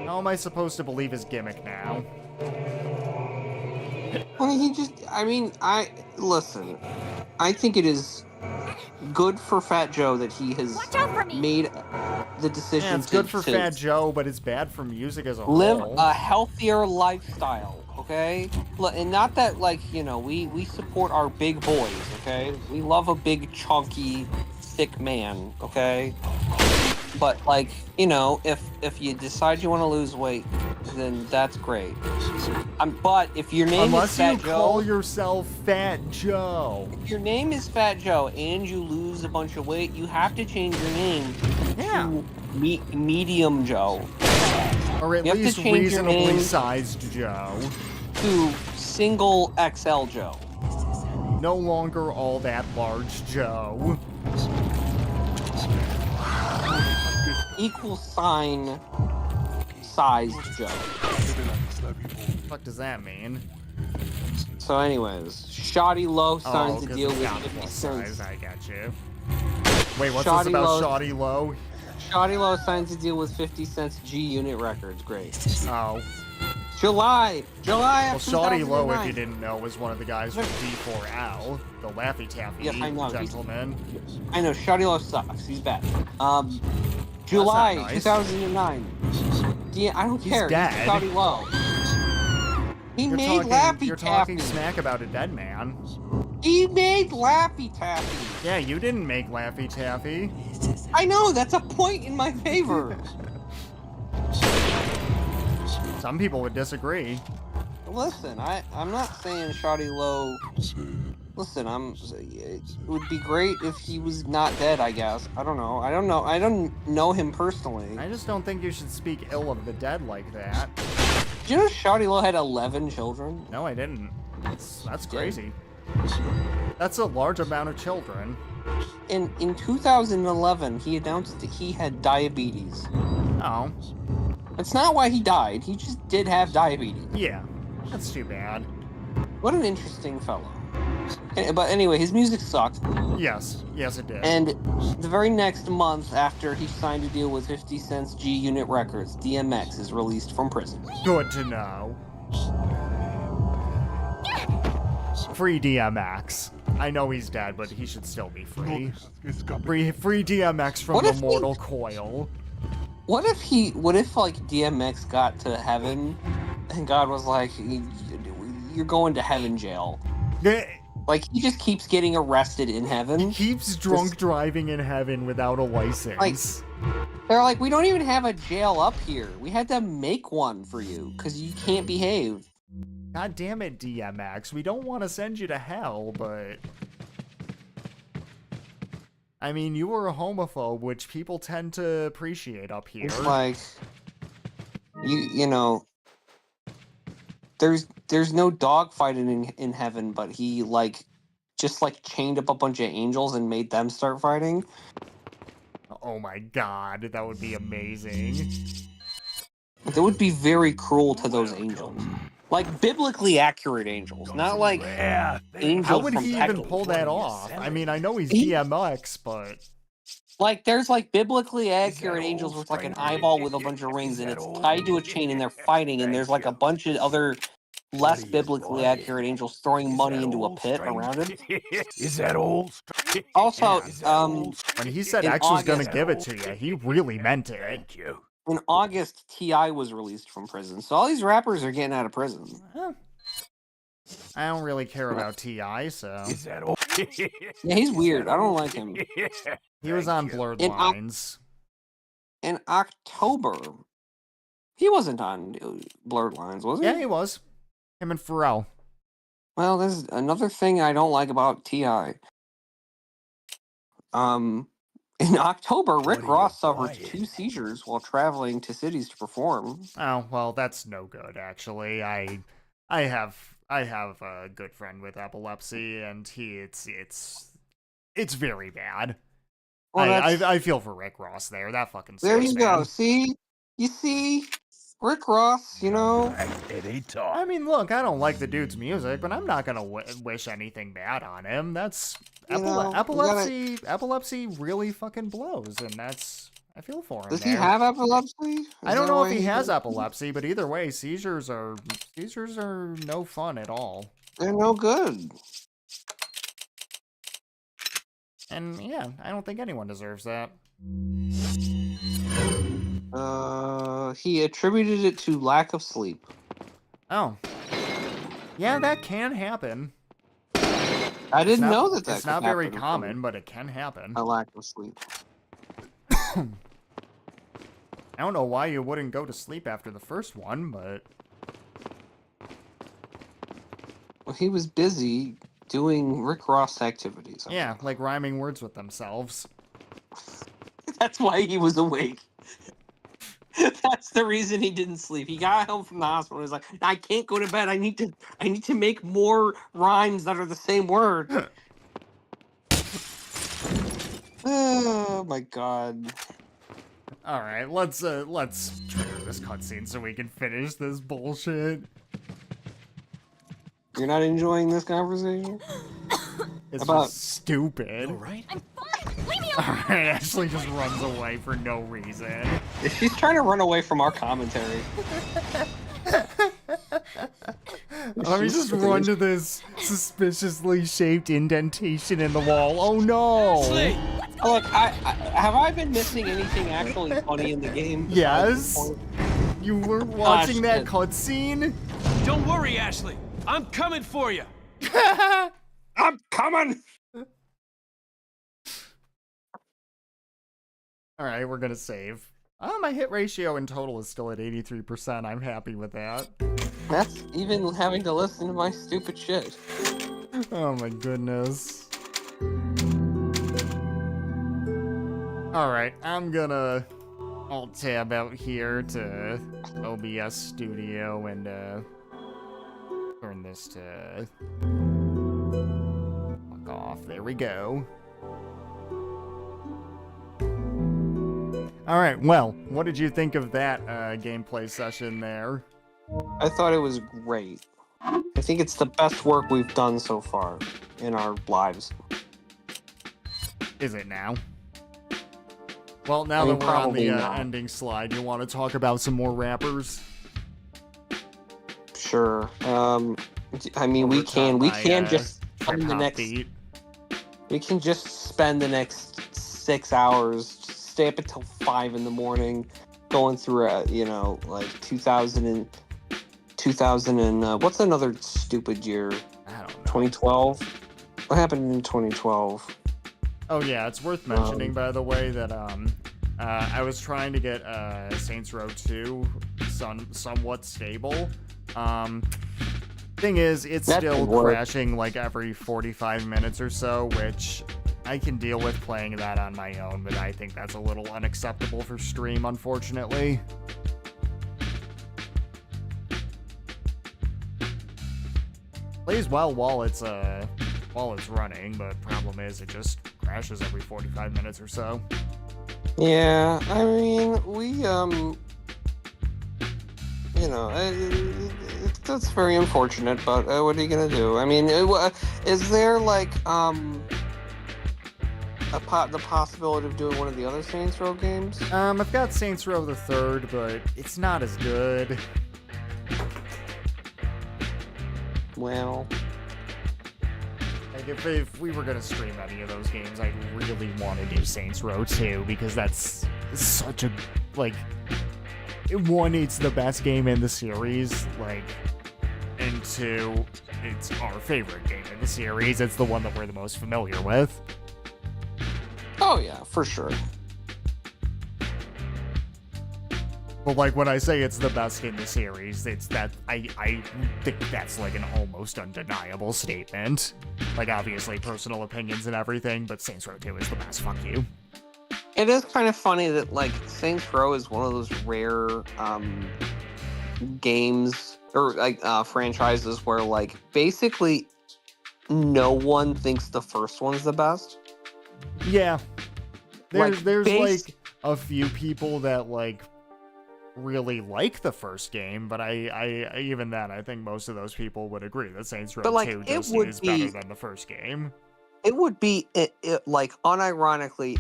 How am I supposed to believe his gimmick now? Well, listen. I think it is good for Fat Joe that he has Watch out for me. made the decision Yeah, it's to, good for to Fat Joe, but it's bad for music as a live whole. a healthier lifestyle, okay? And not that, we support our big boys, okay? We love a big, chunky, thick man, okay? But, if you decide you want to lose weight, then that's great. But if your name Unless is Fat you Joe... call yourself Fat Joe. If your name is Fat Joe and you lose a bunch of weight, you have to change your name to Medium Joe. Or at You have to least change your reasonably name sized Joe. to Single XL Joe. No longer all that large Joe. Equal sign sized Joe. What the fuck does that mean? So, anyways, Shoddy Low signs Oh, a 'cause deal it's with got 50 plus cents. size. I got you. Wait, what's Shoddy this about Low- Shoddy Low? Shoddy Low signs a deal with 50 cents G Unit Records. Great. Oh. July Well, of Shoddy Low, if 2009. you didn't know, was one of the guys from D4Al, the Laffy Taffy Yes, I know. gentleman. I know, Shoddy Low sucks. He's bad. July nice. 2009. Yeah, I don't He's care. dead. He's Shoddy Low. He made Laffy You're Taffy. talking smack about a dead man. He made Laffy Taffy. Yeah, you didn't make Laffy Taffy. I know, that's a point in my favor. Some people would disagree. Listen, I'm not saying Shoddy Low. Listen, it would be great if he was not dead, I guess. I don't know. I don't know him personally. I just don't think you should speak ill of the dead like that. Do you know Shoddy Low had 11 children? No, I didn't. That's crazy. That's a large amount of children. In 2011, he announced that he had diabetes. Oh. That's not why he died. He just did have diabetes. Yeah. That's too bad. What an interesting fellow. But anyway, his music sucked. Yes. Yes, it did. And the very next month after he signed a deal with 50 Cent's G Unit Records, DMX is released from prison. Good to know. Free DMX. I know he's dead, but he should still be free. Free DMX from the mortal coil. What if like DMX got to heaven and God was like, you're going to heaven jail? Like, he just keeps getting arrested in heaven. He keeps drunk driving in heaven without a license. Like, they're like, we don't even have a jail up here. We had to make one for you because you can't behave. God damn it, DMX. We don't want to send you to hell, but... I mean, you were a homophobe, which people tend to appreciate up here. It's like, you know, there's no dogfighting in heaven, but he just chained up a bunch of angels and made them start fighting. Oh my god, that would be amazing. That would be very cruel to those angels. Like, biblically accurate angels, not like angels. How would from he Texas. even pull that off? I mean, I know he's DMX, but... Like, there's biblically accurate angels with an eyeball with a bunch of rings, and it's tied to a chain, and they're fighting, and there's a bunch of other less biblically accurate angels throwing money into a pit around him. Is that old? Also, when he said in X was gonna August- give it to you, he really meant it. Thank you. in August, T.I. was released from prison, so all these rappers are getting out of prison. I don't really care about T.I., so... Is that old? Yeah, he's weird. I don't like him. He was on Blurred In Oc- Lines. In October, he wasn't on Blurred Lines, was he? Yeah, he was. Him and Pharrell. Well, there's another thing I don't like about T.I. In October, Rick Ross suffered 2 seizures while traveling to cities to perform. Oh, well, that's no good, actually. I have a good friend with epilepsy, and it's very bad. Well, I feel for Rick Ross there. That fucking sucks, there you go. man. See? You see? Rick Ross, you know? I mean, look, I don't like the dude's music, but I'm not gonna wish anything bad on him. That's epilepsy really fucking blows, and I feel for him. Does he have epilepsy? I don't know if he has epilepsy, but either way, seizures are no fun at all. They're no good. And yeah, I don't think anyone deserves that. He attributed it to lack of sleep. Oh. Yeah, that can happen. I didn't know that It's not very common, but it can happen. A lack of sleep. I don't know why you wouldn't go to sleep after the first one, but... Well, he was busy doing Rick Ross activities. Yeah, like rhyming words with themselves. That's why he was awake. That's the reason he didn't sleep. He got home from the hospital. He was like, I can't go to bed. I need to make more rhymes that are the same word. Oh my god. Alright, let's trigger this cutscene so we can finish this bullshit. You're not enjoying this conversation? It's About- just stupid. All right? I'm fine. Leave me alone. Alright, Ashley just runs away for no reason. She's trying to run away from our commentary. Let me just run to this suspiciously shaped indentation in the wall. Oh no! Ashley! Look, have I been missing anything actually funny in the game? Yes? You weren't watching that shit. cutscene? Don't worry, Ashley. I'm coming for you. I'm coming! Alright, we're gonna save. My hit ratio in total is still at 83%. I'm happy with that. That's even having to listen to my stupid shit. Oh my goodness. Alright, I'm gonna alt-tab out here to OBS Studio and turn this to... Fuck off. There we go. Alright, well, what did you think of that gameplay session there? I thought it was great. I think it's the best work we've done so far in our lives. Is it now? Well, now I mean, that we're on probably the not. ending slide, you want to talk about some more rappers? Sure. I mean, we can just spend the next. Beat. We can just spend the next 6 hours, stay up until 5 in the morning, going through like 2000 and what's another stupid year? I don't know. 2012. What happened in 2012? Oh yeah, it's worth mentioning, by the way, that I was trying to get Saints Row 2 somewhat stable. Thing is, it's That still could work. crashing like every 45 minutes or so, which I can deal with playing that on my own, but I think that's a little unacceptable for stream, unfortunately. Plays well while it's running, but problem is it just crashes every 45 minutes or so. Yeah, I mean, that's very unfortunate, but what are you gonna do? I mean, is there like the possibility of doing one of the other Saints Row games? I've got Saints Row the Third, but it's not as good. Well, Like if we were gonna stream any of those games, I'd really want to do Saints Row 2 because that's such a one, it's the best game in the series, and two, it's our favorite game in the series. It's the one that we're the most familiar with. oh yeah, for sure. But when I say it's the best in the series, it's that I think that's like an almost undeniable statement. Obviously personal opinions and everything, but Saints Row 2 is the best. Fuck you. It is kind of funny that Saints Row is one of those rare games or franchises where basically no one thinks the first one's the best. Yeah. There's base- a few people that really like the first game, but I even then I think most of those people would agree that Saints Row 2 just is better than the first game. It would be unironically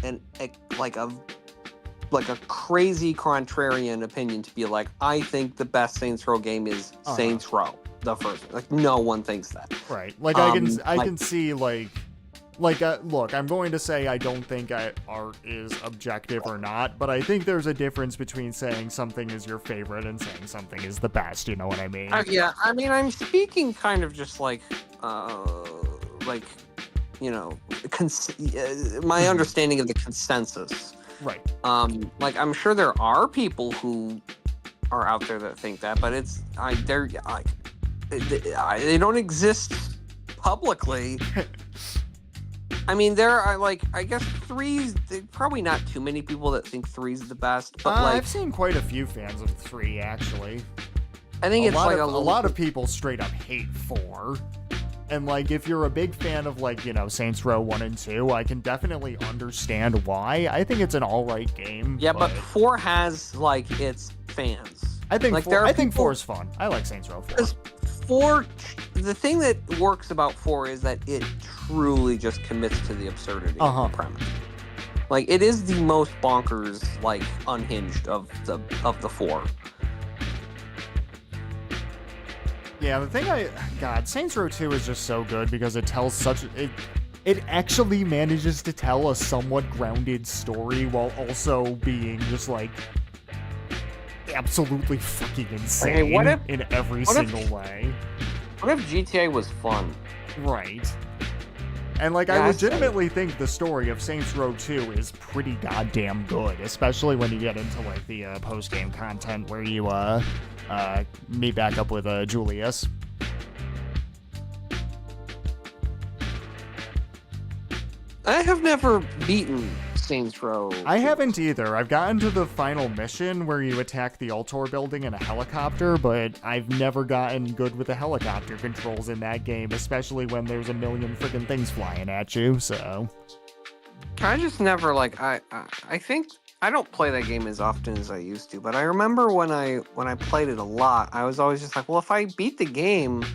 a crazy contrarian opinion to be I think the best Saints Row game is Saints Row, the first. No one thinks that. Right. I can see look, I'm going to say I don't think art is objective or not, but I think there's a difference between saying something is your favorite and saying something is the best. You know what I mean? Yeah, I mean, I'm speaking kind of just my understanding of the consensus. Right. I'm sure there are people who are out there that think that, but they don't exist publicly. I mean, there are I guess three's probably not too many people that think three's the best, but I've seen quite a few fans of 3 actually. I think it's a lot of people straight up hate 4. And if you're a big fan of Saints Row 1 and 2, I can definitely understand why. I think it's an alright game. Yeah, but 4 has its fans. I think there are 4 is fun. I like Saints Row 4. 4, the thing that works about 4 is that it truly just commits to the absurdity of the premise. Like, it is the most bonkers, like, unhinged of the 4. Yeah, the thing God, Saints Row 2 is just so good because it tells it actually manages to tell a somewhat grounded story while also being just, like, absolutely fucking insane in every single way. What if GTA was fun? Right. And, like, I legitimately think the story of Saints Row 2 is pretty goddamn good, especially when you get into, like, the post-game content where you, meet back up with, Julius. I have never beaten Saints Row. I haven't either. I've gotten to the final mission where you attack the Altor building in a helicopter, but I've never gotten good with the helicopter controls in that game, especially when there's a million freaking things flying at you, so... I just never, like, I think... I don't play that game as often as I used to, but I remember when I played it a lot, I was always just like, well, if I beat the game,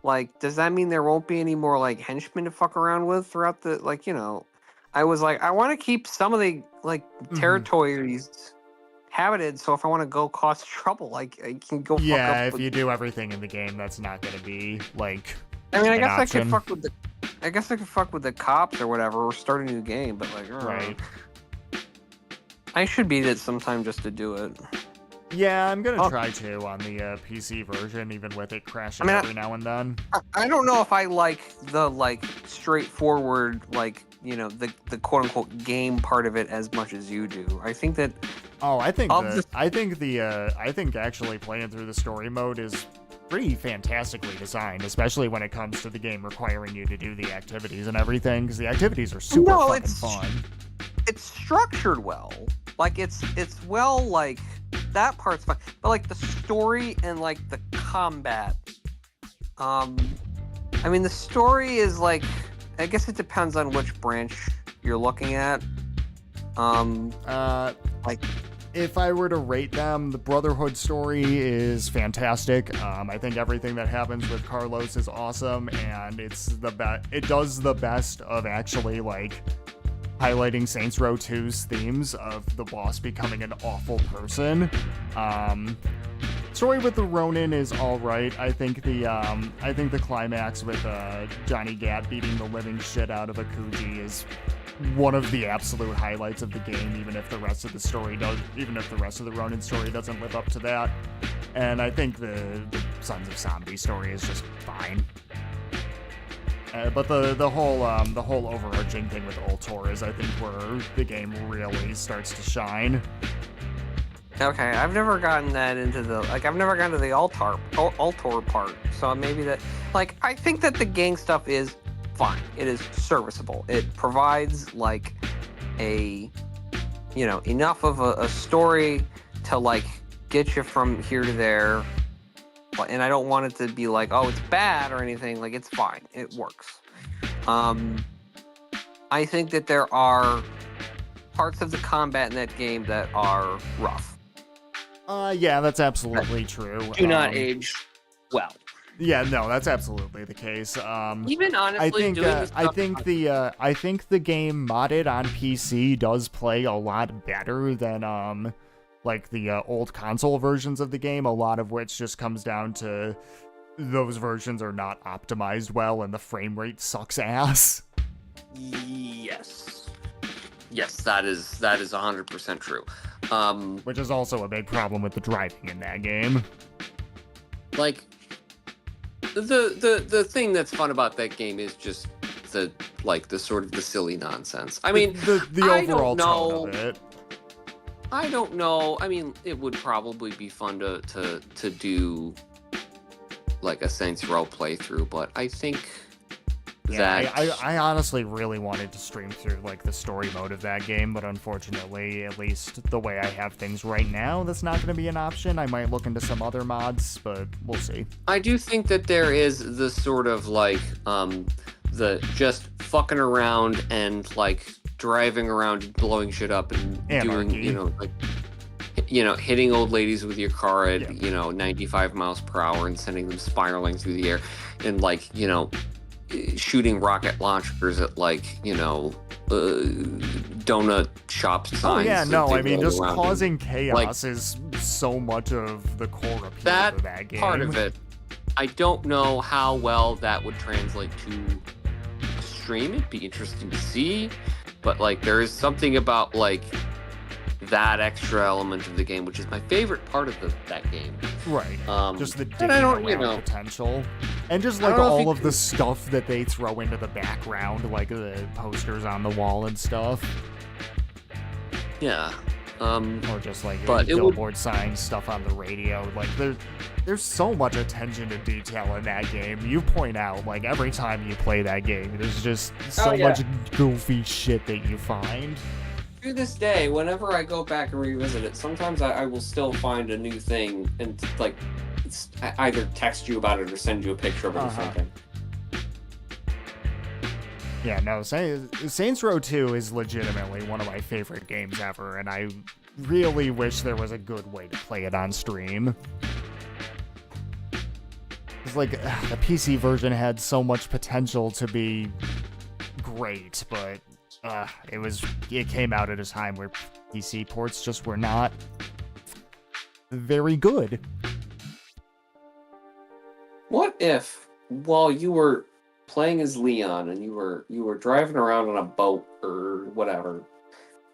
like, does that mean there won't be any more, like, henchmen to fuck around with throughout the, like, you know... I was like, I want to keep some of the, like, territories habited, so if I want to go cause trouble, like, I can go fuck up. Yeah, if you do everything in the game, that's not going to be, like, I mean, I guess option. I could fuck with the... I guess I could fuck with the cops or whatever, or start a new game, but, like, right. I should beat it sometime just to do it. Yeah, I'm gonna try to on the PC version, even with it crashing every now and then. I don't know if I like the, like, straightforward, like, you know, the quote-unquote game part of it as much as you do. I think that... Oh, I think actually playing through the story mode is pretty fantastically designed, especially when it comes to the game requiring you to do the activities and everything, because the activities are super fucking fun. It's structured well. Like, it's well, like, that part's fine. But, like, the story and, like, the combat, I mean, the story is, like, I guess it depends on which branch you're looking at. Like, if I were to rate them, the Brotherhood story is fantastic. I think everything that happens with Carlos is awesome, and it does the best of actually, like, highlighting Saints Row 2's themes of the boss becoming an awful person. Story with the Ronin is all right. I think the climax with Johnny Gat beating the living shit out of Akuji is one of the absolute highlights of the game, even if the rest of the Ronin story doesn't live up to that. And I think the Sons of Zombie story is just fine. But the whole overarching thing with Altor is, I think, where the game really starts to shine. Okay, I've never gotten that into I've never gotten to the Altor part, so maybe that, like, I think that the gang stuff is fine. It is serviceable. It provides, like, a, you know, enough of a story to, like, get you from here to there. And I don't want it to be like, oh, it's bad or anything. Like, it's fine. It works. I think that there are parts of the combat in that game that are rough. Yeah, that's absolutely true. Do not age well. Yeah, no, that's absolutely the case. Even honestly, I think the game modded on PC does play a lot better than like the old console versions of the game, a lot of which just comes down to those versions are not optimized well and the frame rate sucks ass. Yes, that is 100% true. Which is also a big problem with the driving in that game. Like, the thing that's fun about that game is just the sort of the silly nonsense. I mean, the overall tone of it. I don't know. I mean, it would probably be fun to do like a Saints Row playthrough, but I think I honestly really wanted to stream through like the story mode of that game, but unfortunately, at least the way I have things right now, that's not going to be an option. I might look into some other mods, but we'll see. I do think that there is the sort of like the just fucking around and like driving around and blowing shit up and Anarchy. doing, you know, like, hitting old ladies with your car at, Yeah. 95 miles per hour and sending them spiraling through the air, and like, shooting rocket launchers at like, donut shop signs. Oh yeah, that no, they I mean, roll just around in. causing chaos is so much of the core appeal That of that game. part of it, I don't know how well that would translate to stream. It'd be interesting to see, but like there is something about like that extra element of the game, which is my favorite part of that game. Right. Just the and I don't, around potential. And just I like don't know if all you of the stuff that they throw into the background, like the posters on the wall and stuff. Yeah. Or just like but it billboard signs, stuff on the radio. Like there's so much attention to detail in that game. You point out, like every time you play that game, there's just so much goofy shit that you find. To this day, whenever I go back and revisit it, sometimes I will still find a new thing and like either text you about it or send you a picture of it or something. Yeah, no, Saints Row 2 is legitimately one of my favorite games ever, and I really wish there was a good way to play it on stream. It's like, the PC version had so much potential to be great, but it came out at a time where PC ports just were not very good. What if, while you were playing as Leon and you were driving around on a boat or whatever,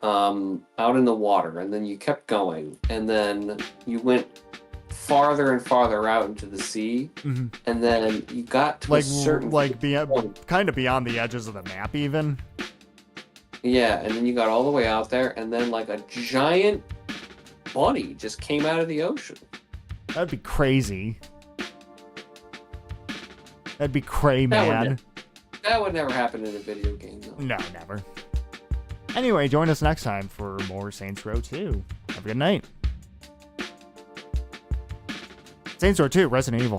out in the water, and then you kept going, and then you went farther and farther out into the sea, and then you got to a certain kind of beyond the edges of the map even. Yeah, and then you got all the way out there, and then like a giant bunny just came out of the ocean. That'd be crazy. That'd be cray, man. That would never happen in a video game, though. No, never. Anyway, join us next time for more Saints Row 2. Have a good night. Saints Row 2, Resident Evil